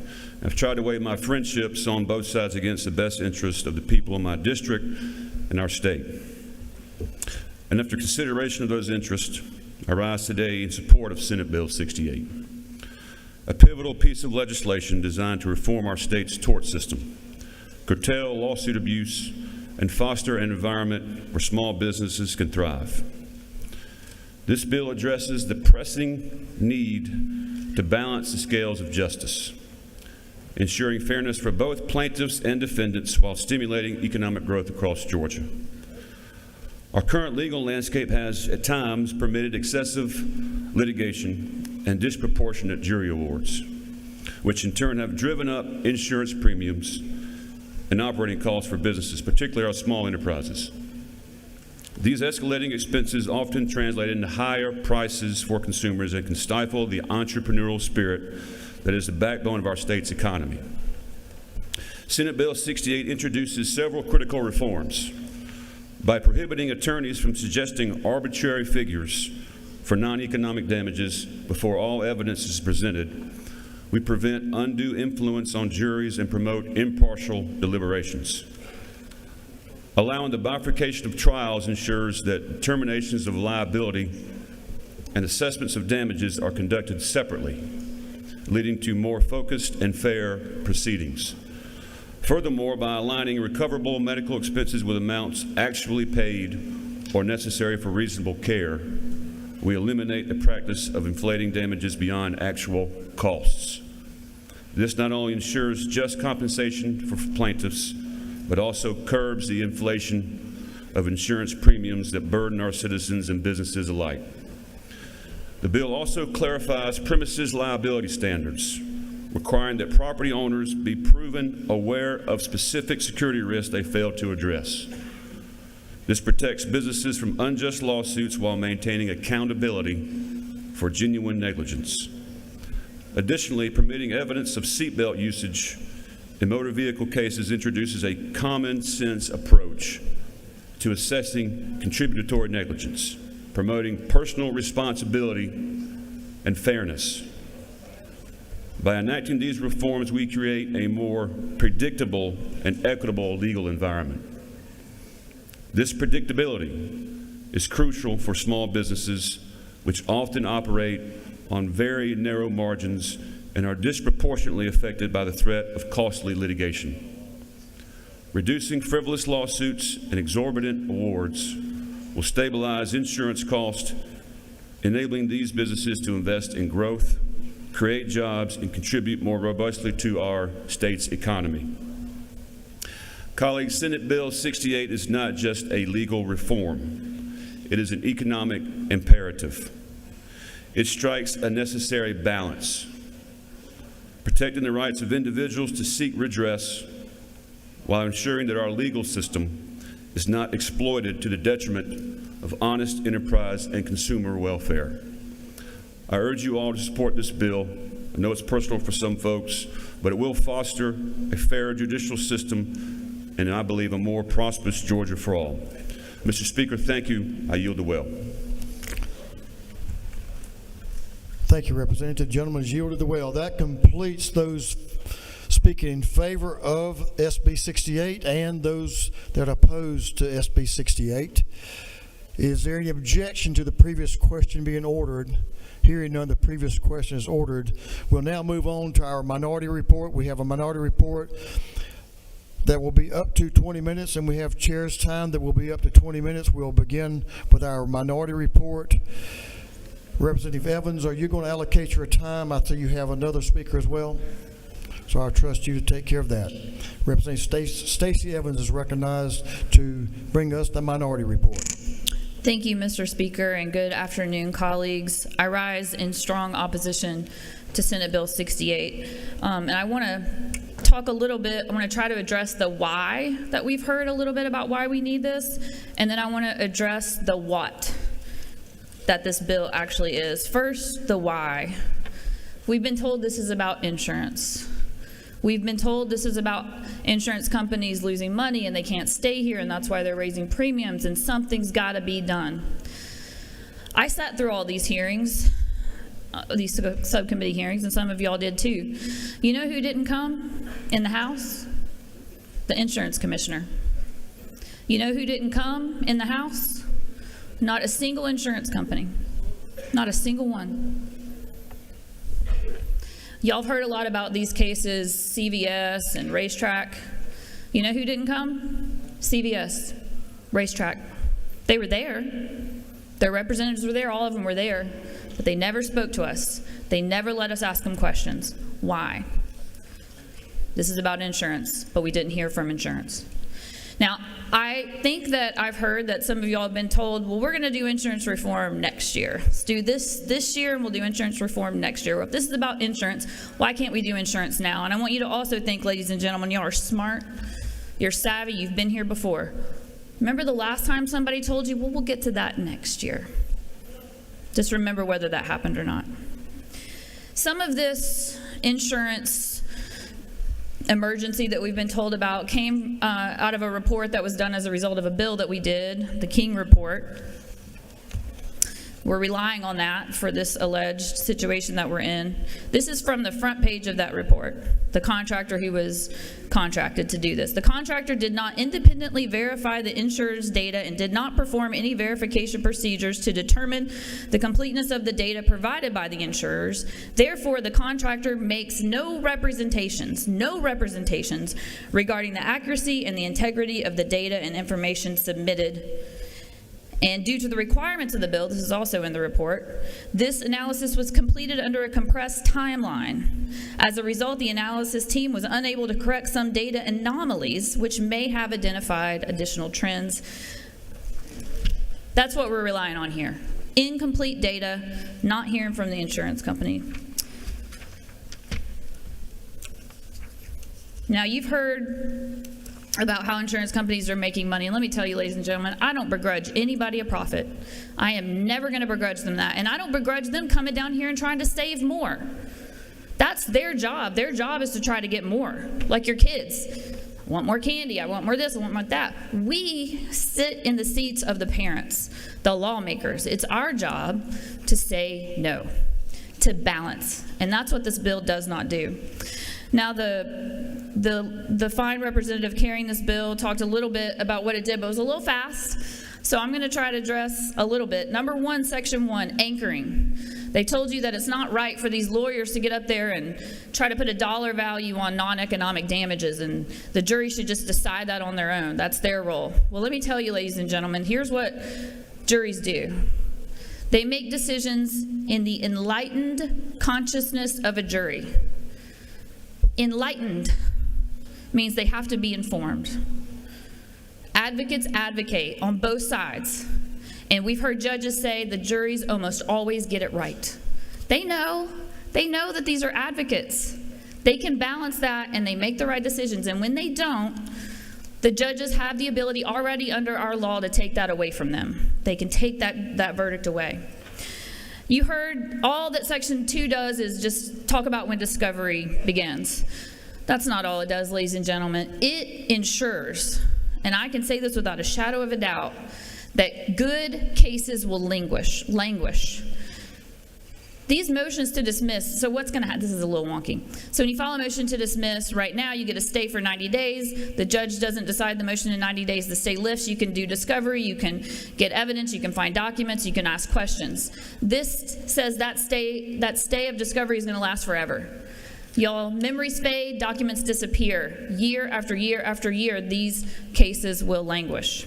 I've tried to weigh my friendships on both sides against the best interest of the people in my district and our state. And after consideration of those interests, I rise today in support of Senate Bill 68, a pivotal piece of legislation designed to reform our state's tort system, curtail lawsuit abuse, and foster an environment where small businesses can thrive. This bill addresses the pressing need to balance the scales of justice, ensuring fairness for both plaintiffs and defendants while stimulating economic growth across Georgia. Our current legal landscape has, at times, permitted excessive litigation and disproportionate jury awards, which in turn have driven up insurance premiums and operating costs for businesses, particularly our small enterprises. These escalating expenses often translate into higher prices for consumers and can stifle the entrepreneurial spirit that is the backbone of our state's economy. Senate Bill 68 introduces several critical reforms. By prohibiting attorneys from suggesting arbitrary figures for non-economic damages before all evidence is presented, we prevent undue influence on juries and promote impartial deliberations. Allowing the bifurcation of trials ensures that determinations of liability and assessments of damages are conducted separately, leading to more focused and fair proceedings. Furthermore, by aligning recoverable medical expenses with amounts actually paid or necessary for reasonable care, we eliminate the practice of inflating damages beyond actual costs. This not only ensures just compensation for plaintiffs, but also curbs the inflation of insurance premiums that burden our citizens and businesses alike. The bill also clarifies premises liability standards, requiring that property owners be proven aware of specific security risks they failed to address. This protects businesses from unjust lawsuits while maintaining accountability for genuine negligence. Additionally, permitting evidence of seatbelt usage in motor vehicle cases introduces a common sense approach to assessing contributory negligence, promoting personal responsibility and fairness. By enacting these reforms, we create a more predictable and equitable legal environment. This predictability is crucial for small businesses, which often operate on very narrow margins and are disproportionately affected by the threat of costly litigation. Reducing frivolous lawsuits and exorbitant awards will stabilize insurance costs, enabling these businesses to invest in growth, create jobs, and contribute more robustly to our state's economy. Colleagues, Senate Bill 68 is not just a legal reform. It is an economic imperative. It strikes a necessary balance, protecting the rights of individuals to seek redress while ensuring that our legal system is not exploited to the detriment of honest enterprise and consumer welfare. I urge you all to support this bill. I know it's personal for some folks, but it will foster a fair judicial system and, I believe, a more prosperous Georgia for all. Mr. Speaker, thank you. I yield the will. Thank you, Representative. The gentleman has yielded the well. That completes those speaking in favor of SB 68 and those that are opposed to SB 68. Is there any objection to the previous question being ordered? Hearing none, the previous question is ordered. We'll now move on to our minority report. We have a minority report that will be up to 20 minutes, and we have chair's time that will be up to 20 minutes. We'll begin with our minority report. Representative Evans, are you going to allocate your time? I see you have another speaker as well, so I trust you to take care of that. Representative Stacey Evans is recognized to bring us the minority report. Thank you, Mr. Speaker, and good afternoon, colleagues. I rise in strong opposition to Senate Bill 68, and I want to talk a little bit. I want to try to address the why that we've heard a little bit about why we need this, and then I want to address the what that this bill actually is. First, the why. We've been told this is about insurance. We've been told this is about insurance companies losing money and they can't stay here, and that's why they're raising premiums, and something's got to be done. I sat through all these hearings, these subcommittee hearings, and some of y'all did too. You know who didn't come in the House? The insurance commissioner. You know who didn't come in the House? Not a single insurance company. Not a single one. Y'all have heard a lot about these cases, CVS and Racetrack. You know who didn't come? CVS, Racetrack. They were there. Their representatives were there. All of them were there. But they never spoke to us. They never let us ask them questions. Why? This is about insurance, but we didn't hear from insurance. Now, I think that I've heard that some of y'all have been told, well, we're going to do insurance reform next year. Let's do this year, and we'll do insurance reform next year. Well, if this is about insurance, why can't we do insurance now? And I want you to also think, ladies and gentlemen, y'all are smart, you're savvy, you've been here before. Remember the last time somebody told you, well, we'll get to that next year. Just remember whether that happened or not. Some of this insurance emergency that we've been told about came out of a report that was done as a result of a bill that we did, the King report. We're relying on that for this alleged situation that we're in. This is from the front page of that report, the contractor who was contracted to do this. The contractor did not independently verify the insurer's data and did not perform any verification procedures to determine the completeness of the data provided by the insurers. Therefore, the contractor makes no representations regarding the accuracy and the integrity of the data and information submitted. And due to the requirements of the bill, this is also in the report, this analysis was completed under a compressed timeline. As a result, the analysis team was unable to correct some data anomalies, which may have identified additional trends. That's what we're relying on here. Incomplete data, not hearing from the insurance company. Now, you've heard about how insurance companies are making money. And let me tell you, ladies and gentlemen, I don't begrudge anybody a profit. I am never going to begrudge them that. And I don't begrudge them coming down here and trying to save more. That's their job. Their job is to try to get more, like your kids. I want more candy. I want more this. I want more that. We sit in the seats of the parents, the lawmakers. It's our job to say no, to balance. And that's what this bill does not do. Now, the fine representative carrying this bill talked a little bit about what it did, but it was a little fast. So I'm going to try to address a little bit. Number 1, Section 1, anchoring. They told you that it's not right for these lawyers to get up there and try to put a dollar value on non-economic damages, and the jury should just decide that on their own. That's their role. Well, let me tell you, ladies and gentlemen, here's what juries do. They make decisions in the enlightened consciousness of a jury. Enlightened means they have to be informed. Advocates advocate on both sides. And we've heard judges say the juries almost always get it right. They know that these are advocates. They can balance that and they make the right decisions. And when they don't, the judges have the ability already under our law to take that away from them. They can take that verdict away. You heard all that Section 2 does is just talk about when discovery begins. That's not all it does, ladies and gentlemen. It ensures, and I can say this without a shadow of a doubt, that good cases will languish. These motions to dismiss, so what's going to happen? This is a little wonky. So when you file a motion to dismiss, right now you get a stay for 90 days. The judge doesn't decide the motion in 90 days. The stay lifts. You can do discovery. You can get evidence. You can find documents. You can ask questions. This says that stay of discovery is going to last forever. Y'all, memories fade, documents disappear. Year after year after year, these cases will languish.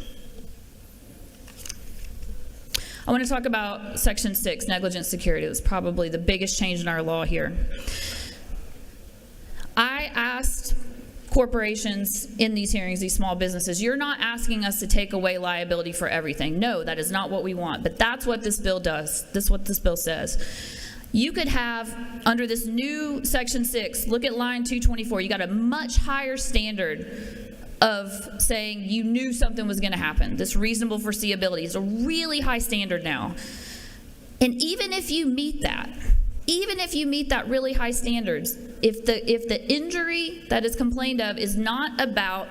I want to talk about Section 6, negligent security. That's probably the biggest change in our law here. I asked corporations in these hearings, these small businesses, you're not asking us to take away liability for everything. No, that is not what we want. But that's what this bill does. This is what this bill says. You could have, under this new Section 6, look at line 224, you got a much higher standard of saying you knew something was going to happen. This reasonable foreseeability is a really high standard now. And even if you meet that really high standards, if the injury that is complained of is not about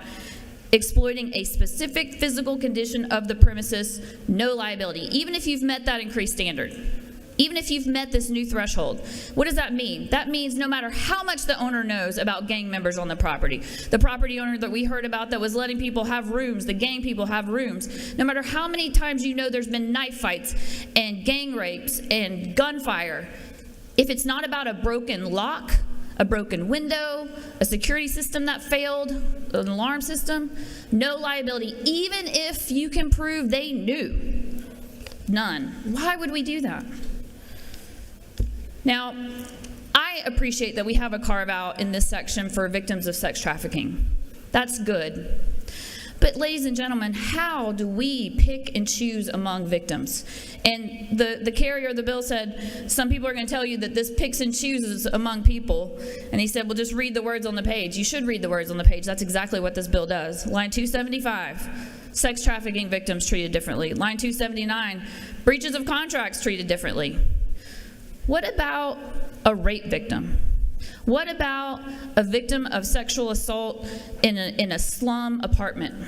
exploiting a specific physical condition of the premises, no liability, even if you've met that increased standard. Even if you've met this new threshold. What does that mean? That means no matter how much the owner knows about gang members on the property owner that we heard about that was letting people have rooms, the gang people have rooms, no matter how many times you know there's been knife fights and gang rapes and gunfire, if it's not about a broken lock, a broken window, a security system that failed, an alarm system, no liability, even if you can prove they knew. None. Why would we do that? Now, I appreciate that we have a carve-out in this section for victims of sex trafficking. That's good. But ladies and gentlemen, how do we pick and choose among victims? And the carrier of the bill said, some people are going to tell you that this picks and chooses among people. And he said, well, just read the words on the page. You should read the words on the page. That's exactly what this bill does. Line 275, sex trafficking victims treated differently. Line 279, breaches of contracts treated differently. What about a rape victim? What about a victim of sexual assault in a slum apartment?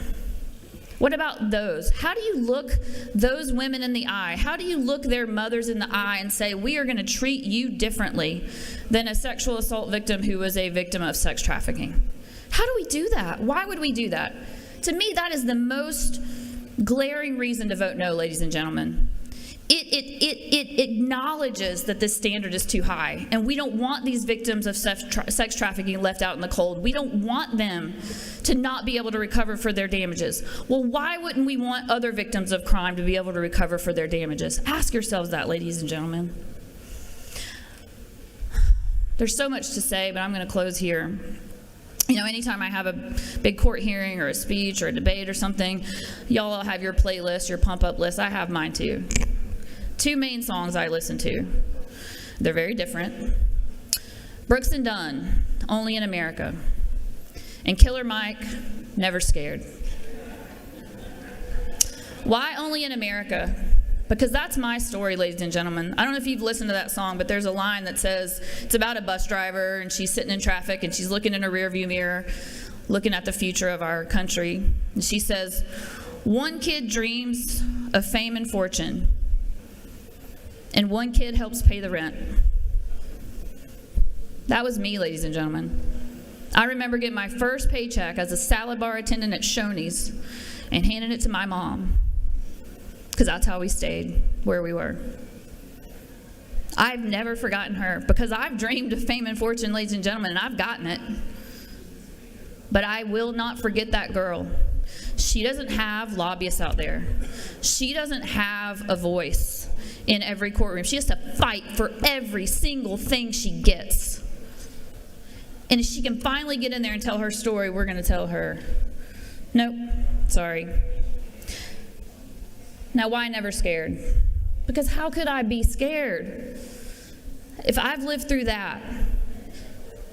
What about those? How do you look those women in the eye? How do you look their mothers in the eye and say, we are going to treat you differently than a sexual assault victim who was a victim of sex trafficking? How do we do that? Why would we do that? To me, that is the most glaring reason to vote no, ladies and gentlemen. It acknowledges that this standard is too high, and we don't want these victims of sex trafficking left out in the cold. We don't want them to not be able to recover for their damages. Well, why wouldn't we want other victims of crime to be able to recover for their damages? Ask yourselves that, ladies and gentlemen. There's so much to say, but I'm going to close here. You know, anytime I have a big court hearing or a speech or a debate or something, y'all all have your playlist, your pump-up list. I have mine too. 2 main songs I listen to. They're very different. Brooks and Dunn, Only in America. And Killer Mike, Never Scared. Why Only in America? Because that's my story, ladies and gentlemen. I don't know if you've listened to that song, but there's a line that says, it's about a bus driver, and she's sitting in traffic, and she's looking in a rearview mirror, looking at the future of our country. And she says, one kid dreams of fame and fortune, and one kid helps pay the rent. That was me, ladies and gentlemen. I remember getting my first paycheck as a salad bar attendant at Shoney's and handing it to my mom, because that's how we stayed where we were. I've never forgotten her, because I've dreamed of fame and fortune, ladies and gentlemen, and I've gotten it. But I will not forget that girl. She doesn't have lobbyists out there. She doesn't have a voice in every courtroom. She has to fight for every single thing she gets. And if she can finally get in there and tell her story, we're going to tell her, nope, sorry. Now, why Never Scared? Because how could I be scared? If I've lived through that,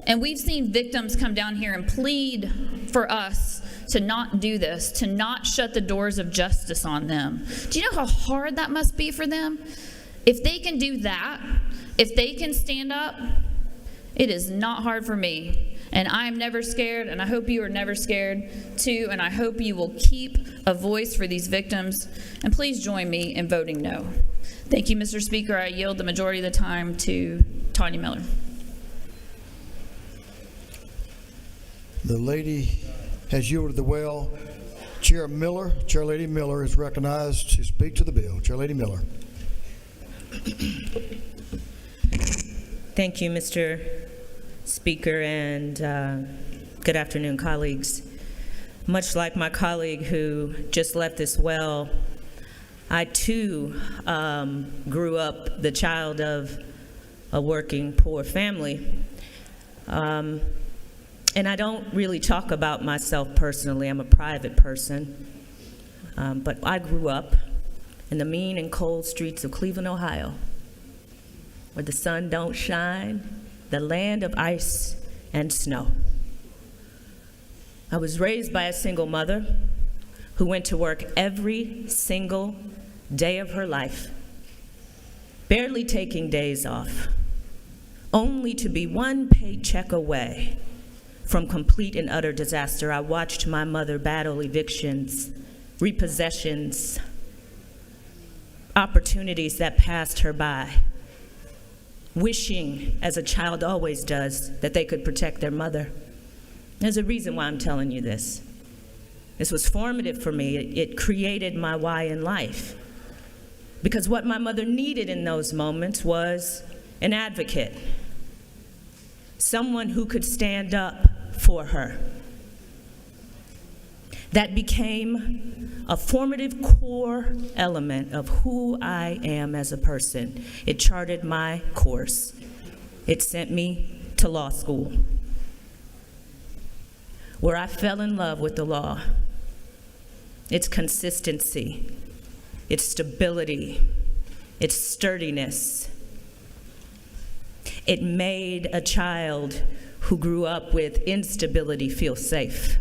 and we've seen victims come down here and plead for us to not do this, to not shut the doors of justice on them. Do you know how hard that must be for them? If they can do that, if they can stand up, it is not hard for me. And I am never scared, and I hope you are never scared too, and I hope you will keep a voice for these victims. And please join me in voting no. Thank you, Mr. Speaker. I yield the majority of the time to Tanya Miller. The lady has yielded the well. Chair Lady Miller is recognized to speak to the bill. Chair Lady Miller. Thank you, Mr. Speaker, and good afternoon, colleagues. Much like my colleague who just left this well, I too grew up the child of a working poor family. And I don't really talk about myself personally. I'm a private person. But I grew up in the mean and cold streets of Cleveland, Ohio, where the sun don't shine, the land of ice and snow. I was raised by a single mother who went to work every single day of her life, barely taking days off, only to be one paycheck away from complete and utter disaster. I watched my mother battle evictions, repossessions, opportunities that passed her by, wishing, as a child always does, that they could protect their mother. There's a reason why I'm telling you this. This was formative for me. It created my why in life. Because what my mother needed in those moments was an advocate, someone who could stand up for her. That became a formative core element of who I am as a person. It charted my course. It sent me to law school, where I fell in love with the law, its consistency, its stability, its sturdiness. It made a child who grew up with instability feel safe,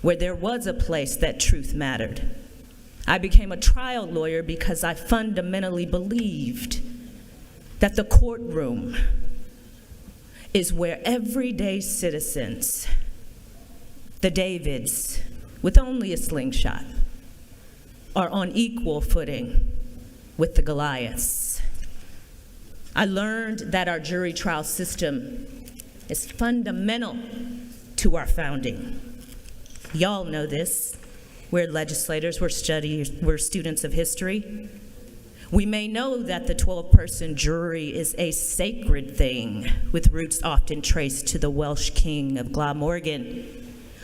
where there was a place that truth mattered. I became a trial lawyer because I fundamentally believed that the courtroom is where everyday citizens, the Davids, with only a slingshot, are on equal footing with the Goliaths. I learned that our jury trial system is fundamental to our founding. Y'all know this. We're legislators, we're students of history. We may know that the 12-person jury is a sacred thing, with roots often traced to the Welsh king of Glamorgan,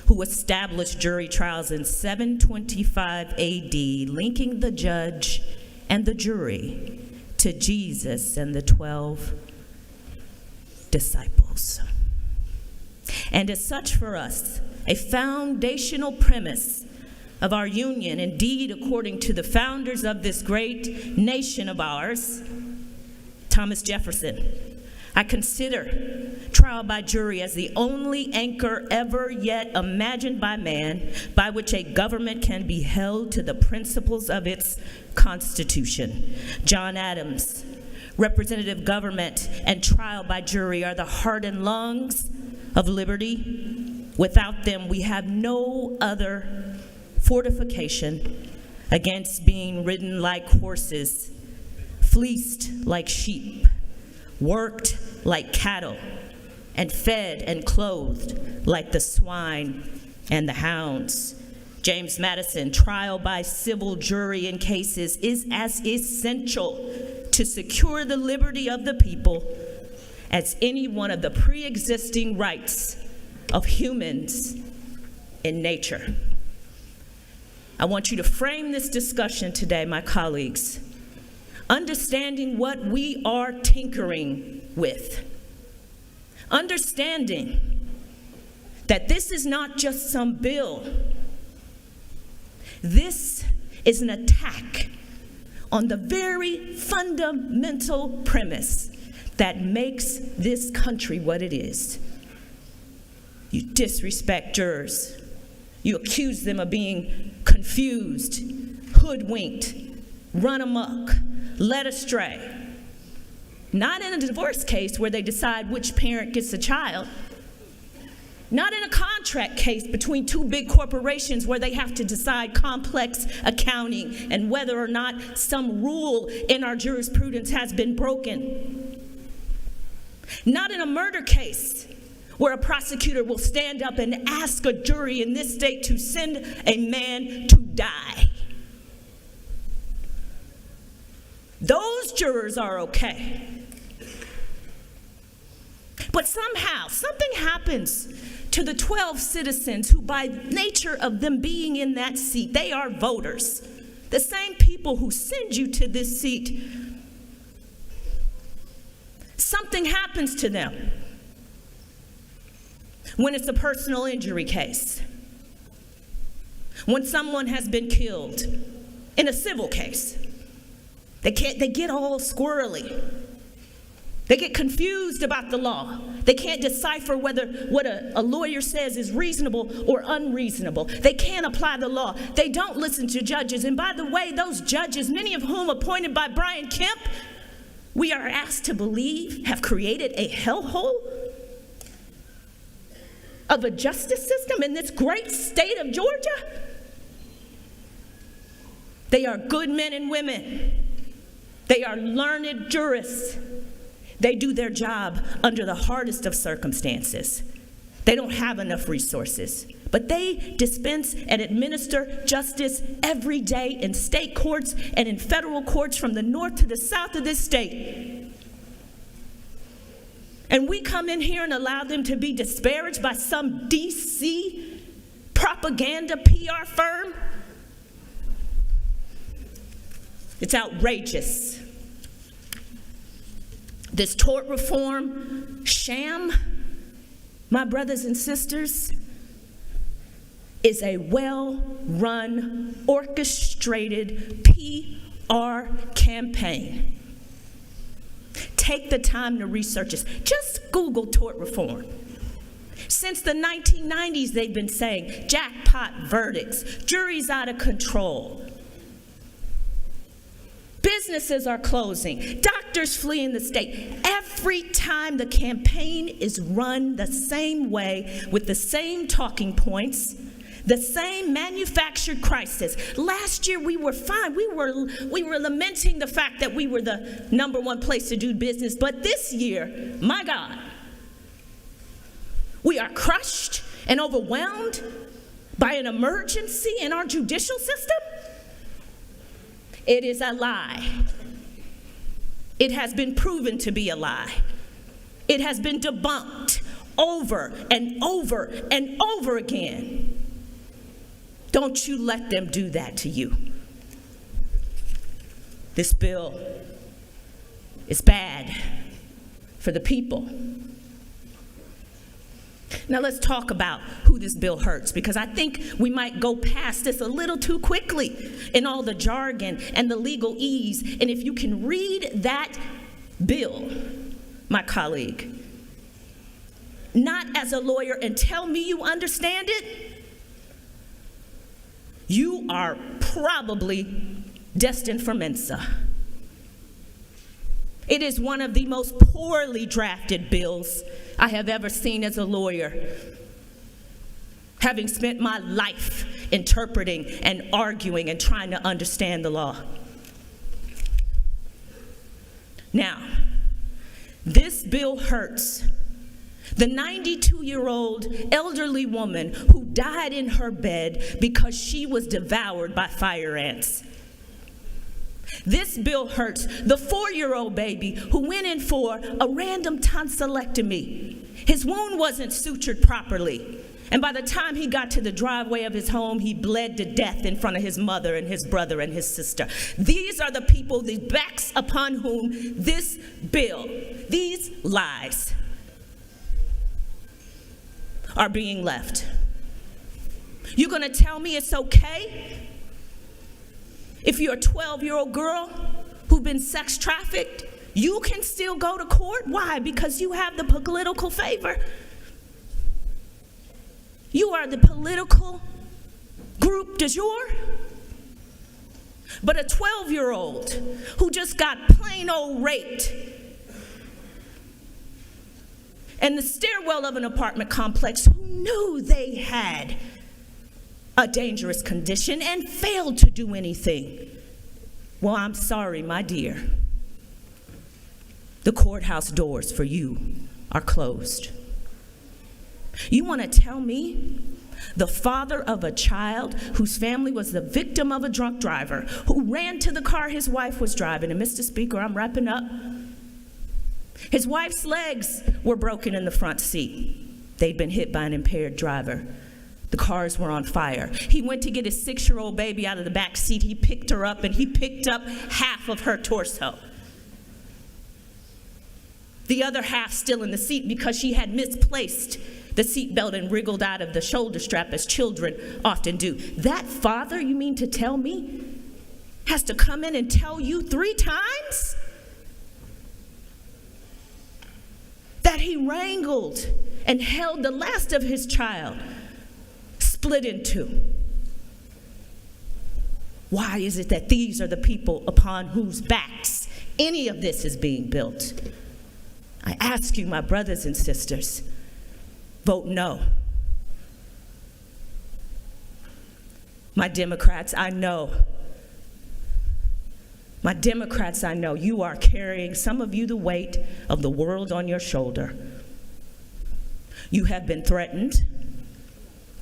who established jury trials in 725 AD, linking the judge and the jury to Jesus and the 12 disciples. And as such for us, a foundational premise of our union, indeed according to the founders of this great nation of ours, Thomas Jefferson, I consider trial by jury as the only anchor ever yet imagined by man by which a government can be held to the principles of its Constitution. John Adams, representative government and trial by jury are the heart and lungs of liberty. Without them, we have no other fortification against being ridden like horses, fleeced like sheep, worked like cattle, and fed and clothed like the swine and the hounds. James Madison, trial by civil jury in cases is as essential to secure the liberty of the people as any one of the pre-existing rights of humans in nature. I want you to frame this discussion today, my colleagues, understanding what we are tinkering with. Understanding that this is not just some bill. This is an attack on the very fundamental premise that makes this country what it is. You disrespect jurors. You accuse them of being confused, hoodwinked, run amok, led astray. Not in a divorce case where they decide which parent gets the child. Not in a contract case between two big corporations where they have to decide complex accounting and whether or not some rule in our jurisprudence has been broken. Not in a murder case where a prosecutor will stand up and ask a jury in this state to send a man to die. Those jurors are okay. But somehow, something happens to the 12 citizens who, by nature of them being in that seat, they are voters. The same people who send you to this seat. Something happens to them when it's a personal injury case, when someone has been killed in a civil case. They get all squirrely. They get confused about the law. They can't decipher whether what a lawyer says is reasonable or unreasonable. They can't apply the law. They don't listen to judges. And by the way, those judges, many of whom appointed by Brian Kemp, we are asked to believe have created a hellhole of a justice system in this great state of Georgia. They are good men and women. They are learned jurists. They do their job under the hardest of circumstances. They don't have enough resources, but they dispense and administer justice every day in state courts and in federal courts from the north to the south of this state. And we come in here and allow them to be disparaged by some DC propaganda PR firm. It's outrageous. This tort reform sham, my brothers and sisters, is a well-run, orchestrated PR campaign. Take the time to research this. Just Google tort reform. Since the 1990s, they've been saying jackpot verdicts, juries out of control. Businesses are closing, doctors fleeing the state. every time the campaign is run the same way with the same talking points, the same manufactured crisis. Last year we were fine. We were lamenting the fact that we were the #1 place to do business. But this year, my God, we are crushed and overwhelmed by an emergency in our judicial system. It is a lie. It has been proven to be a lie. It has been debunked over and over and over again. Don't you let them do that to you. This bill is bad for the people. Now let's talk about who this bill hurts, because I think we might go past this a little too quickly in all the jargon and the legalese. And if you can read that bill, my colleague, not as a lawyer, and tell me you understand it, you are probably destined for Mensa. It is one of the most poorly drafted bills I have ever seen as a lawyer, having spent my life interpreting and arguing and trying to understand the law. Now, this bill hurts the 92-year-old elderly woman who died in her bed because she was devoured by fire ants. This bill hurts the 4-year-old baby who went in for a random tonsillectomy. His wound wasn't sutured properly, and by the time he got to the driveway of his home, he bled to death in front of his mother and his brother and his sister. These are the people, the backs upon whom this bill, these lies, are being left. You're going to tell me it's okay if you're a 12-year-old girl who's been sex trafficked, you can still go to court? Why? Because you have the political favor. You are the political group du jour. But a 12-year-old who just got plain old raped in the stairwell of an apartment complex, who knew they had a dangerous condition and failed to do anything. Well, I'm sorry, my dear. The courthouse doors for you are closed. You want to tell me the father of a child whose family was the victim of a drunk driver who ran to the car his wife was driving, and Mr. Speaker, I'm wrapping up. His wife's legs were broken in the front seat. They'd been hit by an impaired driver. The cars were on fire. He went to get his 6-year-old baby out of the back seat. He picked her up, and he picked up half of her torso. The other half still in the seat because she had misplaced the seatbelt and wriggled out of the shoulder strap, as children often do. That father, you mean to tell me, has to come in and tell you 3 times that he wrangled and held the last of his child split in 2? Why is it that these are the people upon whose backs any of this is being built? I ask you, my brothers and sisters, vote no. My Democrats, I know. My Democrats, I know you are carrying, some of you, the weight of the world on your shoulder. You have been threatened,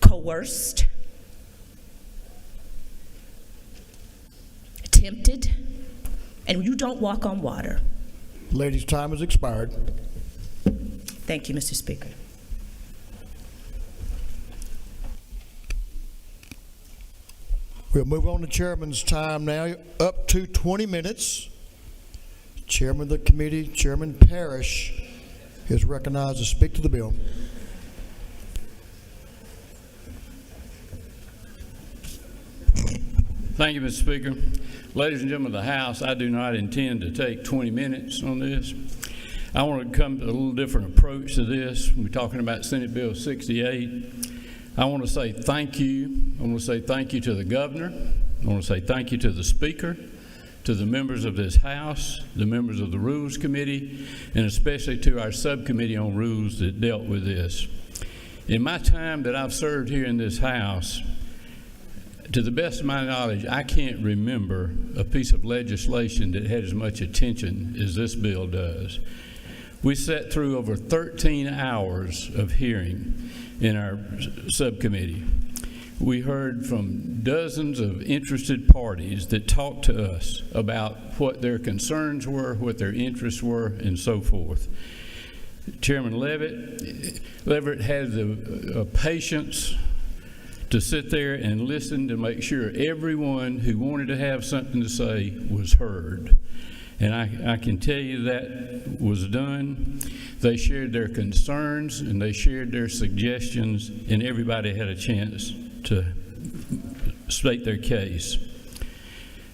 coerced, tempted, and you don't walk on water. Ladies, time has expired. Thank you, Mr. Speaker. We'll move on to Chairman's time now, up to 20 minutes. Chairman of the committee, Chairman Parrish, is recognized to speak to the bill. Thank you, Mr. Speaker. Ladies and gentlemen of the House, I do not intend to take 20 minutes on this. I want to come to a little different approach to this. We're talking about Senate Bill 68. I want to say thank you. I want to say thank you to the governor. I want to say thank you to the Speaker, to the members of this House, the members of the Rules Committee, and especially to our subcommittee on rules that dealt with this. In my time that I've served here in this House, to the best of my knowledge, I can't remember a piece of legislation that had as much attention as this bill does. We sat through over 13 hours of hearing in our subcommittee. We heard from dozens of interested parties that talked to us about what their concerns were, what their interests were, and so forth. Chairman Leverett had the patience to sit there and listen to make sure everyone who wanted to have something to say was heard. And I can tell you that was done. They shared their concerns and they shared their suggestions, and everybody had a chance to state their case.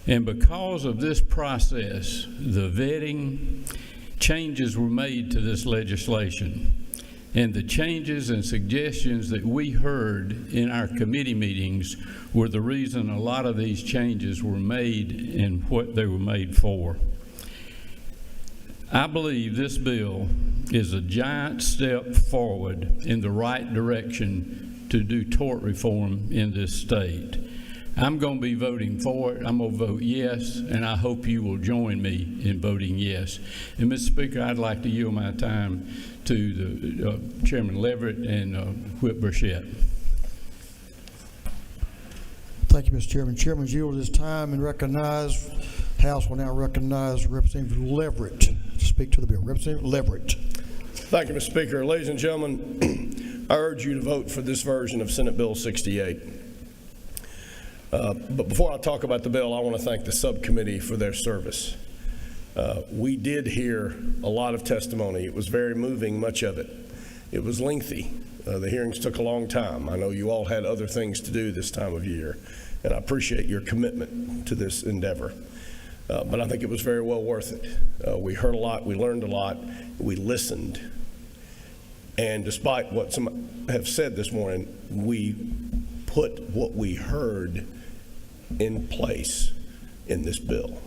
And because of this process, the vetting, changes were made to this legislation. And the changes and suggestions that we heard in our committee meetings were the reason a lot of these changes were made and what they were made for. I believe this bill is a giant step forward in the right direction to do tort reform in this state. I'm going to be voting for it. I'm going to vote yes, and I hope you will join me in voting yes. And Mr. Speaker, I'd like to yield my time to the Chairman Leverett and Whip Burchett. Thank you, Mr. Chairman. Chairman's yielded his time and recognize. House will now recognize Representative Leverett to speak to the bill. Representative Leverett. Thank you, Mr. Speaker. Ladies and gentlemen, I urge you to vote for this version of Senate Bill 68. But before I talk about the bill, I want to thank the subcommittee for their service. We did hear a lot of testimony. It was very moving, much of it. It was lengthy. The hearings took a long time. I know you all had other things to do this time of year, and I appreciate your commitment to this endeavor. But I think it was very well worth it. We heard a lot, we learned a lot, we listened. And despite what some have said this morning, we put what we heard in place in this bill.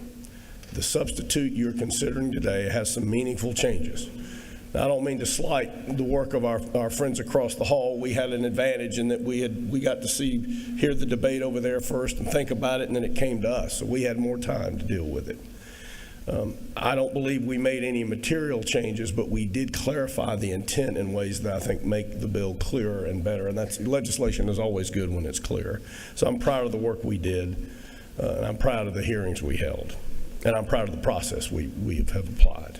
The substitute you're considering today has some meaningful changes. Now, I don't mean to slight the work of our friends across the hall. We had an advantage in that we got to hear the debate over there first and think about it, and then it came to us, so we had more time to deal with it. I don't believe we made any material changes, but we did clarify the intent in ways that I think make the bill clearer and better, and legislation is always good when it's clear. So I'm proud of the work we did, and I'm proud of the hearings we held, and I'm proud of the process we have applied.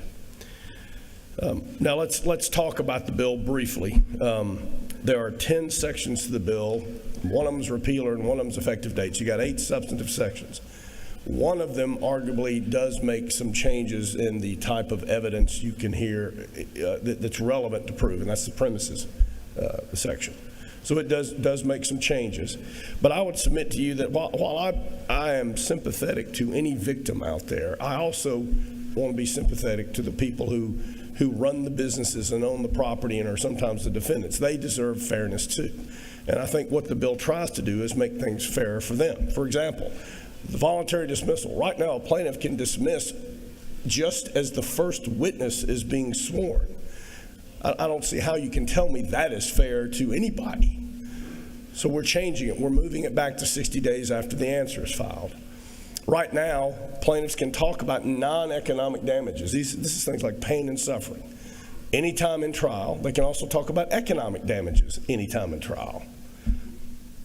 Now let's talk about the bill briefly. There are 10 sections to the bill. One of them is repealer and one of them is effective dates. You got 8 substantive sections. One of them arguably does make some changes in the type of evidence you can hear that's relevant to prove, and that's the premises section. So it does make some changes. But I would submit to you that while I am sympathetic to any victim out there, I also want to be sympathetic to the people who run the businesses and own the property and are sometimes the defendants. They deserve fairness too. And I think what the bill tries to do is make things fairer for them. For example, the voluntary dismissal. Right now, a plaintiff can dismiss just as the first witness is being sworn. I don't see how you can tell me that is fair to anybody. So we're changing it. We're moving it back to 60 days after the answer is filed. Right now, plaintiffs can talk about non-economic damages. This is things like pain and suffering. Anytime in trial, they can also talk about economic damages anytime in trial.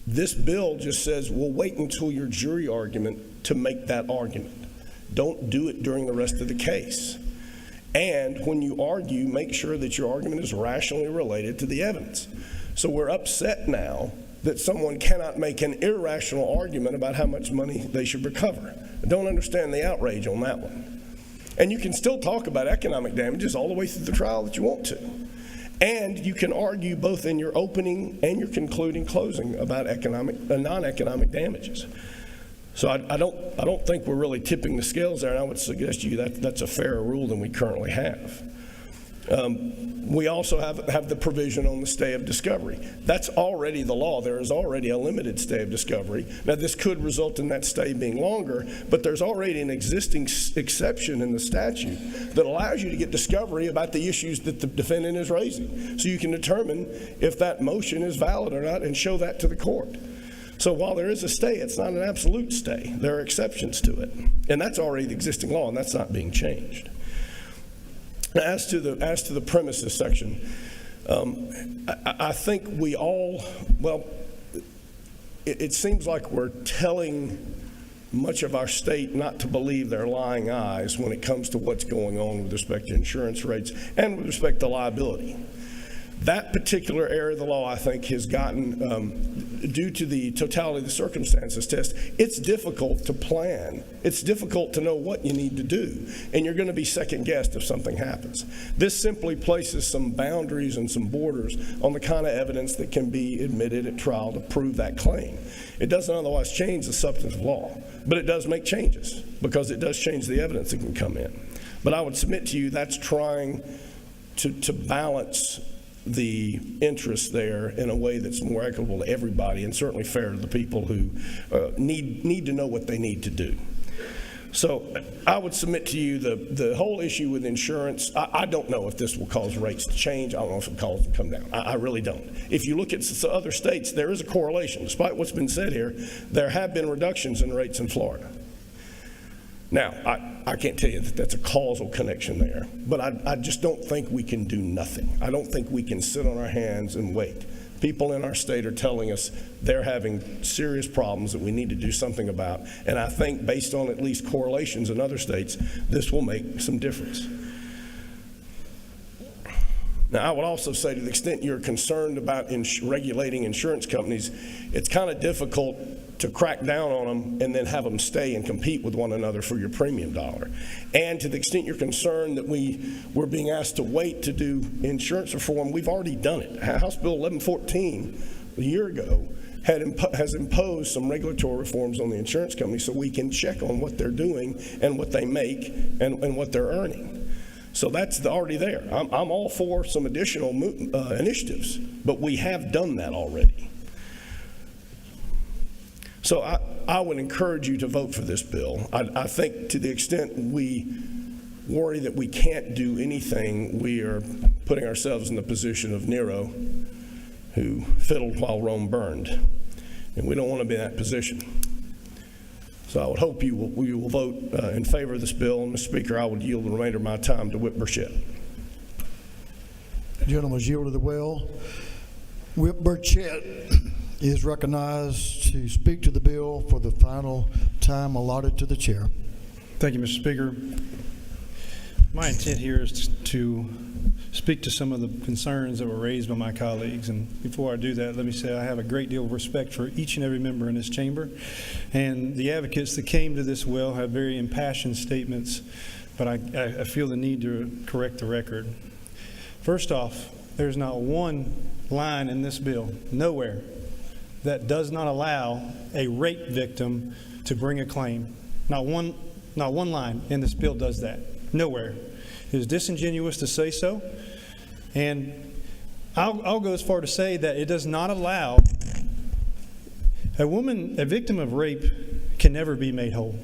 This bill just says, we'll wait until your jury argument to make that argument. Don't do it during the rest of the case. And when you argue, make sure that your argument is rationally related to the evidence. So we're upset now that someone cannot make an irrational argument about how much money they should recover. I don't understand the outrage on that one. And you can still talk about economic damages all the way through the trial that you want to. And you can argue both in your opening and your concluding closing about non-economic damages. So I don't think we're really tipping the scales there, and I would suggest to you that that's a fairer rule than we currently have. We also have the provision on the stay of discovery. That's already the law. There is already a limited stay of discovery. Now, this could result in that stay being longer, but there's already an existing exception in the statute that allows you to get discovery about the issues that the defendant is raising. So you can determine if that motion is valid or not and show that to the court. So while there is a stay, it's not an absolute stay. There are exceptions to it. And that's already the existing law, and that's not being changed. As to the premises section, I think we all, well, it seems like we're telling much of our state not to believe their lying eyes when it comes to what's going on with respect to insurance rates and with respect to liability. That particular area of the law, I think, has gotten, due to the totality of the circumstances test, it's difficult to plan. It's difficult to know what you need to do, and you're going to be second-guessed if something happens. This simply places some boundaries and some borders on the kind of evidence that can be admitted at trial to prove that claim. It doesn't otherwise change the substantive law, but it does make changes because it does change the evidence that can come in. But I would submit to you that's trying to balance the interest there in a way that's more equitable to everybody and certainly fair to the people who need to know what they need to do. So I would submit to you the whole issue with insurance, I don't know if this will cause rates to change. I don't know if it will cause them to come down. I really don't. If you look at other states, there is a correlation. Despite what's been said here, there have been reductions in rates in Florida. Now, I can't tell you that that's a causal connection there, but I just don't think we can do nothing. I don't think we can sit on our hands and wait. People in our state are telling us they're having serious problems that we need to do something about, and I think based on at least correlations in other states, this will make some difference. Now, I would also say to the extent you're concerned about regulating insurance companies, it's kind of difficult to crack down on them and then have them stay and compete with one another for your premium dollar. And to the extent you're concerned that we're being asked to wait to do insurance reform, we've already done it. House Bill 1114 a year ago has imposed some regulatory reforms on the insurance company so we can check on what they're doing and what they make and what they're earning. So that's already there. I'm all for some additional initiatives, but we have done that already. So I would encourage you to vote for this bill. I think to the extent we worry that we can't do anything, we are putting ourselves in the position of Nero, who fiddled while Rome burned. And we don't want to be in that position. So I would hope you will vote in favor of this bill. And Mr. Speaker, I would yield the remainder of my time to Whip Burchett. The gentleman is yielded the well. Whip Burchett is recognized to speak to the bill for the final time allotted to the chair. Thank you, Mr. Speaker. My intent here is to speak to some of the concerns that were raised by my colleagues. And before I do that, let me say I have a great deal of respect for each and every member in this chamber. And the advocates that came to this well have very impassioned statements, but I feel the need to correct the record. First off, there's not one line in this bill, nowhere, that does not allow a rape victim to bring a claim. Not one line in this bill does that. Nowhere. It is disingenuous to say so. And I'll go as far to say that it does not allow a victim of rape can never be made whole.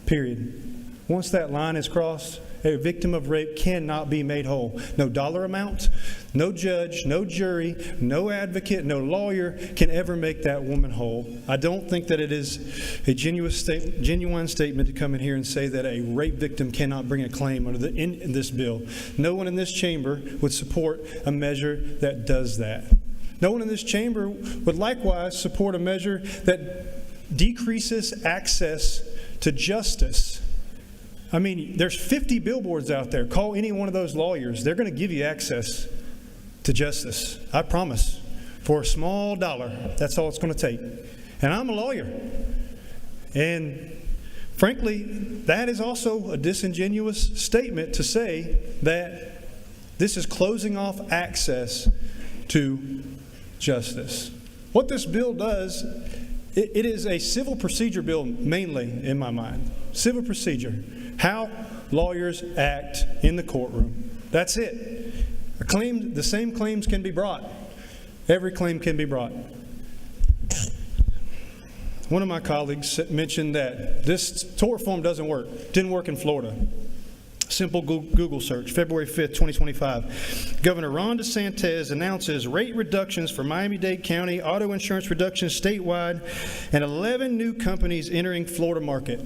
Period. Once that line is crossed, a victim of rape cannot be made whole. No dollar amount, no judge, no jury, no advocate, no lawyer can ever make that woman whole. I don't think that it is a genuine statement to come in here and say that a rape victim cannot bring a claim under in this bill. No one in this chamber would support a measure that does that. No one in this chamber would likewise support a measure that decreases access to justice. I mean, there's 50 billboards out there. Call any one of those lawyers. They're going to give you access to justice. I promise. For a small dollar. That's all it's going to take. And I'm a lawyer. And frankly, that is also a disingenuous statement to say that this is closing off access to justice. What this bill does, it is a civil procedure bill mainly, in my mind. Civil procedure. How lawyers act in the courtroom. That's it. The same claims can be brought. Every claim can be brought. One of my colleagues mentioned that this tort form doesn't work. Didn't work in Florida. Simple Google search, February 5th, 2025. Governor Ron DeSantis announces rate reductions for Miami-Dade County, auto insurance reductions statewide, and 11 new companies entering Florida market.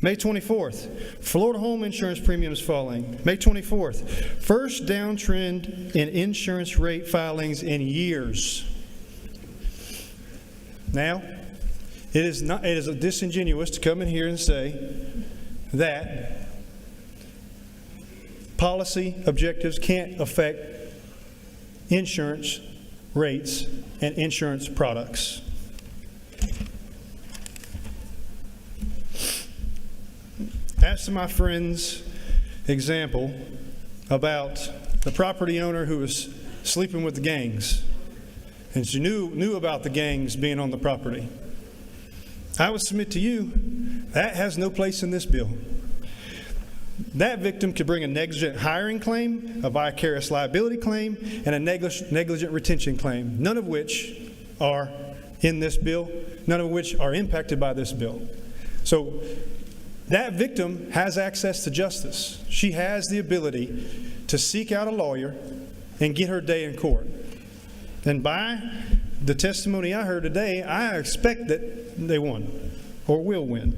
May 24th, Florida home insurance premiums falling. May 24th, first downtrend in insurance rate filings in years. Now, it is disingenuous to come in here and say that policy objectives can't affect insurance rates and insurance products. As to my friend's example about the property owner who was sleeping with the gangs, and she knew about the gangs being on the property, I would submit to you that has no place in this bill. That victim could bring a negligent hiring claim, a vicarious liability claim, and a negligent retention claim, none of which are in this bill, none of which are impacted by this bill. So that victim has access to justice. She has the ability to seek out a lawyer and get her day in court. And by the testimony I heard today, I expect that they won or will win.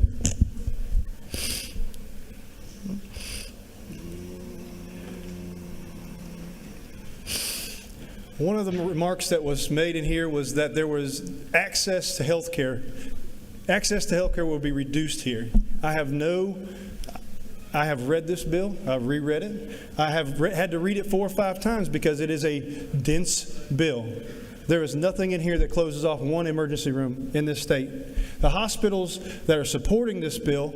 One of the remarks that was made in here was that there was access to health care. Access to health care will be reduced here. I have read this bill. I've reread it. I have had to read it 4 or 5 times because it is a dense bill. There is nothing in here that closes off one emergency room in this state. The hospitals that are supporting this bill,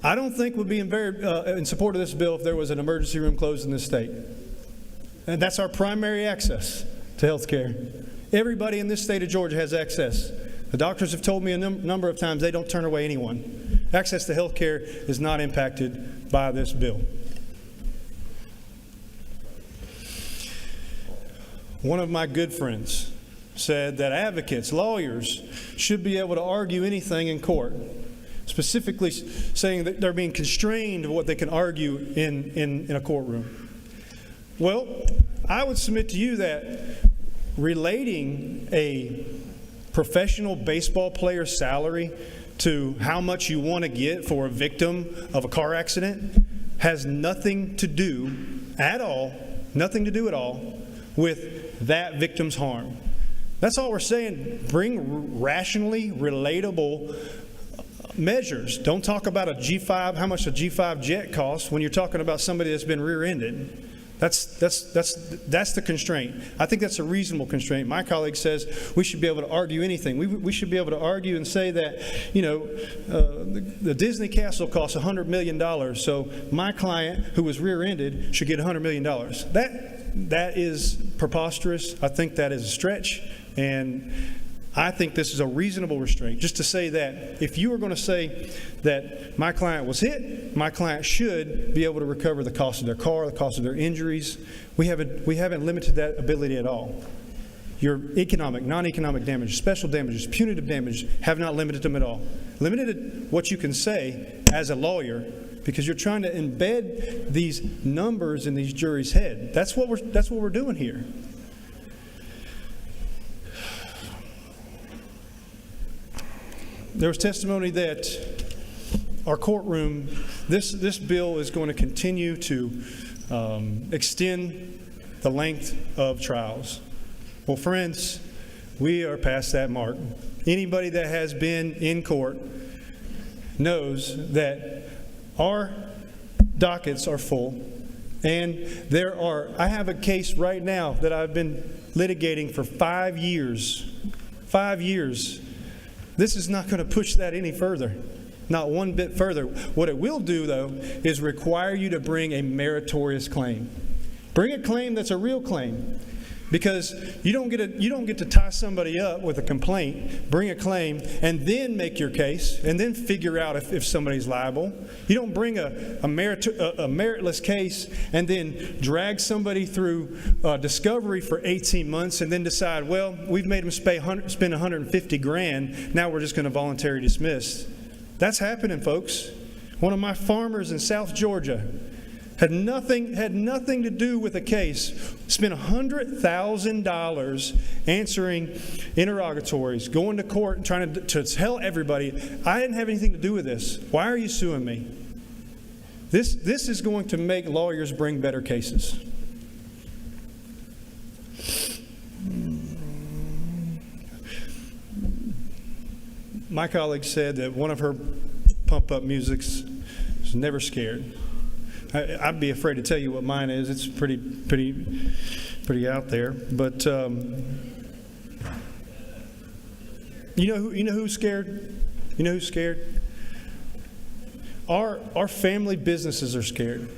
I don't think would be in support of this bill if there was an emergency room closed in this state. And that's our primary access to health care. Everybody in this state of Georgia has access. The doctors have told me a number of times they don't turn away anyone. Access to health care is not impacted by this bill. One of my good friends said that advocates, lawyers, should be able to argue anything in court, specifically saying that they're being constrained of what they can argue in a courtroom. Well, I would submit to you that relating a professional baseball player's salary to how much you want to get for a victim of a car accident has nothing to do at all with that victim's harm. That's all we're saying. Bring rationally relatable measures. Don't talk about a G5, how much a G5 jet costs when you're talking about somebody that's been rear-ended. That's the constraint. I think that's a reasonable constraint. My colleague says we should be able to argue anything. We should be able to argue and say that, the Disney castle costs $100 million, so my client who was rear-ended should get $100 million. That is preposterous. I think that is a stretch, and I think this is a reasonable restraint. Just to say that if you were going to say that my client was hit, my client should be able to recover the cost of their car, the cost of their injuries. We haven't limited that ability at all. Your economic, non-economic damage, special damages, punitive damage have not limited them at all. Limited what you can say as a lawyer, because you're trying to embed these numbers in these juries' head. That's what we're doing here. There was testimony that our courtroom, this bill is going to continue to extend the length of trials. Well, friends, we are past that mark. Anybody that has been in court knows that our dockets are full, and I have a case right now that I've been litigating for 5 years. 5 years. This is not going to push that any further, not one bit further. What it will do, though, is require you to bring a meritorious claim. Bring a claim that's a real claim. Because you don't get to tie somebody up with a complaint, bring a claim, and then make your case, and then figure out if somebody's liable. You don't bring a meritless case and then drag somebody through discovery for 18 months and then decide, well, we've made them spend $150,000. Now we're just going to voluntarily dismiss. That's happening, folks. One of my farmers in South Georgia had nothing to do with a case. Spent $100,000 answering interrogatories, going to court and trying to tell everybody, I didn't have anything to do with this. Why are you suing me? This is going to make lawyers bring better cases. My colleague said that one of her pump-up musics is Never Scared. I'd be afraid to tell you what mine is. It's pretty out there. But you know who's scared? You know who's scared? Our family businesses are scared.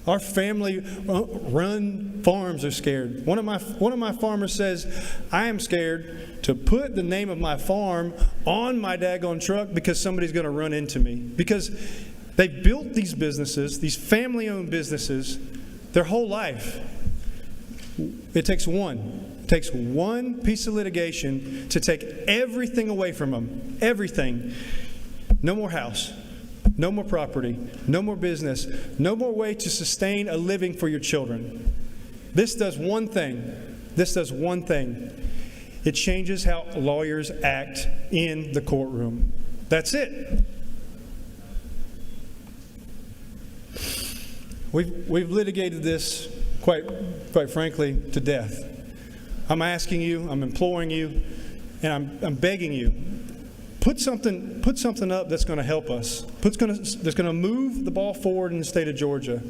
Our family run farms are scared. One of my farmers says, I am scared to put the name of my farm on my daggone truck because somebody's going to run into me. Because they built these businesses, these family-owned businesses, their whole life. It takes one piece of litigation to take everything away from them. Everything. No more house. No more property. No more business. No more way to sustain a living for your children. This does one thing. It changes how lawyers act in the courtroom. That's it. We've litigated this quite frankly to death. I'm asking you, I'm imploring you, and I'm begging you. Put something up that's going to help us. That's going to move the ball forward in the state of Georgia.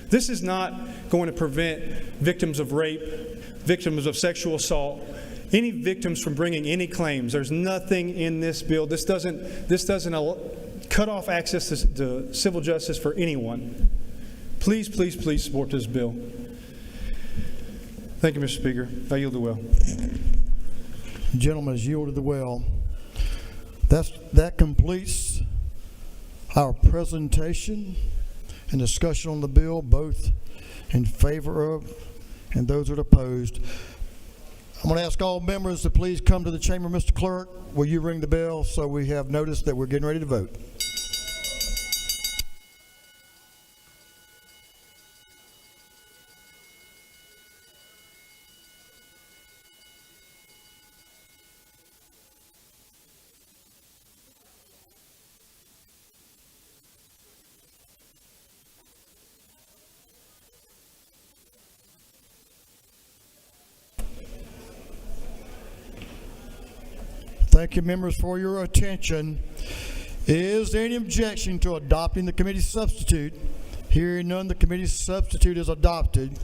This is not going to prevent victims of rape, victims of sexual assault, any victims from bringing any claims. There's nothing in this bill. This doesn't cut off access to civil justice for anyone. Please, please, please support this bill. Thank you, Mr. Speaker. I yield the well. The gentleman has yielded the well. That completes our presentation and discussion on the bill, both in favor of and those that are opposed. I'm going to ask all members to please come to the chamber. Mr. Clerk, will you ring the bell so we have notice that we're getting ready to vote? Thank you, members, for your attention. Is there any objection to adopting the committee substitute? Hearing none, the committee substitute is adopted.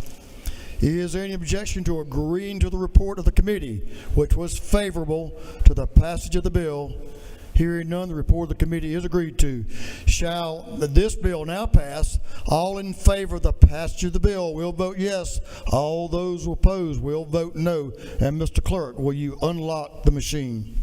Is there any objection to agreeing to the report of the committee, which was favorable to the passage of the bill? Hearing none, the report of the committee is agreed to. Shall this bill now pass? All in favor of the passage of the bill will vote yes. All those who oppose will vote no. And Mr. Clerk, will you unlock the machine?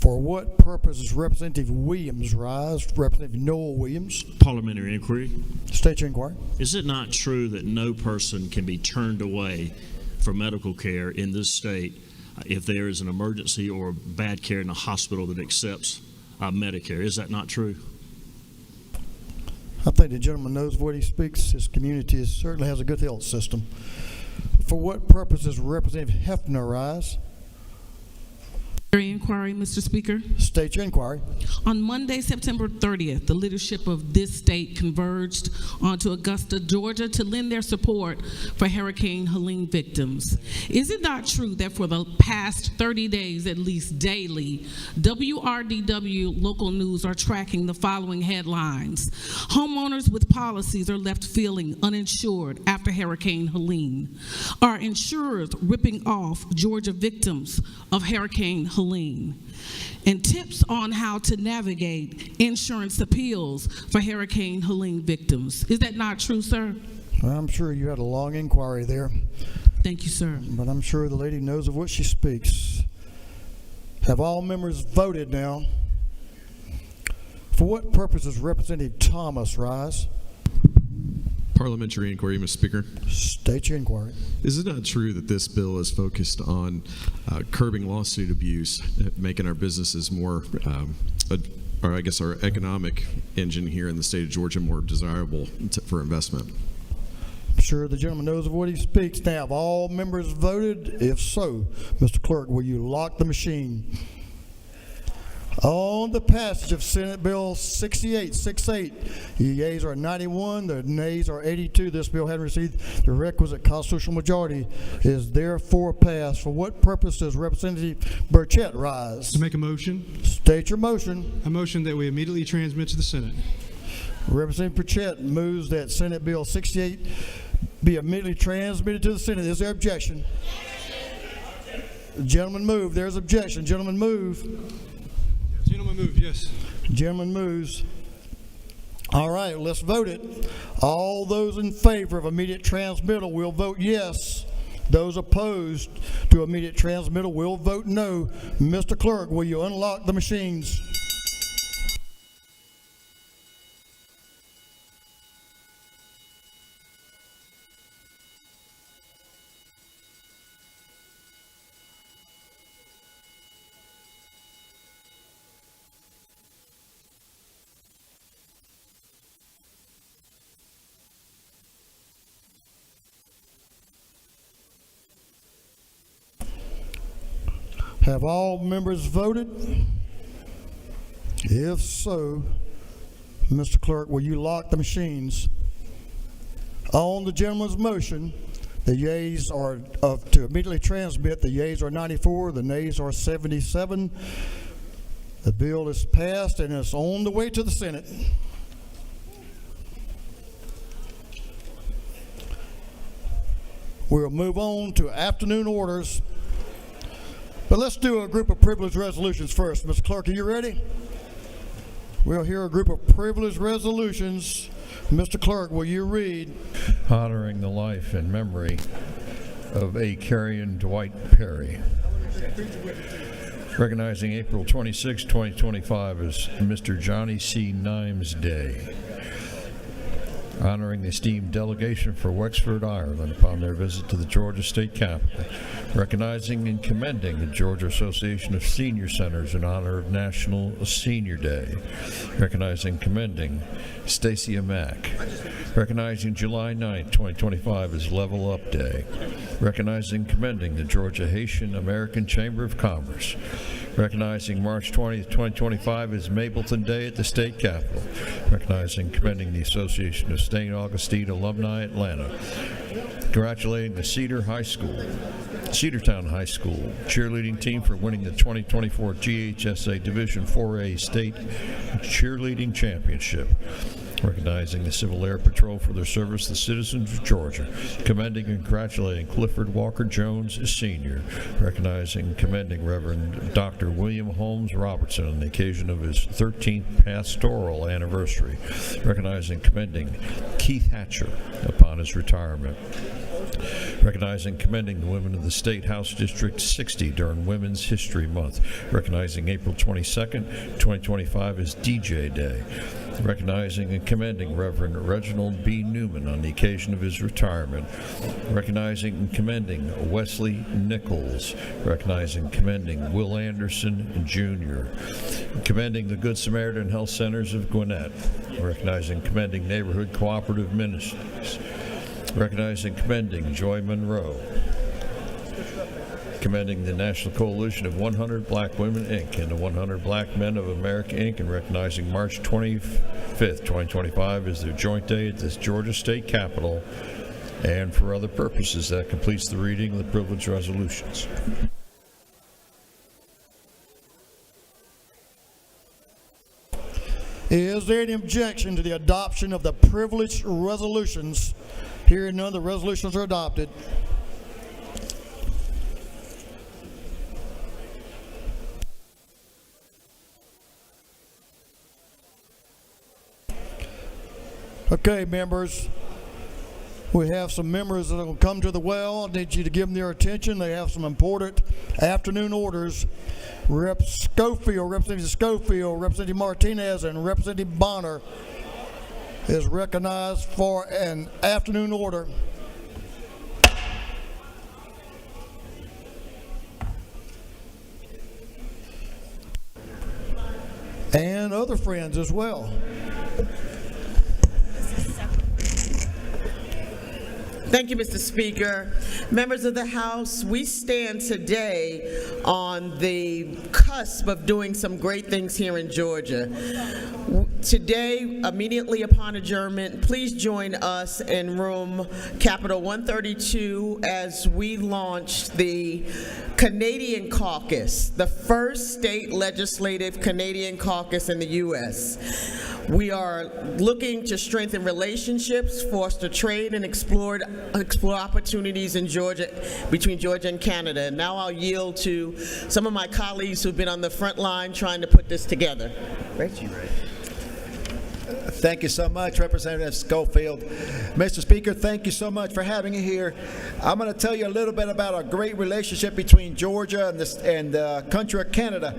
For what purpose does Representative Williams rise? Representative Noel Williams. Parliamentary inquiry. State your inquiry. Is it not true that no person can be turned away for medical care in this state if there is an emergency or bad care in a hospital that accepts Medicare? Is that not true? I think the gentleman knows what he speaks. His community certainly has a good health system. For what purpose does Representative Hefner rise? inquiry, Mr. Speaker. State your inquiry. On Monday, September 30th, the leadership of this state converged onto Augusta, Georgia to lend their support for Hurricane Helene victims. Is it not true that for the past 30 days, at least daily, WRDW local news are tracking the following headlines? Homeowners with policies are left feeling uninsured after Hurricane Helene. Are insurers ripping off Georgia victims of Hurricane Helene? And tips on how to navigate insurance appeals for Hurricane Helene victims. Is that not true, sir? I'm sure you had a long inquiry there. Thank you, sir. But I'm sure the lady knows of what she speaks. Have all members voted now? For what purpose does Representative Thomas rise? Parliamentary inquiry, Mr. Speaker. State your inquiry. Is it not true that this bill is focused on curbing lawsuit abuse, making our businesses more, or I guess our economic engine here in the state of Georgia more desirable for investment? I'm sure the gentleman knows of what he speaks. Now, have all members voted? If so, Mr. Clerk, will you lock the machine? On the passage of Senate Bill 6868, the yeas are 91, the nays are 82. This bill having received the requisite constitutional majority is therefore passed. For what purpose does Representative Burchett rise? To make a motion. State your motion. A motion that we immediately transmit to the Senate. Representative Burchett moves that Senate Bill 68 be immediately transmitted to the Senate. Is there objection? Gentleman move. There's objection. Gentleman move. Gentleman move, yes. Gentleman moves. All right, let's vote it. All those in favor of immediate transmittal will vote yes. Those opposed to immediate transmittal will vote no. Mr. Clerk, will you unlock the machines? Have all members voted? If so, Mr. Clerk, will you lock the machines? On the gentleman's motion, the yeas are to immediately transmit. The yeas are 94, the nays are 77. The bill is passed and it's on the way to the Senate. We'll move on to afternoon orders. But let's do a group of privilege resolutions first. Mr. Clerk, are you ready? We'll hear a group of privilege resolutions. Mr. Clerk, will you read? Honoring the life and memory of A. Carrion Dwight Perry. Recognizing April 26, 2025 as Mr. Johnny C. Nimes Day. Honoring the esteemed delegation for Wexford, Ireland upon their visit to the Georgia State Capitol. Recognizing and commending the Georgia Association of Senior Centers in honor of National Senior Day. Recognizing and commending Stacia Mack. Recognizing July 9, 2025 as Level Up Day. Recognizing and commending the Georgia Haitian American Chamber of Commerce. Recognizing March 20, 2025 as Mapleton Day at the State Capitol. Recognizing and commending the Association of St. Augustine Alumni Atlanta. Congratulating the Cedartown High School cheerleading team for winning the 2024 GHSA Division 4A State Cheerleading Championship. Recognizing the Civil Air Patrol for their service to the citizens of Georgia. Commending and congratulating Clifford Walker Jones, Sr. Recognizing and commending Reverend Dr. William Holmes Robertson on the occasion of his 13th pastoral anniversary. Recognizing and commending Keith Hatcher upon his retirement. Recognizing and commending the women of the State House District 60 during Women's History Month. Recognizing April 22nd, 2025 as DJ Day. Recognizing and commending Reverend Reginald B. Newman on the occasion of his retirement. Recognizing and commending Wesley Nichols. Recognizing and commending Will Anderson Jr. Commending the Good Samaritan Health Centers of Gwinnett. Recognizing and commending Neighborhood Cooperative Ministries. Recognizing and commending Joy Monroe. commending the National Coalition of 100 Black Women, Inc. and the 100 Black Men of America, Inc., and recognizing March 25th, 2025 as their joint day at this Georgia State Capitol, and for other purposes. That completes the reading of the privilege resolutions. Is there any objection to the adoption of the privileged resolutions? Hearing none, the resolutions are adopted. Okay, members, we have some members that will come to the well. I need you to give them their attention. They have some important afternoon orders. Representative Schofield, Representative Martinez, and Representative Bonner is recognized for an afternoon order. And other friends as well. Thank you, Mr. Speaker. Members of the House, we stand today on the cusp of doing some great things here in Georgia. Today, immediately upon adjournment, please join us in room Capitol 132 as we launch the Canadian Caucus, the first state legislative Canadian caucus in the U.S. We are looking to strengthen relationships, foster trade, and explore opportunities in Georgia, between Georgia and Canada. And now I'll yield to some of my colleagues who've been on the front line trying to put this together. Rachel. Thank you so much, Representative Schofield. Mr. Speaker, thank you so much for having me here. I'm going to tell you a little bit about our great relationship between Georgia and the country of Canada.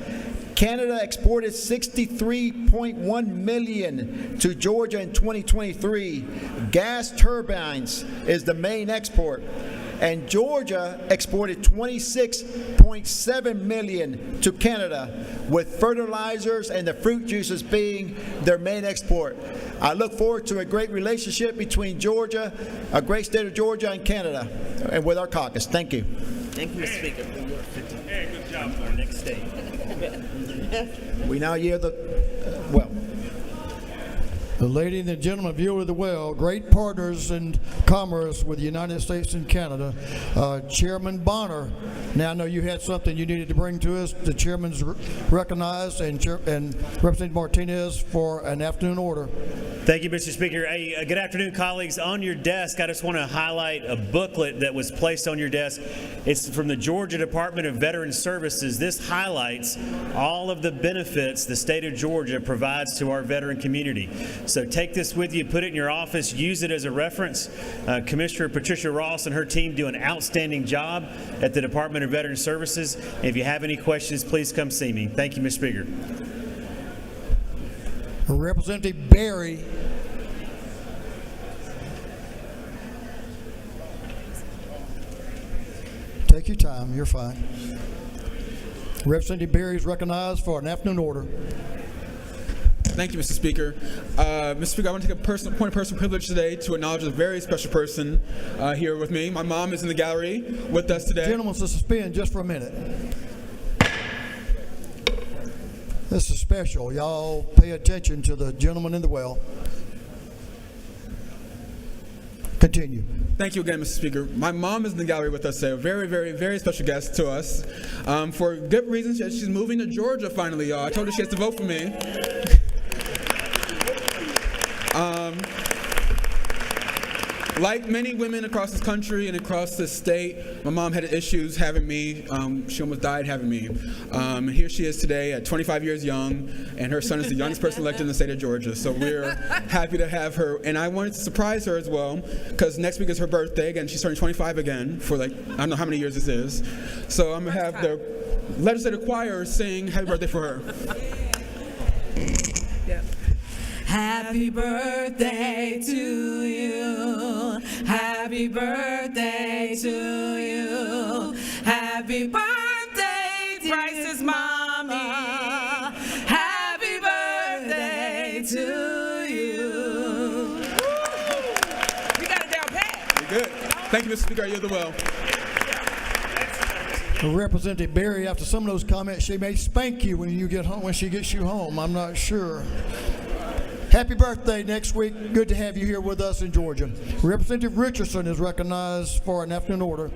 Canada exported $63.1 million to Georgia in 2023. Gas turbines is the main export. And Georgia exported $26.7 million to Canada, with fertilizers and the fruit juices being their main export. I look forward to a great relationship between Georgia, a great state of Georgia, and Canada, and with our caucus. Thank you. Thank you, Mr. Speaker. Hey, good job for our next state. We now yield The lady and the gentleman of Yield to the Well, great partners in commerce with the United States and Canada. Chairman Bonner, now I know you had something you needed to bring to us. The chairman's recognized, and Representative Martinez for an afternoon order. Thank you, Mr. Speaker. Hey, good afternoon, colleagues. On your desk, I just want to highlight a booklet that was placed on your desk. It's from the Georgia Department of Veterans Services. This highlights all of the benefits the state of Georgia provides to our veteran community. So take this with you, put it in your office, use it as a reference. Commissioner Patricia Ross and her team do an outstanding job at the Department of Veterans Services. If you have any questions, please come see me. Thank you, Mr. Speaker. Representative Berry. Take your time, you're fine. Representative Berry is recognized for an afternoon order. Thank you, Mr. Speaker. Mr. Speaker, I want to take a point of personal privilege today to acknowledge a very special person here with me. My mom is in the gallery with us today. Gentlemen, to suspend just for a minute. This is special. Y'all pay attention to the gentleman in the well. Continue. Thank you again, Mr. Speaker. My mom is in the gallery with us today, a very, very, very special guest to us. For good reasons, she's moving to Georgia finally, y'all. I told her she has to vote for me. Like many women across this country and across this state, my mom had issues having me. She almost died having me. And here she is today at 25 years young, and her son is the youngest person elected in the state of Georgia. So we're happy to have her. And I wanted to surprise her as well, because next week is her birthday. Again, she's turning 25 again for I don't know how many years this is. So I'm going to have the legislative choir sing happy birthday for her. Happy birthday to you. Happy birthday to you. Happy birthday, Bryce's mama. Happy birthday to you. You got it down pat. You're good. Thank you, Mr. Speaker. You're the well. Representative Berry, after some of those comments, she may spank you when you get home, when she gets you home. I'm not sure. Happy birthday next week. Good to have you here with us in Georgia. Representative Richardson is recognized for an afternoon order.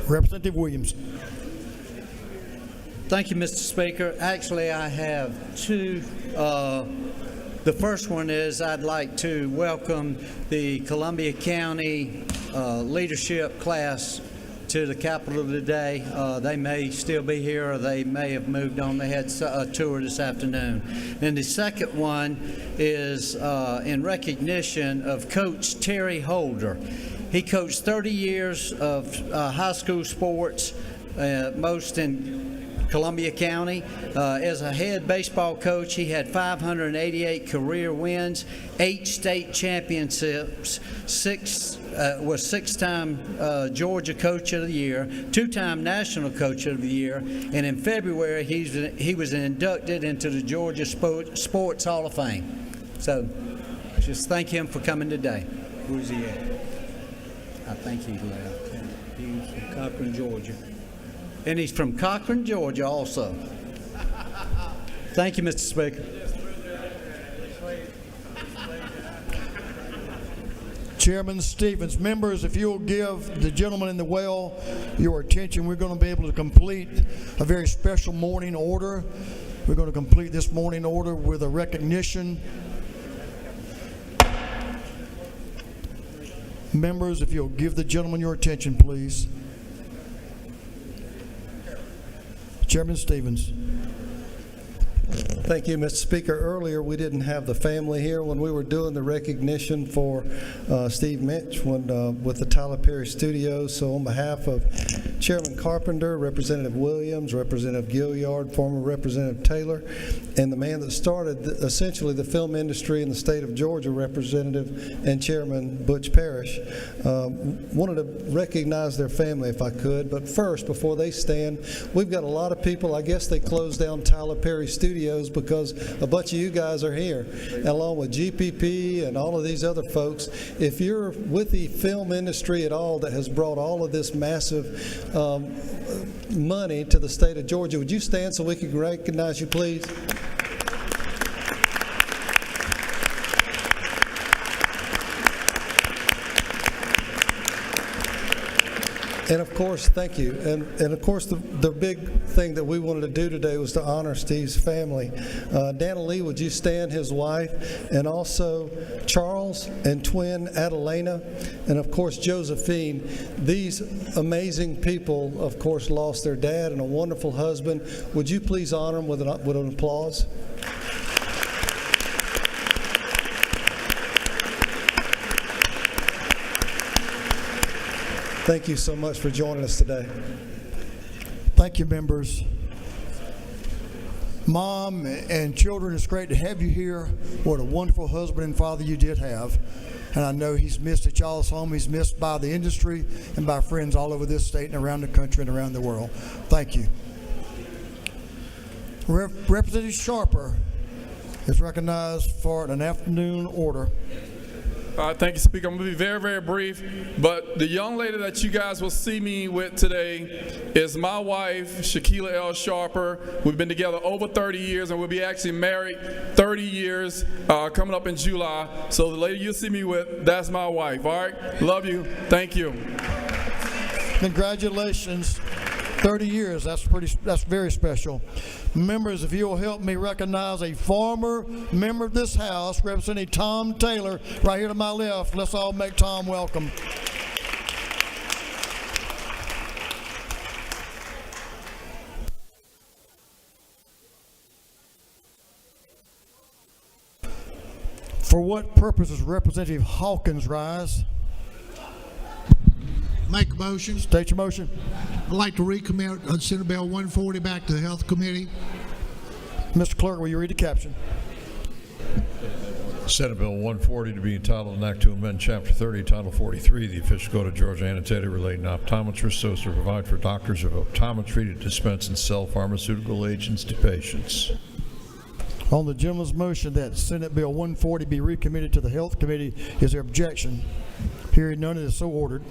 Representative Williams. Thank you, Mr. Speaker. Actually, I have two. The first one is I'd like to welcome the Columbia County leadership class to the Capitol today. They may still be here, or they may have moved on. They had a tour this afternoon. And the second one is in recognition of Coach Terry Holder. He coached 30 years of high school sports, most in Columbia County. As a head baseball coach, he had 588 career wins, 8 state championships, was 6-time Georgia Coach of the Year, 2-time National Coach of the Year, and in February he was inducted into the Georgia Sports Hall of Fame. So just thank him for coming today. Where's he at? I think he left. He's from Cochran, Georgia. And he's from Cochran, Georgia also. Thank you, Mr. Speaker. Chairman Stevens, members, if you'll give the gentleman in the well your attention, we're going to be able to complete a very special morning order. We're going to complete this morning order with a recognition. Members, if you'll give the gentleman your attention, please. Chairman Stevens. Thank you, Mr. Speaker. Earlier, we didn't have the family here when we were doing the recognition for Steve Mitch with the Tyler Perry Studios. So on behalf of Chairman Carpenter, Representative Williams, Representative Gilliard, former Representative Taylor, and the man that started essentially the film industry in the state of Georgia, Representative and Chairman Butch Parrish, wanted to recognize their family if I could. But first, before they stand, we've got a lot of people. I guess they closed down Tyler Perry Studios because a bunch of you guys are here, along with GPP and all of these other folks. If you're with the film industry at all that has brought all of this massive money to the state of Georgia, would you stand so we can recognize you, please? And of course, thank you. And of course, the big thing that we wanted to do today was to honor Steve's family. Dana Lee, would you stand, his wife, and also Charles and twin Adelena, and of course, Josephine. These amazing people, of course, lost their dad and a wonderful husband. Would you please honor them with an applause? Thank you so much for joining us today. Thank you, members. Mom and children, it's great to have you here. What a wonderful husband and father you did have. And I know he's missed at y'all's home. He's missed by the industry and by friends all over this state and around the country and around the world. Thank you. Representative Sharper is recognized for an afternoon order. Thank you, Speaker. I'm going to be very, very brief, but the young lady that you guys will see me with today is my wife, Shaquila L. Sharper. We've been together over 30 years, and we'll be actually married 30 years coming up in July. So the lady you'll see me with, that's my wife, all right? Love you. Thank you. Congratulations. 30 years, that's very special. Members, if you'll help me recognize a former member of this House, Representative Tom Taylor, right here to my left. Let's all make Tom welcome. For what purpose does Representative Hawkins rise? Make a motion. State your motion. I'd like to recommit Senate Bill 140 back to the Health Committee. Mr. Clerk, will you read the caption? Senate Bill 140 to be entitled, an act to amend Chapter 30, Title 43 of the Official Code of Georgia annotated relating to optometrists so as to provide for doctors of optometry to dispense and sell pharmaceutical agents to patients. On the gentleman's motion that Senate Bill 140 be recommitted to the Health Committee, is there objection? Hearing none, it is so ordered.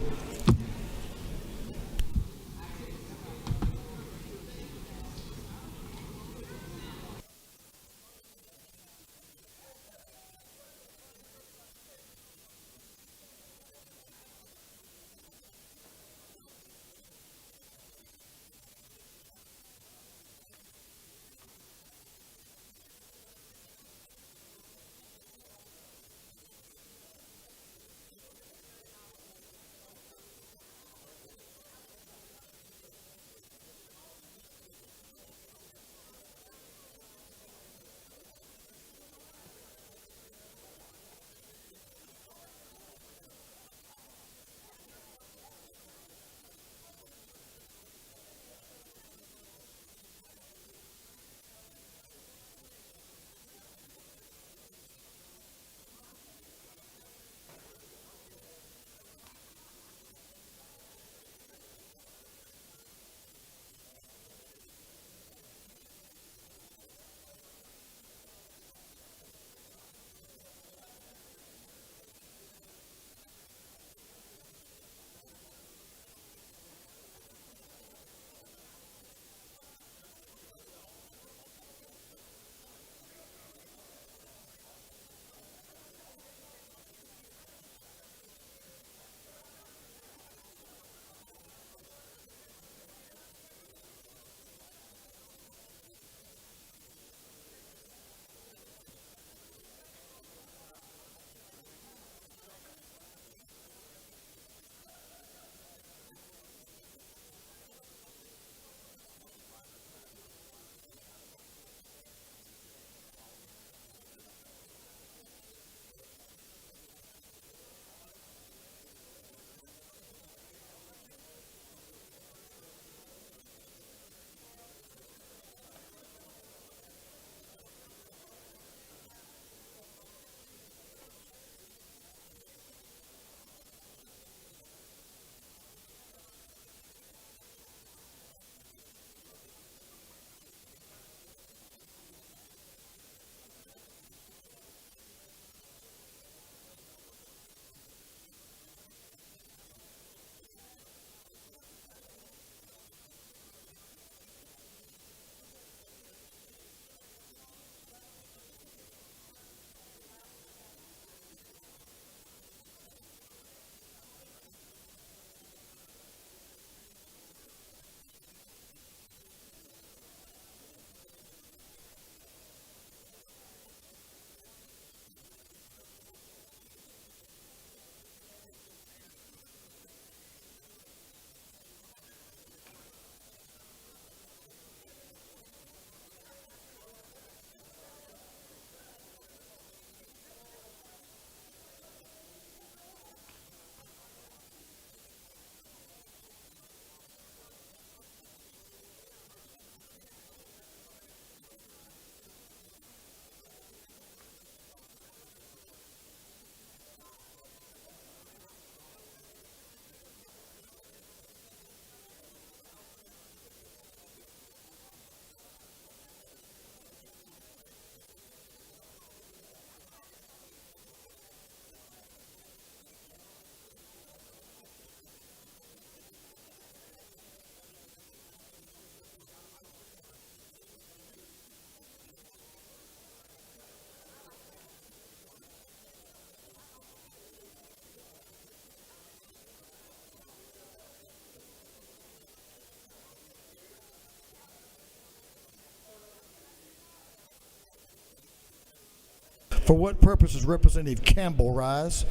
For what purpose does Representative Campbell rise?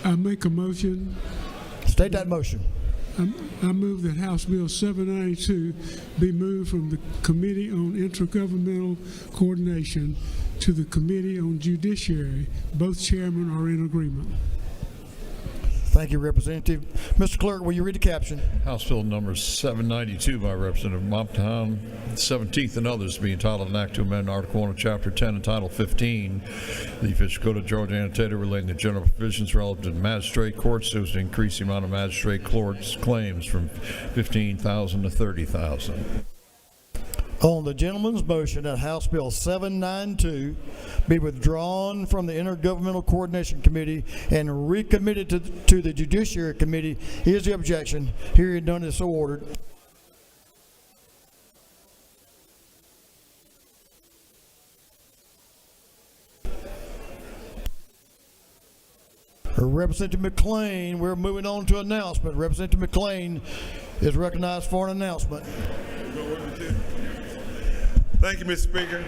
I make a motion. State that motion. I move that House Bill 792 be moved from the Committee on Intergovernmental Coordination to the Committee on Judiciary. Both chairmen are in agreement. Thank you, Representative. Mr. Clerk, will you read the caption? House Bill number 792 by Representative Moptown, 17th and others to be entitled an act to amend Article 1 of Chapter 10 and Title 15, the official code of Georgia annotated relating to general provisions relative to magistrate courts so as to increase the amount of magistrate courts claims from 15,000 to 30,000. On the gentleman's motion that House Bill 792 be withdrawn from the Intergovernmental Coordination Committee and recommitted to the Judiciary Committee, is the objection. Hearing none is so ordered. Representative McLean, we're moving on to announcement. Representative McLean is recognized for an announcement. Thank you, Mr. Speaker.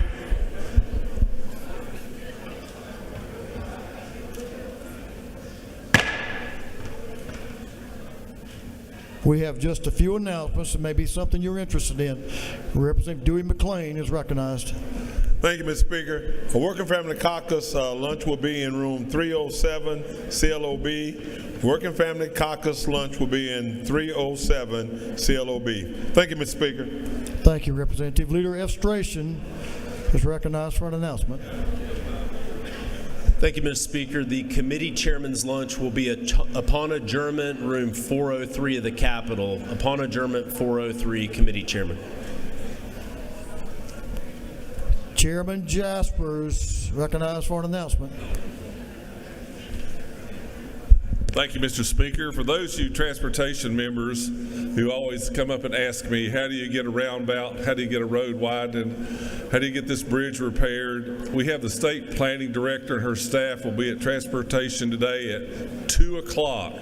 We have just a few announcements. It may be something you're interested in. Representative Dewey McLean is recognized. Thank you, Mr. Speaker. A Working Family Caucus lunch will be in room 307, CLOB. Working Family Caucus lunch will be in 307, CLOB. Thank you, Mr. Speaker. Thank you, Representative. Leader F. Stration is recognized for an announcement. Thank you, Mr. Speaker. The committee chairman's lunch will be upon adjournment, room 403 of the Capitol. Upon adjournment, 403, committee chairman. Chairman Jaspers recognized for an announcement. Thank you, Mr. Speaker. For those of you transportation members who always come up and ask me, how do you get a roundabout? How do you get a road widened? How do you get this bridge repaired? We have the state planning director and her staff will be at transportation today at 2 o'clock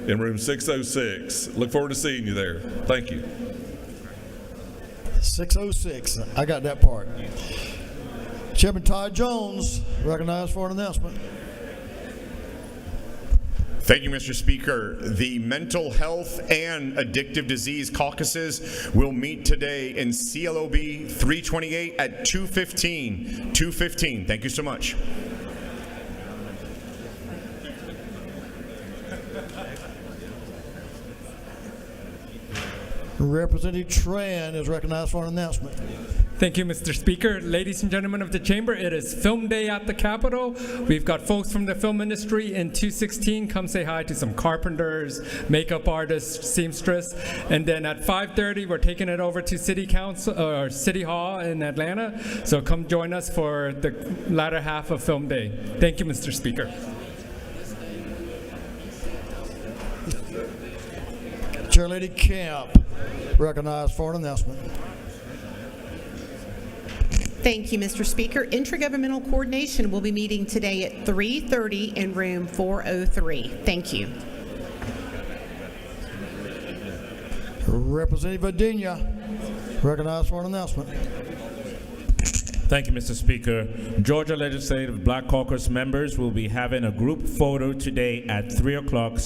in room 606. Look forward to seeing you there. Thank you. 606. I got that part. Chairman Todd Jones recognized for an announcement. Thank you, Mr. Speaker. The Mental Health and Addictive Disease Caucuses will meet today in CLOB 328 at 2:15. 2:15. Thank you so much. Representative Tran is recognized for an announcement. Thank you, Mr. Speaker. Ladies and gentlemen of the chamber, it is Film Day at the Capitol. We've got folks from the film industry in 216. Come say hi to some carpenters, makeup artists, seamstress. And then at 5:30, we're taking it over to City Council or City Hall in Atlanta. So come join us for the latter half of Film Day. Thank you, Mr. Speaker. Chairlady Camp recognized for an announcement. Thank you, Mr. Speaker. Intergovernmental Coordination will be meeting today at 3:30 in room 403. Thank you. Representative Adenia recognized for an announcement. Thank you, Mr. Speaker. Georgia Legislative Black Caucus members will be having a group photo today at 3 o'clock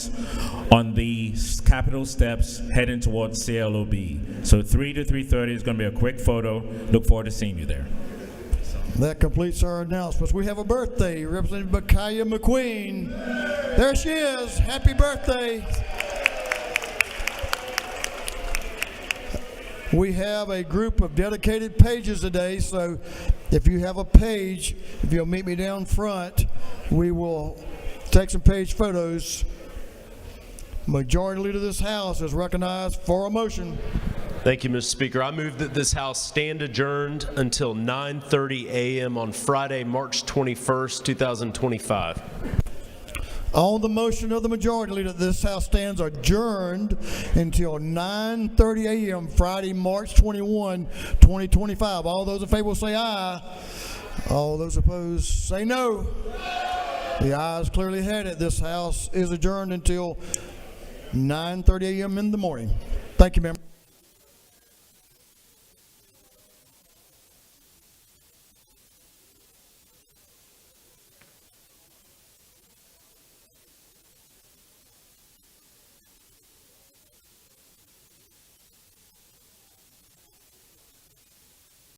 on the Capitol steps heading towards CLOB. So 3 to 3:30 is going to be a quick photo. Look forward to seeing you there. That completes our announcements. We have a birthday. Representative Buc-ee McQueen. There she is. Happy birthday. We have a group of dedicated pages today, so if you have a page, if you'll meet me down front, we will take some page photos. Majority Leader of this House is recognized for a motion. Thank you, Mr. Speaker. I move that this House stand adjourned until 9:30 a.m. on Friday, March 21st, 2025. On the motion of the Majority Leader, this House stands adjourned until 9:30 a.m. Friday, March 21, 2025. All those in favor will say aye. All those opposed say no. The ayes clearly had it. This House is adjourned until 9:30 a.m. in the morning. Thank you, members.